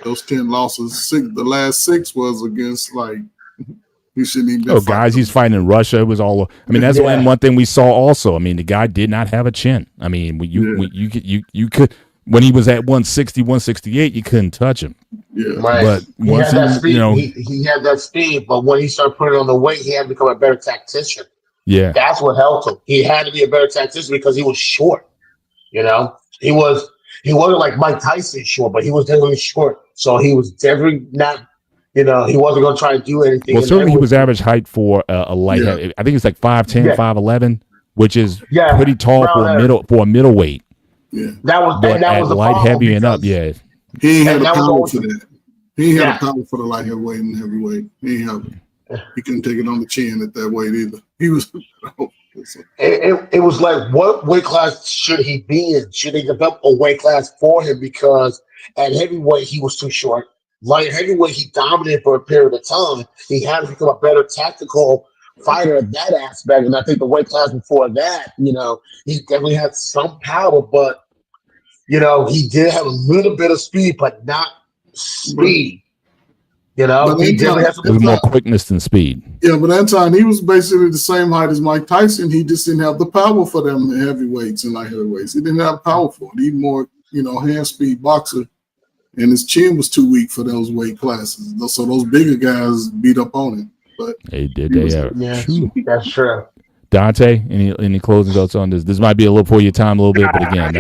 those 10 losses. The last 6 was against he shouldn't even. Oh, guys, he's fighting in Russia. It was all. I mean, that's one thing we saw. Also, I mean, the guy did not have a chin. I mean, you could when he was at 160, 168, you couldn't touch him. Yeah, right. But He once had that speed. you know, He had that speed, but when he started putting on the weight, he had to become a better tactician. yeah, That's what helped him. He had to be a better tactician because he was short. You know, he wasn't like Mike Tyson short, but he was definitely short. So he was definitely not. You know, he wasn't going to try to do anything. well, certainly he was average height for a light. Yeah. I think it's like 5'10", 5'11", which is pretty tall for a middleweight. Yeah, that was the light heavy and up. Yeah, he ain't had the power for that. He ain't had the power for the light heavyweight and heavyweight. He couldn't take it on the chin at that weight either. He was. It was like, what weight class should he be in? Should they develop a weight class for him? Because at heavyweight he was too short. Light heavyweight, he dominated for a period of time. He had to become a better tactical fighter at that aspect. And I think the weight class before that, you know, he definitely had some power, but, you know, he did have a little bit of speed, but not speed. You know, he definitely has some more quickness than speed. Yeah, but that time he was basically the same height as Mike Tyson. He just didn't have the power for them heavyweights and light heavyweights. He didn't have power for it. He more, you know, hand speed boxer. And his chin was too weak for those weight classes. So those bigger guys beat up on him. But that's true. Dante, any closing thoughts on this? This might be a little for your time a little bit, but again.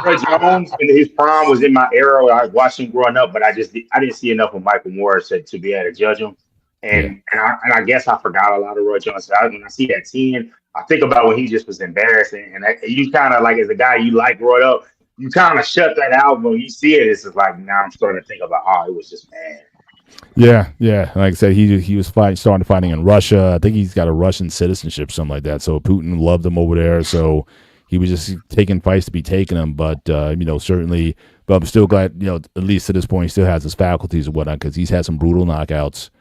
Roy Jones in his prime was in my era. I watched him growing up, but I didn't see enough of Michael Morris to be able to judge him. And I guess I forgot a lot of Roy Jones. When I see that 10, I think about when he just was embarrassing. And you kind of like, as a guy you like growing up, you kind of shut that out when you see it. It's just like, now I'm starting to think about, it was just bad. Yeah. Like I said, he was starting fighting in Russia. I think he's got a Russian citizenship, something like that. So Putin loved him over there. So he was just taking fights to be taking them. But you know, certainly, but I'm still glad, you know, at least to this point, he still has his faculties and whatnot because he's had some brutal knockouts.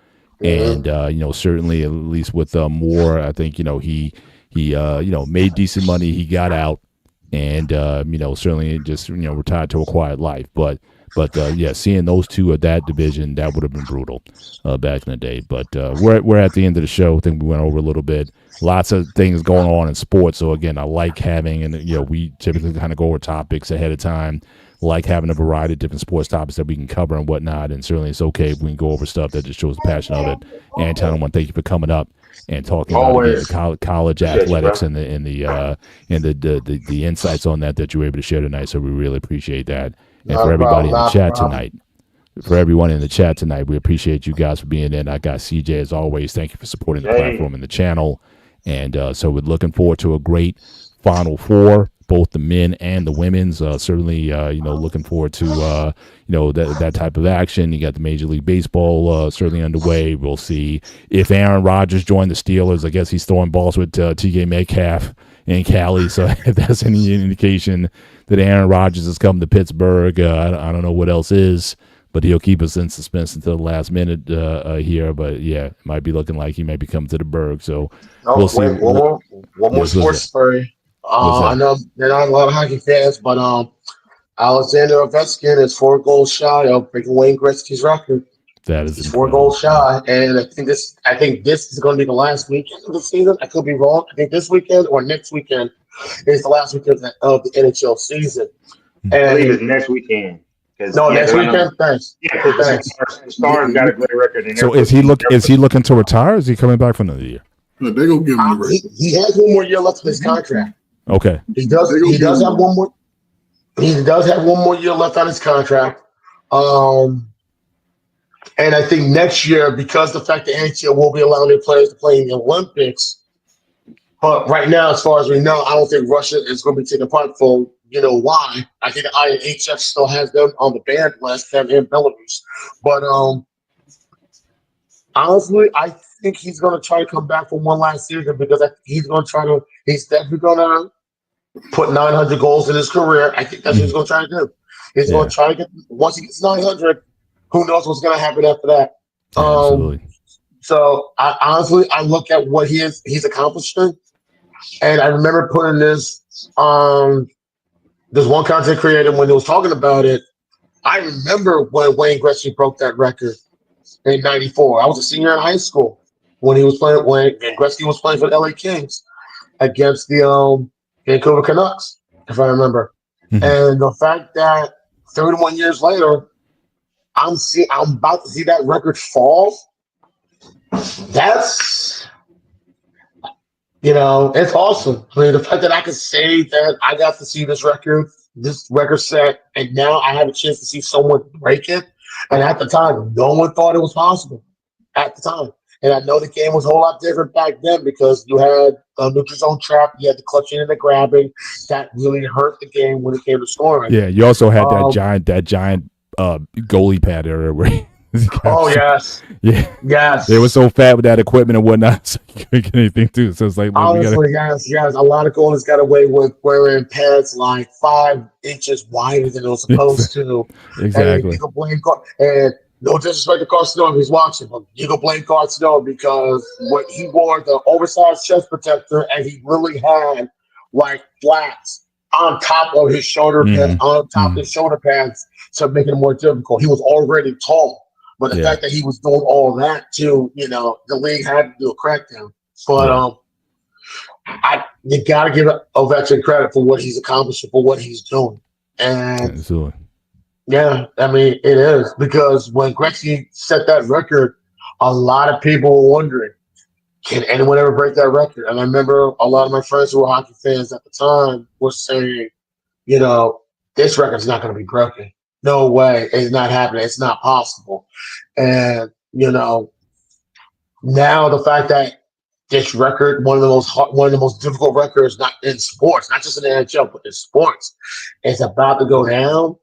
And you know, certainly, at least with Moore, I think, you know, he you know, made decent money. He got out. And you know, certainly just, you know, retired to a quiet life, but seeing those two at that division, that would have been brutal back in the day. But we're at the end of the show. I think we went over a little bit. Lots of things going on in sports. So again, I like having, and you know, we typically kind of go over topics ahead of time. Like having a variety of different sports topics that we can cover and whatnot. And certainly it's okay if we can go over stuff that just shows the passion of it. Anton, I want to thank you for coming up and talking about college athletics and the insights on that you were able to share tonight. So we really appreciate that. And for everybody in the chat tonight, we appreciate you guys for being in. I got CJ as always. Thank you for supporting the platform and the channel. And so we're looking forward to a great Final Four, both the men and the women's. Certainly, you know, looking forward to you know, that type of action. You got the Major League Baseball certainly underway. We'll see if Aaron Rodgers joined the Steelers. I guess he's throwing balls with TK Metcalf in Cali. So if that's any indication that Aaron Rodgers is coming to Pittsburgh, I don't know what else is. But he'll keep us in suspense until the last minute here. But yeah, it might be looking like he may be coming to the Berg. So we'll see. One more sports story. I know there aren't a lot of hockey fans, but Alexander Ovechkin is 4 goals shy of breaking Wayne Gretzky's record. That is He's 4 goals shy, and I think this is going to be the last weekend of the season. I could be wrong. I think this weekend or next weekend is the last weekend of the NHL season. And I believe it's next weekend. No, next weekend. Thanks. Yeah, thanks. Stars got a great record. So is he looking to retire? Or is he coming back for another year? No, they're gonna give him the record. He has 1 more year left in his contract. Okay. He does have one more. He does have 1 more year left on his contract. And I think next year, because the fact that NHL will be allowing their players to play in the Olympics, but right now, as far as we know, I don't think Russia is going to be taken part for. You know why? I think the INHF still has them on the banned list, them in Belarus. But honestly, I think he's going to try to come back for one last season because he's definitely going to put 900 goals in his career. I think that's what he's going to try to do. He's going to try to get, once he gets 900, who knows what's going to happen after that. Absolutely. So I look at what he's accomplished, and I remember putting this one content creator when he was talking about it, I remember when Wayne Gretzky broke that record in '94. I was a senior in high school when Gretzky was playing for the LA Kings against the Vancouver Canucks, if I remember. Mhm. And the fact that 31 years later, I'm about to see that record fall. That's, it's awesome. I mean, the fact that I could say that I got to see this record set, and now I have a chance to see someone break it. And at the time, no one thought it was possible at the time. And I know the game was a whole lot different back then because you had a neutral zone trap, you had the clutching and the grabbing. That really hurt the game when it came to scoring. Yeah, you also had that giant goalie pad area where oh yes, yeah, yes, they were so fat with that equipment and whatnot, so you couldn't get anything too. So it's like, honestly, yes, a lot of goalies got away with wearing pads like 5 inches wider than it was supposed to. Exactly. And you can blame and no disrespect to Carcino if he's watching, but you can blame Carcino because when he wore the oversized chest protector and he really had like flats on top of his shoulder pads, of his shoulder pads, to make it more difficult. He was already tall. But the fact that he was doing all that too, the league had to do a crackdown. But you got to give Ovechkin credit for what he's accomplishing, for what he's doing. And absolutely. Yeah, I mean, it is. Because when Gretzky set that record, a lot of people were wondering, can anyone ever break that record? And I remember a lot of my friends who were hockey fans at the time were saying, this record's not going to be broken. No way. It's not happening. It's not possible. And, now the fact that this record, one of the most difficult records, not in sports, not just in the NHL, but in sports, is about to go down,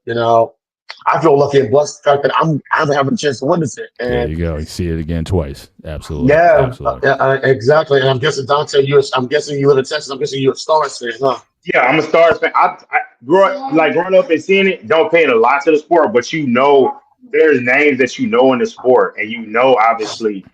I feel lucky and blessed the fact that I'm having a chance to win this. And there you go. You see it again twice. Absolutely. Yeah, absolutely. Exactly. And I'm guessing, Dante, I'm guessing you live in Texas. I'm guessing you're a Stars fan, huh? Yeah, I'm a Stars fan. I growing up and seeing it, don't pay a lot to the sport, but there's names that in the sport, and obviously,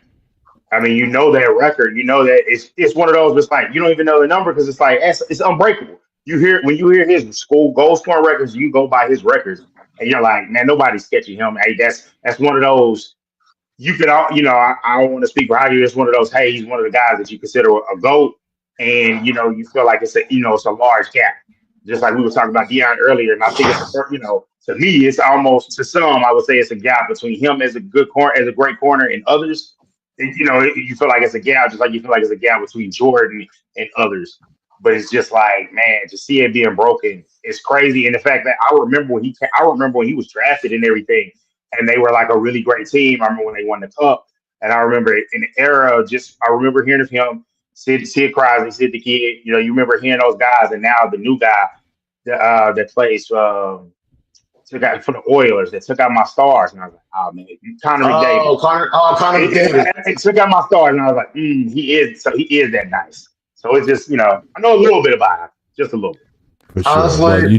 I mean, their record, that it's one of those. It's like you don't even know the number because it's like it's unbreakable. When you hear his goal scoring records, you go by his records, and you're like, man, nobody's sketching him. Hey, that's one of those. You could, I don't want to speak for how you. It's one of those. Hey, he's one of the guys that you consider a GOAT. And you feel like it's a large gap, just like we were talking about Deion earlier. And I think to me, it's almost, to some, I would say it's a gap between him as a great corner, and others. And, you feel like it's a gap, just like you feel like it's a gap between Jordan and others. But it's just like, man, to see it being broken is crazy. And the fact that I remember when he was drafted and everything, and they were like a really great team. I remember when they won the cup, and I remember in the era, I remember hearing of him. Sid Crosby, Sid the Kid, you remember hearing those guys, and now the new guy that plays took out for the Oilers that took out my Stars, and I was like, oh man, Connor McDavid. Connor McDavid. It took out my Stars, and I was like, he is that nice. So it's just I know a little bit about him, just a little bit. For sure. Honestly,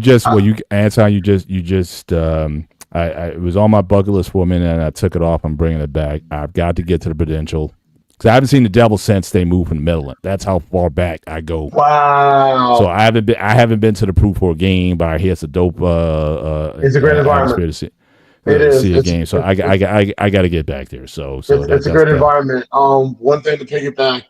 it was on my bucket list for a minute, and I took it off. I'm bringing it back. I've got to get to the Prudential. Because I haven't seen the Devils since they moved from the Midland. That's how far back I go. Wow. So I haven't been to the Proof for a game, but I hear it's a dope. It's a great environment. To see a game. So I got to get back there. So it's a great environment. One thing to piggyback,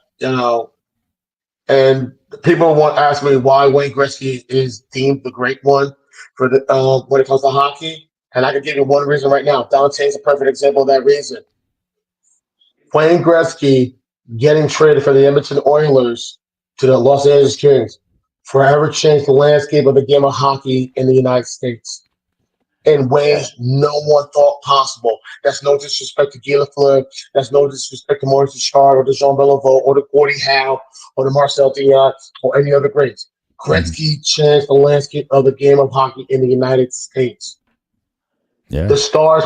and people ask me why Wayne Gretzky is deemed the great one for the when it comes to hockey, and I can give you one reason right now. Dante is a perfect example of that reason. Wayne Gretzky getting traded from the Edmonton Oilers to the Los Angeles Kings forever changed the landscape of the game of hockey in the United States in ways no one thought possible. That's no disrespect to Guy Lafleur. That's no disrespect to Maurice Richard or to Jean Beliveau or to Gordie Howe or to Marcel Dion or any other greats. Gretzky changed the landscape of the game of hockey in the United States. Yeah. The Stars,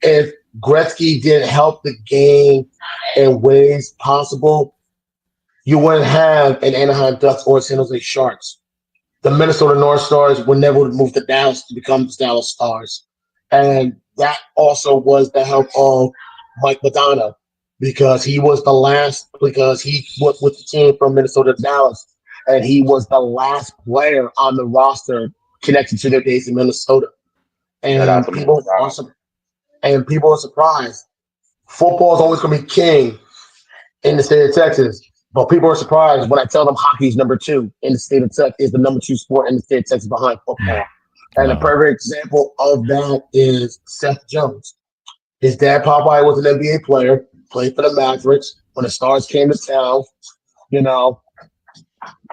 if Gretzky didn't help the game in ways possible, you wouldn't have an Anaheim Ducks or San Jose Sharks. The Minnesota North Stars would never move to Dallas to become the Dallas Stars. And that also was the help of Mike Modano because he was he was with the team from Minnesota to Dallas, and he was the last player on the roster connected to their days in Minnesota. Shout out and to Mr. people are Brown. people are surprised. Football is always going to be king in the state of Texas, but people are surprised when I tell them hockey is number 2 in the state of Texas, is the number 2 sport in the state of Texas behind football. And a Wow. perfect example of that is Seth Jones. His dad, Popeye, was an NBA player, played for the Mavericks. When the Stars came to town, you know,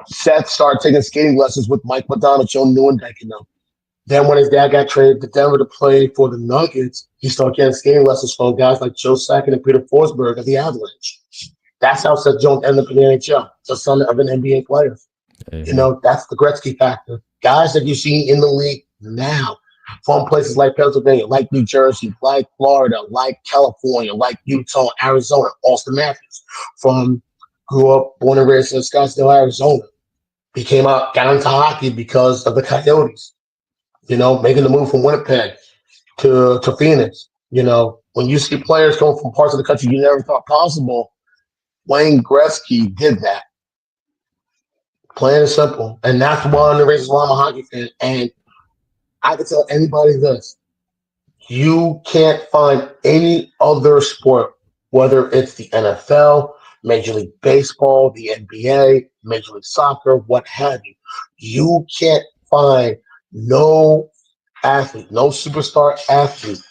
Seth started taking skating lessons with Mike Madonna, Joe Newendike, you know. Then when his dad got traded to Denver to play for the Nuggets, he started getting skating lessons from guys like Joe Sakic and Peter Forsberg of the Avalanche. That's how Seth Jones ended up in the NHL, the son of an NBA player. Amen. You know, that's the Gretzky factor. Guys that you see in the league now from places like Pennsylvania, like New Jersey, like Florida, like California, like Utah, Arizona, Austin Matthews, grew up, born and raised in Scottsdale, Arizona, got into hockey because of the Coyotes, you know, making the move from Winnipeg to Phoenix. You know, when you see players come from parts of the country you never thought possible, Wayne Gretzky did that. Plain and simple. And that's one of the reasons why I'm a hockey fan. And I can tell anybody this. You can't find any other sport, whether it's the NFL, Major League Baseball, the NBA, Major League Soccer, what have you. You can't find no athlete, no superstar athlete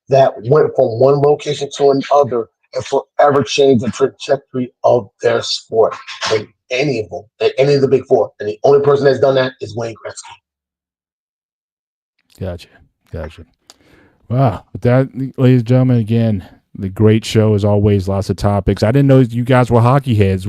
that went from one location to another and forever changed the trajectory of their sport. And any of them, any of the big 4. And the only person that's done that is Wayne Gretzky. Gotcha. Wow. With that, ladies and gentlemen, again, the great show as always. Lots of topics. I didn't know you guys were hockey heads.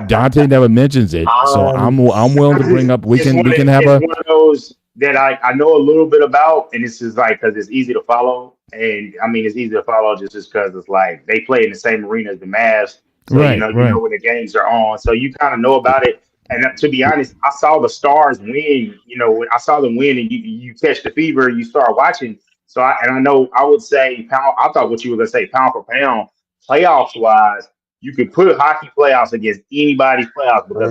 Dante never mentions it, so I'm willing to bring up. We can have one of those that I know a little bit about, and this is like because it's easy to follow, and I mean it's easy to follow just because it's like they play in the same arena as the Mavs, so Right, you know when the games are on, so you kind of know about it. And to be honest, I saw the Stars win. You know, when I saw them win, and you catch the fever, you start watching. So I would say I thought what you were gonna say pound for pound, playoffs wise, you could put hockey playoffs against anybody's playoffs because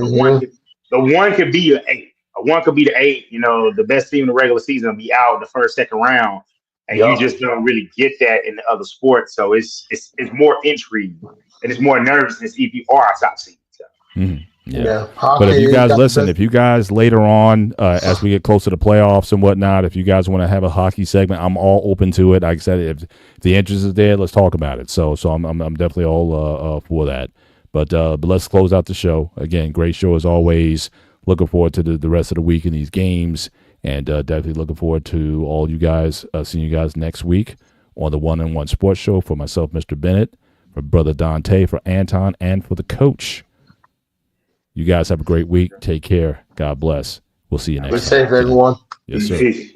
the one could be an 8. One could be the 8. You know, the best team in the regular season will be out in the first, second round, and you just don't really get that in the other sports. So it's more intrigue and it's more nervousness if you are a top seed. So. Mm-hmm. Yeah. Hockey, but if you guys listen, if you guys later on, as we get closer to playoffs and whatnot, if you guys want to have a hockey segment, I'm all open to it. Like I said, if the interest is there, let's talk about it. So I'm definitely all for that. But let's close out the show. Again, great show as always. Looking forward to the rest of the week in these games, and definitely looking forward to all you guys, seeing you guys next week on the One and One Sports Show. For myself, Mr. Bennett, for Brother Dante, for Anton, and for the coach. You guys have a great week. Take care. God bless. We'll see you next time. Be safe, everyone. Yes, sir. Peace.